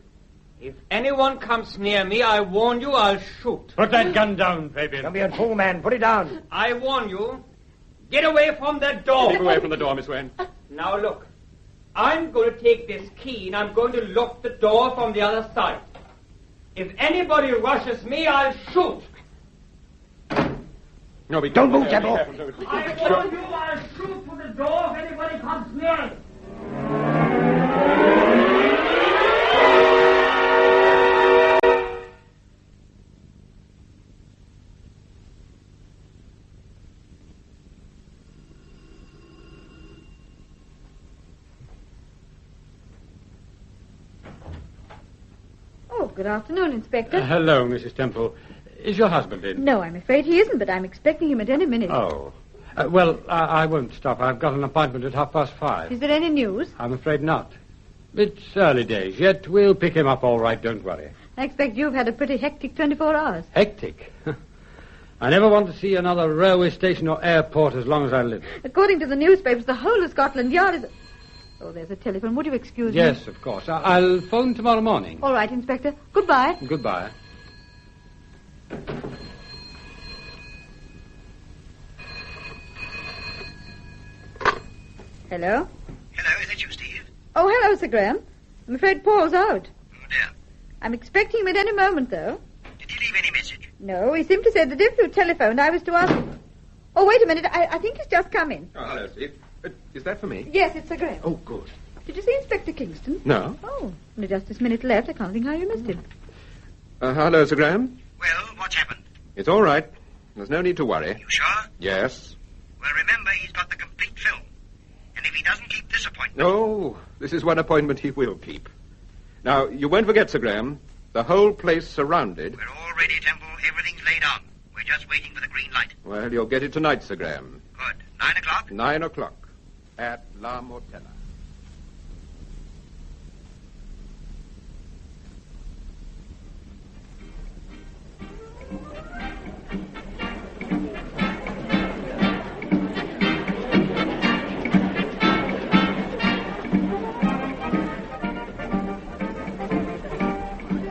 If anyone comes near me, I warn you, I'll shoot. Put that gun down, Fabian. Don't be a fool, man. Put it down. I warn you. Get away from that door. Keep away from the door, Miss Wayne. Now look. I'm going to take this key and I'm going to lock the door from the other side. If anybody rushes me, I'll shoot. No, we don't move, Temple. I told you I'll shoot through the door if anybody comes near it. Oh, good afternoon, Inspector. Hello, Mrs. Temple. Is your husband in? No, I'm afraid he isn't, but I'm expecting him at any minute. Oh. Well, I won't stop. I've got an appointment at 5:30. Is there any news? I'm afraid not. It's early days yet. We'll pick him up all right, don't worry. I expect you've had a pretty hectic 24 hours. Hectic? I never want to see another railway station or airport as long as I live. According to the newspapers, the whole of Scotland Yard is... Oh, there's a telephone. Would you excuse me? Yes, of course. I'll phone tomorrow morning. All right, Inspector. Goodbye. Goodbye. Hello? Hello, is that you, Steve? Oh, hello, Sir Graham. I'm afraid Paul's out. Oh, dear. I'm expecting him at any moment, though. Did he leave any message? No, he simply said that if you telephoned, I was to ask him. Oh, wait a minute. I think he's just come in. Oh, hello, Steve. Is that for me? Yes, it's Sir Graham. Oh, good. Did you see Inspector Kingston? No. Oh, only just this minute left. I can't think how you missed him. Hello, Sir Graham. Well, what's happened? It's all right. There's no need to worry. You sure? Yes. Well, remember, he's got the complete film. And if he doesn't keep this appointment... Oh, this is one appointment he will keep. Now, you won't forget, Sir Graham, the whole place surrounded. We're all ready, Temple. Everything's laid on. We're just waiting for the green light. Well, you'll get it tonight, Sir Graham. Good. 9 o'clock? 9 o'clock. At La Mortella.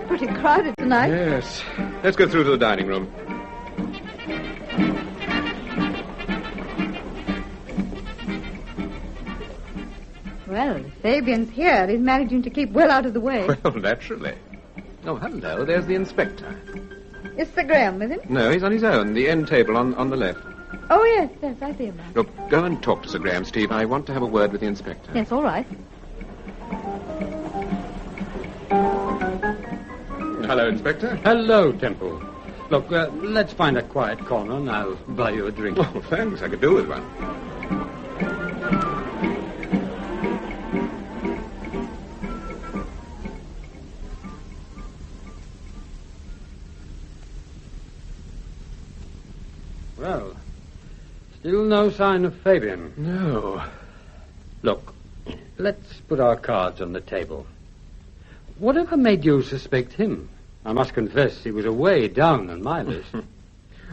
Pretty crowded tonight. Yes. Let's go through to the dining room. Well, if Fabian's here, he's managing to keep well out of the way. Well, naturally. Oh, hello. There's the inspector. Is Sir Graham with him? No, he's on his own. The end table on the left. Oh, yes, I see him now. Look, go and talk to Sir Graham, Steve. I want to have a word with the inspector. Yes, all right. Hello, Inspector. Hello, Temple. Look, let's find a quiet corner and I'll buy you a drink. Oh, thanks. I could do with one. Well, still no sign of Fabian. No. Look, let's put our cards on the table. Whatever made you suspect him? I must confess he was way down on my list.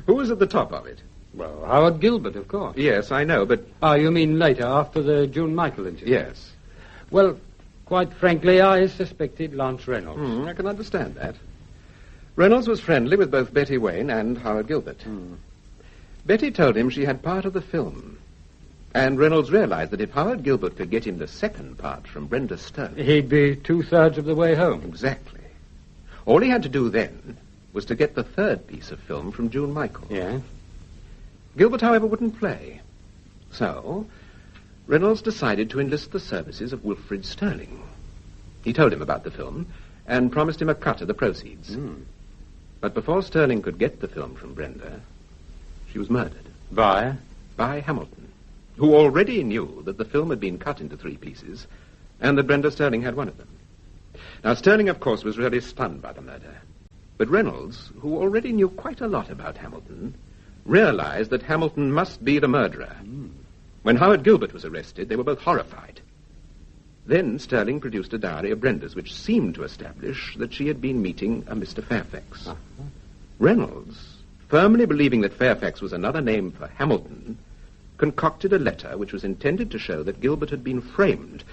Who was at the top of it? Well, Howard Gilbert, of course. Yes, I know, but... Ah, you mean later, after the June Michael incident? Yes. Well, quite frankly, I suspected Lance Reynolds. I can understand that. Reynolds was friendly with both Betty Wayne and Howard Gilbert. Betty told him she had part of the film. And Reynolds realized that if Howard Gilbert could get him the second part from Brenda Stone... He'd be 2/3 of the way home. Exactly. All he had to do then was to get the third piece of film from June Michael. Yeah? Gilbert, however, wouldn't play. So, Reynolds decided to enlist the services of Wilfred Sterling. He told him about the film and promised him a cut of the proceeds. But before Sterling could get the film from Brenda, she was murdered. By? By Hamilton, who already knew that the film had been cut into 3 pieces and that Brenda Sterling had one of them. Now, Sterling, of course, was really stunned by the murder. But Reynolds, who already knew quite a lot about Hamilton, realized that Hamilton must be the murderer. When Howard Gilbert was arrested, they were both horrified. Then Sterling produced a diary of Brenda's which seemed to establish that she had been meeting a Mr. Fairfax. Reynolds, firmly believing that Fairfax was another name for Hamilton, concocted a letter which was intended to show that Gilbert had been framed,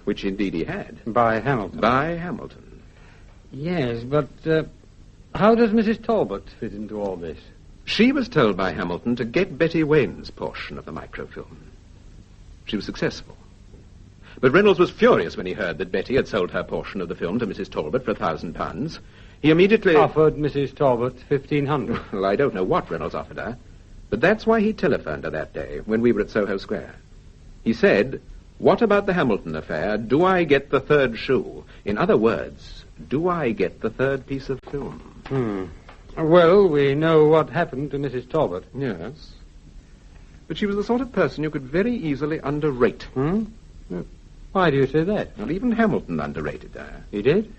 which indeed he had. By Hamilton? By Hamilton. Yes, but how does Mrs. Talbot fit into all this? She was told by Hamilton to get Betty Wayne's portion of the microfilm. She was successful. But Reynolds was furious when he heard that Betty had sold her portion of the film to Mrs. Talbot for £1,000. He immediately... Offered Mrs. Talbot $1,500. Well, I don't know what Reynolds offered her, but that's why he telephoned her that day when we were at Soho Square. He said, "What about the Hamilton affair? Do I get the third shoe? In other words, do I get the third piece of film?" Well, we know what happened to Mrs. Talbot. Yes. But she was the sort of person you could very easily underrate. Why do you say that? Well, even Hamilton underrated her. He did?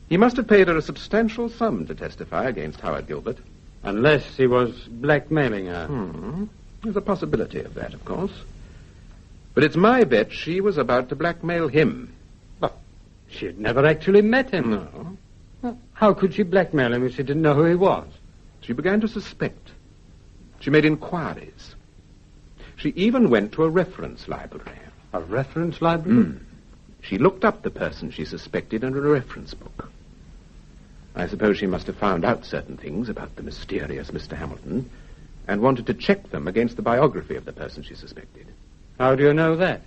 He must have paid her a substantial sum to testify against Howard Gilbert. Unless he was blackmailing her. There's a possibility of that, of course. But it's my bet she was about to blackmail him. But she had never actually met him. No. Well, how could she blackmail him if she didn't know who he was? She began to suspect. She made inquiries. She even went to a reference library. A reference library? She looked up the person she suspected in a reference book. I suppose she must have found out certain things about the mysterious Mr. Hamilton and wanted to check them against the biography of the person she suspected. How do you know that?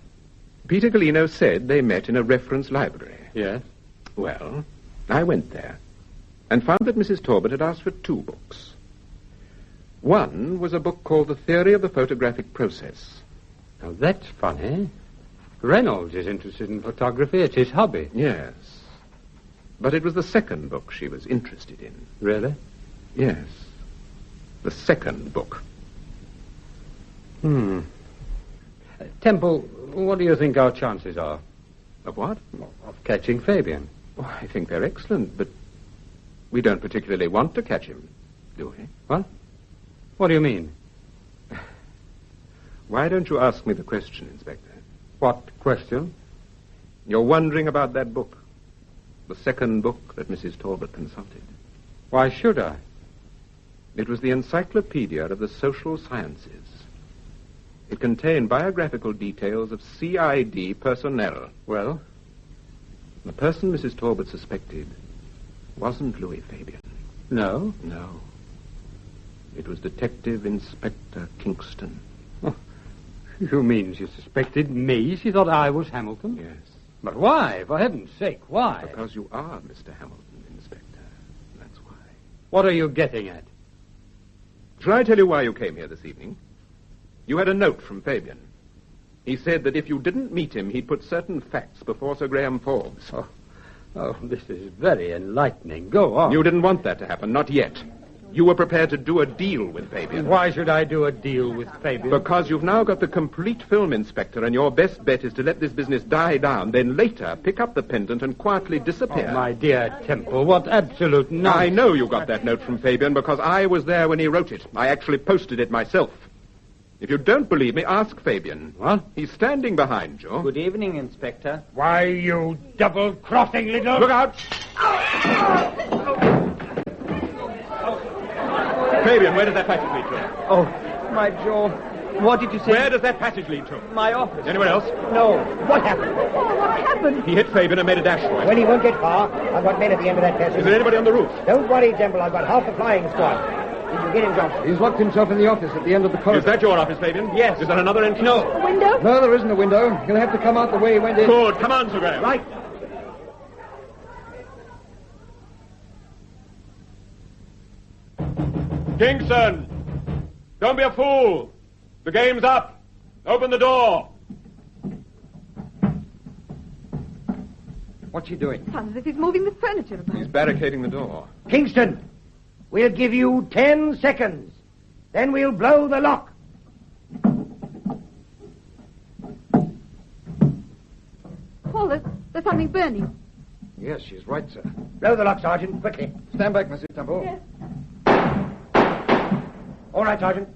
Peter Galino said they met in a reference library. Yes? Well, I went there and found that Mrs. Talbot had asked for 2 books. One was a book called The Theory of the Photographic Process. Now, that's funny. Reynolds is interested in photography. It's his hobby. Yes. But it was the second book she was interested in. Really? Yes. The second book. Temple, what do you think our chances are? Of what? Of catching Fabian. Oh, I think they're excellent, but we don't particularly want to catch him, do we? What? What do you mean? Why don't you ask me the question, Inspector? What question? You're wondering about that book. The second book that Mrs. Talbot consulted. Why should I? It was the Encyclopedia of the Social Sciences. It contained biographical details of CID personnel. Well? The person Mrs. Talbot suspected wasn't Louis Fabian. No? No. It was Detective Inspector Kingston. Oh, you mean she suspected me? She thought I was Hamilton? Yes. But why? For heaven's sake, why? Because you are Mr. Hamilton, Inspector. That's why. What are you getting at? Shall I tell you why you came here this evening? You had a note from Fabian. He said that if you didn't meet him, he'd put certain facts before Sir Graham Forbes. Oh, this is very enlightening. Go on. You didn't want that to happen, not yet. You were prepared to do a deal with Fabian. Why should I do a deal with Fabian? Because you've now got the complete film, Inspector, and your best bet is to let this business die down, then later pick up the pendant and quietly disappear. Oh, my dear Temple, what absolute nonsense. I know you got that note from Fabian because I was there when he wrote it. I actually posted it myself. If you don't believe me, ask Fabian. What? He's standing behind you. Good evening, Inspector. Why, you double-crossing little... Look out! Fabian, where does that passage lead to? Oh, my jaw. What did you say? Where does that passage lead to? My office. Anyone else? No. What happened? What happened? He hit Fabian and made a dash for it. Well, he won't get far. I've got men at the end of that passage. Is there anybody on the roof? Don't worry, Temple. I've got half the flying squad. Did you get him, Johnson? He's locked himself in the office at the end of the corridor. Is that your office, Fabian? Yes. Is there another entrance? No. A window? No, there isn't a window. He'll have to come out the way he went in. Good. Come on, Sir Graham. Right. Kingston! Don't be a fool! The game's up! Open the door! What's he doing? Sounds as if he's moving the furniture about. He's barricading the door. Kingston, we'll give you 10 seconds. Then we'll blow the lock. Paul, there's something burning. Yes, she's right, sir. Blow the lock, Sergeant, quickly. Stand back, Mrs. Temple. Yes. All right, Sergeant.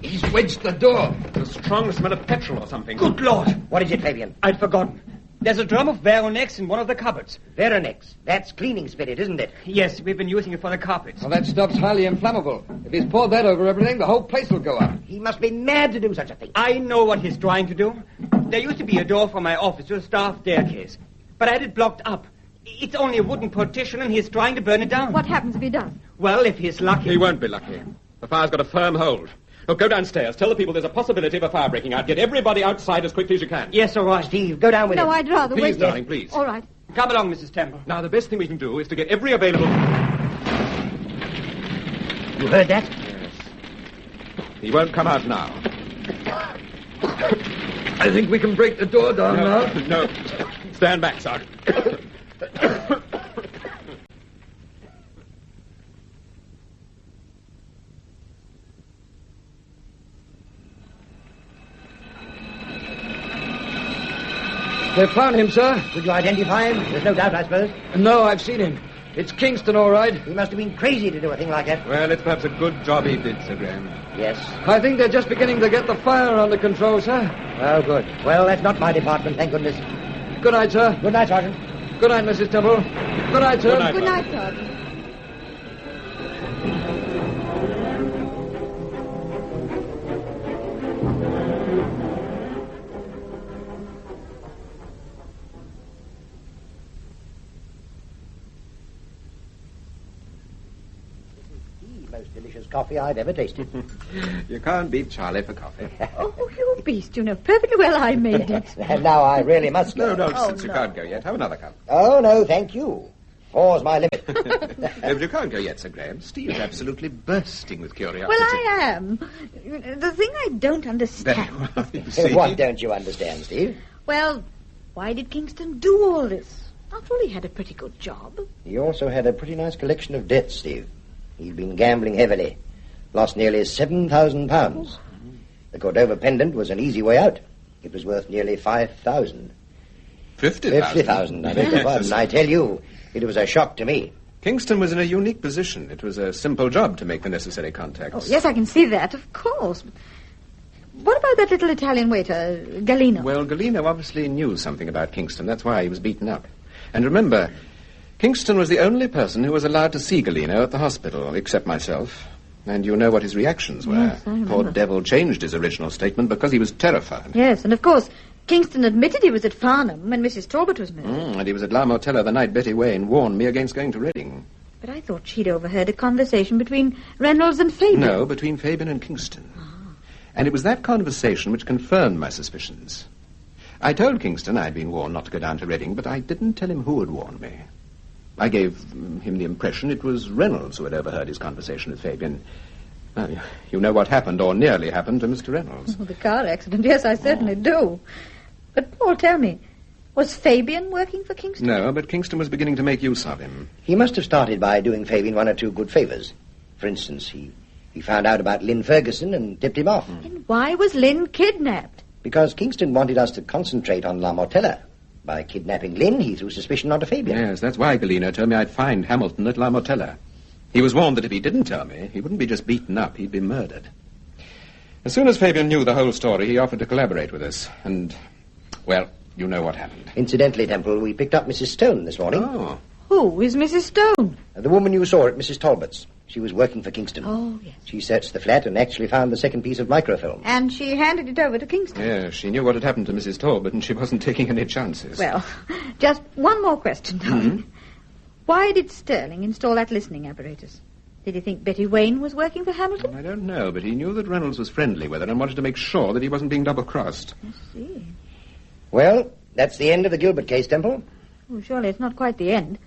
He's wedged the door. There's a strong smell of petrol or something. Good Lord. What is it, Fabian? I'd forgotten. There's a drum of Veronex in one of the cupboards. Veronex. That's cleaning spirit, isn't it? Yes, we've been using it for the carpets. Well, that stuff's highly inflammable. If he's poured that over everything, the whole place will go up. He must be mad to do such a thing. I know what he's trying to do. There used to be a door from my office to a staff staircase, but I had it blocked up. It's only a wooden partition, and he's trying to burn it down. What happens if he does? Well, if he's lucky... He won't be lucky. The fire's got a firm hold. Look, go downstairs. Tell the people there's a possibility of a fire breaking out. Get everybody outside as quickly as you can. Yes, all right. Steve, go down with him. No, I'd rather Please, wait. darling, please. All right. Come along, Mrs. Temple. Now, the best thing we can do is to get every available... You heard that? Yes. He won't come out now. I think we can break the door down now. No. Stand back, Sergeant. They found him, sir. Could you identify him? There's no doubt, I suppose. No, I've seen him. It's Kingston, all right. He must have been crazy to do a thing like that. Well, it's perhaps a good job he did, Sir Graham. Yes. I think they're just beginning to get the fire under control, sir. Oh, good. Well, that's not my department, thank goodness. Good night, sir. Good night, Sergeant. Good night, Mrs. Temple. Good night, sir. Good night, Sergeant. Most delicious coffee I've ever tasted. You can't beat Charlie for coffee. Oh, you beast. You know perfectly well I made it. And now I really must go. No, since you can't go yet, have another cup. Oh, no, thank you. Four's my limit. But you can't go yet, Sir Graham. Steve's absolutely bursting with curiosity. Well, I am. The thing I don't understand... Very well, you see. What don't you understand, Steve? Well, why did Kingston do all this? After all, he had a pretty good job. He also had a pretty nice collection of debts, Steve. He'd been gambling heavily. Lost nearly £7,000. The Cordova pendant was an easy way out. It was worth nearly 5,000. 50,000? 50,000, I beg your pardon. I tell you, it was a shock to me. Kingston was in a unique position. It was a simple job to make the necessary contacts. Oh, yes, I can see that, of course. What about that little Italian waiter, Galino? Well, Galino obviously knew something about Kingston. That's why he was beaten up. And remember, Kingston was the only person who was allowed to see Galino at the hospital, except myself. And you know what his reactions were. Yes, I remember. Poor devil changed his original statement because he was terrified. Yes, and of course, Kingston admitted he was at Farnham when Mrs. Talbot was murdered. And he was at La Mortella the night Betty Wayne warned me against going to Reading. But I thought she'd overheard a conversation between Reynolds and Fabian. No, between Fabian and Kingston. And it was that conversation which confirmed my suspicions. I told Kingston I'd been warned not to go down to Reading, but I didn't tell him who had warned me. I gave him the impression it was Reynolds who had overheard his conversation with Fabian. Well, you know what happened, or nearly happened, to Mr. Reynolds. Oh, the car accident, yes, I certainly do. But, Paul, tell me, was Fabian working for Kingston? No, but Kingston was beginning to make use of him. He must have started by doing Fabian one or two good favours. For instance, he found out about Lynn Ferguson and tipped him off. And why was Lynn kidnapped? Because Kingston wanted us to concentrate on La Mortella. By kidnapping Lynn, he threw suspicion onto Fabian. Yes, that's why Galino told me I'd find Hamilton at La Mortella. He was warned that if he didn't tell me, he wouldn't be just beaten up, he'd be murdered. As soon as Fabian knew the whole story, he offered to collaborate with us. And, well, you know what happened. Incidentally, Temple, we picked up Mrs. Stone this morning. Oh. Who is Mrs. Stone? The woman you saw at Mrs. Talbot's. She was working for Kingston. Oh, yes. She searched the flat and actually found the second piece of microfilm. And she handed it over to Kingston. Yes, she knew what had happened to Mrs. Talbot, and she wasn't taking any chances. Well, just one more question, darling. Mm-hmm. Why did Sterling install that listening apparatus? Did he think Betty Wayne was working for Hamilton? I don't know, but he knew that Reynolds was friendly with her and wanted to make sure that he wasn't being double-crossed. I see. Well, that's the end of the Gilbert case, Temple. Oh, surely it's not quite the end.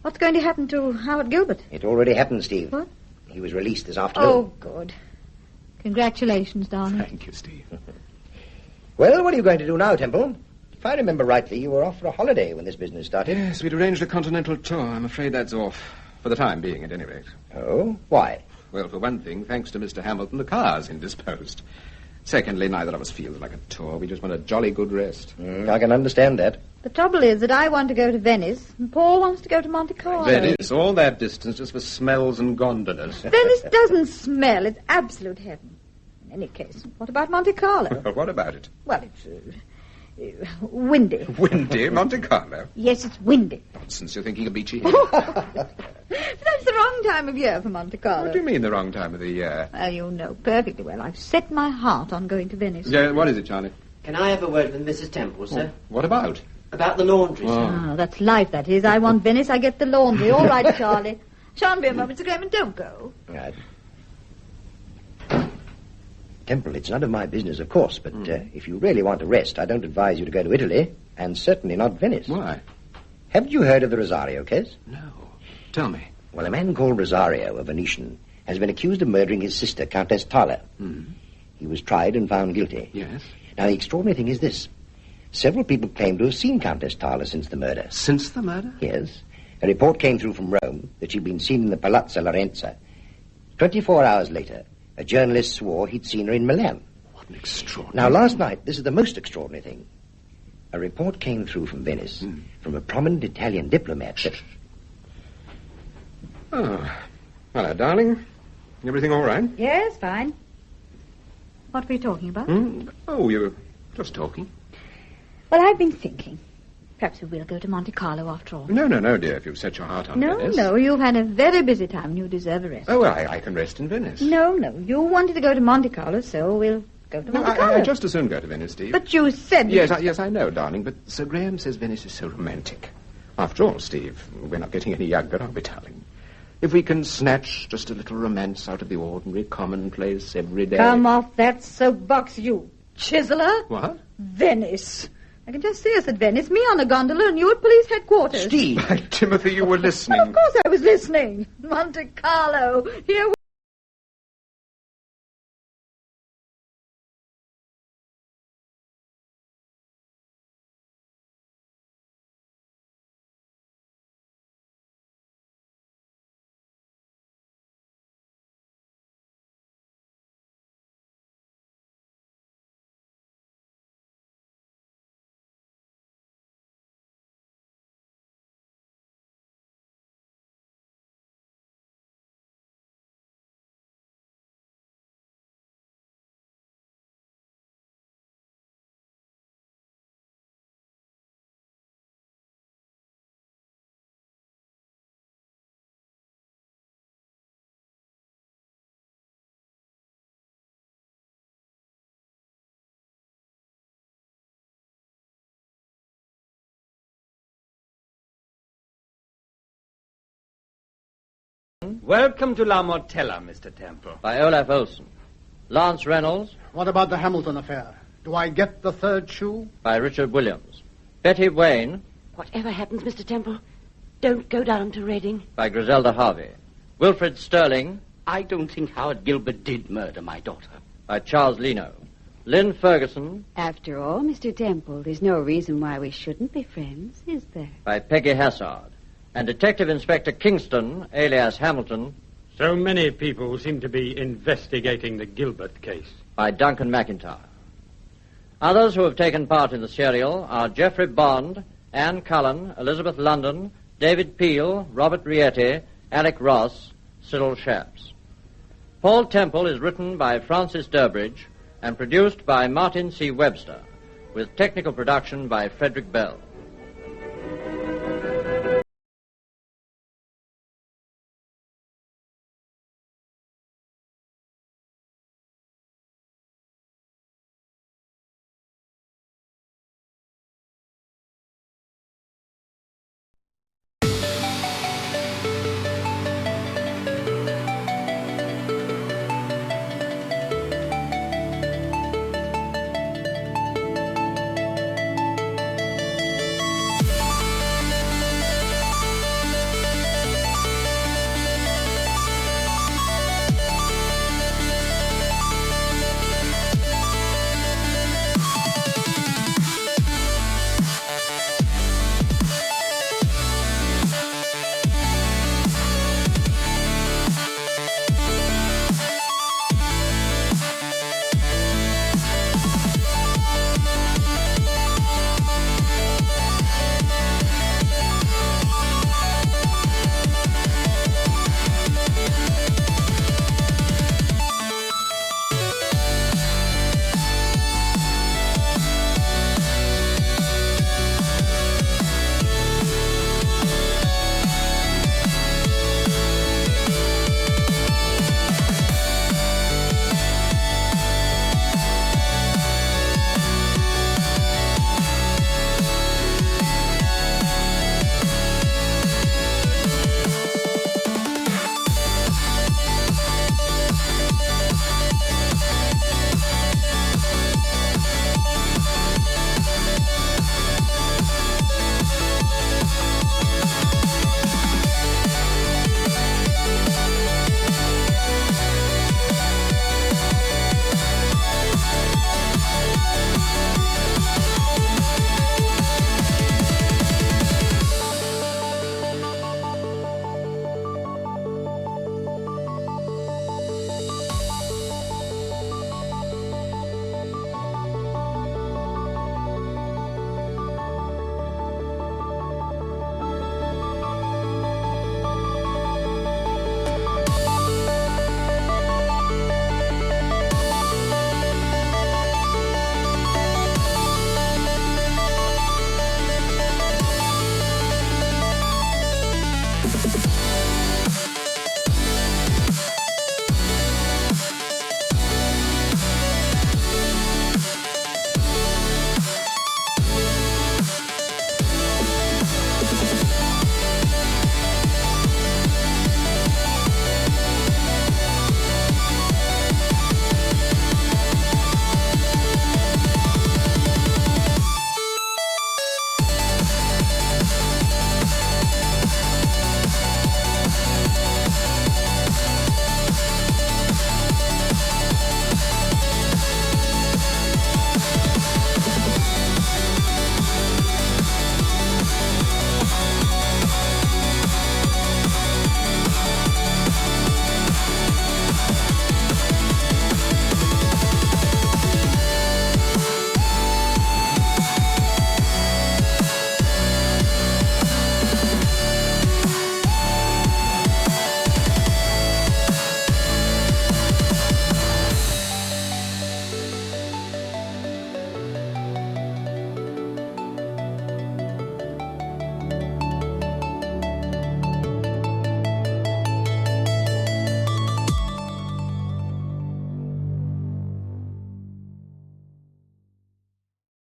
What's going to happen to Howard Gilbert? It already happened, Steve. What? He was released this afternoon. Oh, good. Congratulations, darling. Thank you, Steve. Well, what are you going to do now, Temple? If I remember rightly, you were off for a holiday when this business started. Yes, we'd arranged a continental tour. I'm afraid that's off. For the time being, at any rate. Oh? Why? Well, for one thing, thanks to Mr. Hamilton, the car's indisposed. Secondly, neither of us feels like a tour. We just want a jolly good rest. I can understand that. The trouble is that I want to go to Venice, and Paul wants to go to Monte Carlo. Venice, all that distance just for smells and gondolas. Venice doesn't smell. It's absolute heaven. In any case, what about Monte Carlo? What about it? Well, it's windy. Windy, Monte Carlo? Yes, it's windy. Nonsense, you're thinking of Beachy Head. That's the wrong time of year for Monte Carlo. What do you mean the wrong time of the year? Well, you know perfectly well. I've set my heart on going to Venice. Yeah, what is it, Charlie? Can I have a word with Mrs. Temple, sir? What about? About the laundry, sir. Ah, that's life, that is. I want Venice, I get the laundry. All right, Charlie. Shan't be a moment, Sir Graham, and don't go. Right. Temple, it's none of my business, of course, but if you really want to rest, I don't advise you to go to Italy, and certainly not Venice. Why? Haven't you heard of the Rosario case? No. Tell me. Well, a man called Rosario, a Venetian, has been accused of murdering his sister, Countess Tala. He was tried and found guilty. Yes. Now, the extraordinary thing is this. Several people claim to have seen Countess Tala since the murder. Since the murder? Yes. A report came through from Rome that she'd been seen in the Palazzo Lorenza. 24 hours later, a journalist swore he'd seen her in Milan. What an extraordinary... Now, last night, this is the most extraordinary thing. A report came through from Venice, from a prominent Italian diplomat that... Oh. Hello, darling. Everything all right? Yes, fine. What were you talking about? Oh, you were just talking. Well, I've been thinking. Perhaps we will go to Monte Carlo after all. No, dear, if you've set your heart on Venice. No, you've had a very busy time and you deserve a rest. Oh, well, I can rest in Venice. No, you wanted to go to Monte Carlo, so we'll go to Monte Carlo. I'd just as soon go to Venice, Steve. But you said... Yes, I know, darling, but Sir Graham says Venice is so romantic. After all, Steve, we're not getting any younger, are we, darling? If we can snatch just a little romance out of the ordinary, commonplace, everyday... Come off that soapbox, you chiseler. What? Venice. I can just see us at Venice, me on a gondola and you at police headquarters. Steve! Timothy, you were listening. Well, of course I was listening. Monte Carlo. Here we... Welcome to La Mortella, Mr. Temple. By Olaf Olsen. Lance Reynolds. What about the Hamilton affair? Do I get the third shoe? By Richard Williams. Betty Wayne. Whatever happens, Mr. Temple, don't go down to Reading. By Griselda Harvey. Wilfred Sterling. I don't think Howard Gilbert did murder my daughter. By Charles Leno. Lynn Ferguson. After all, Mr. Temple, there's no reason why we shouldn't be friends, is there? By Peggy Hassard. And Detective Inspector Kingston, alias Hamilton. So many people seem to be investigating the Gilbert case. By Duncan McIntyre. Others who have taken part in the serial are Geoffrey Bond, Anne Cullen, Elizabeth London, David Peel, Robert Rietti, Alec Ross, Cyril Shapps. Paul Temple is written by Francis Durbridge and produced by Martin C. Webster, with technical production by Frederick Bell.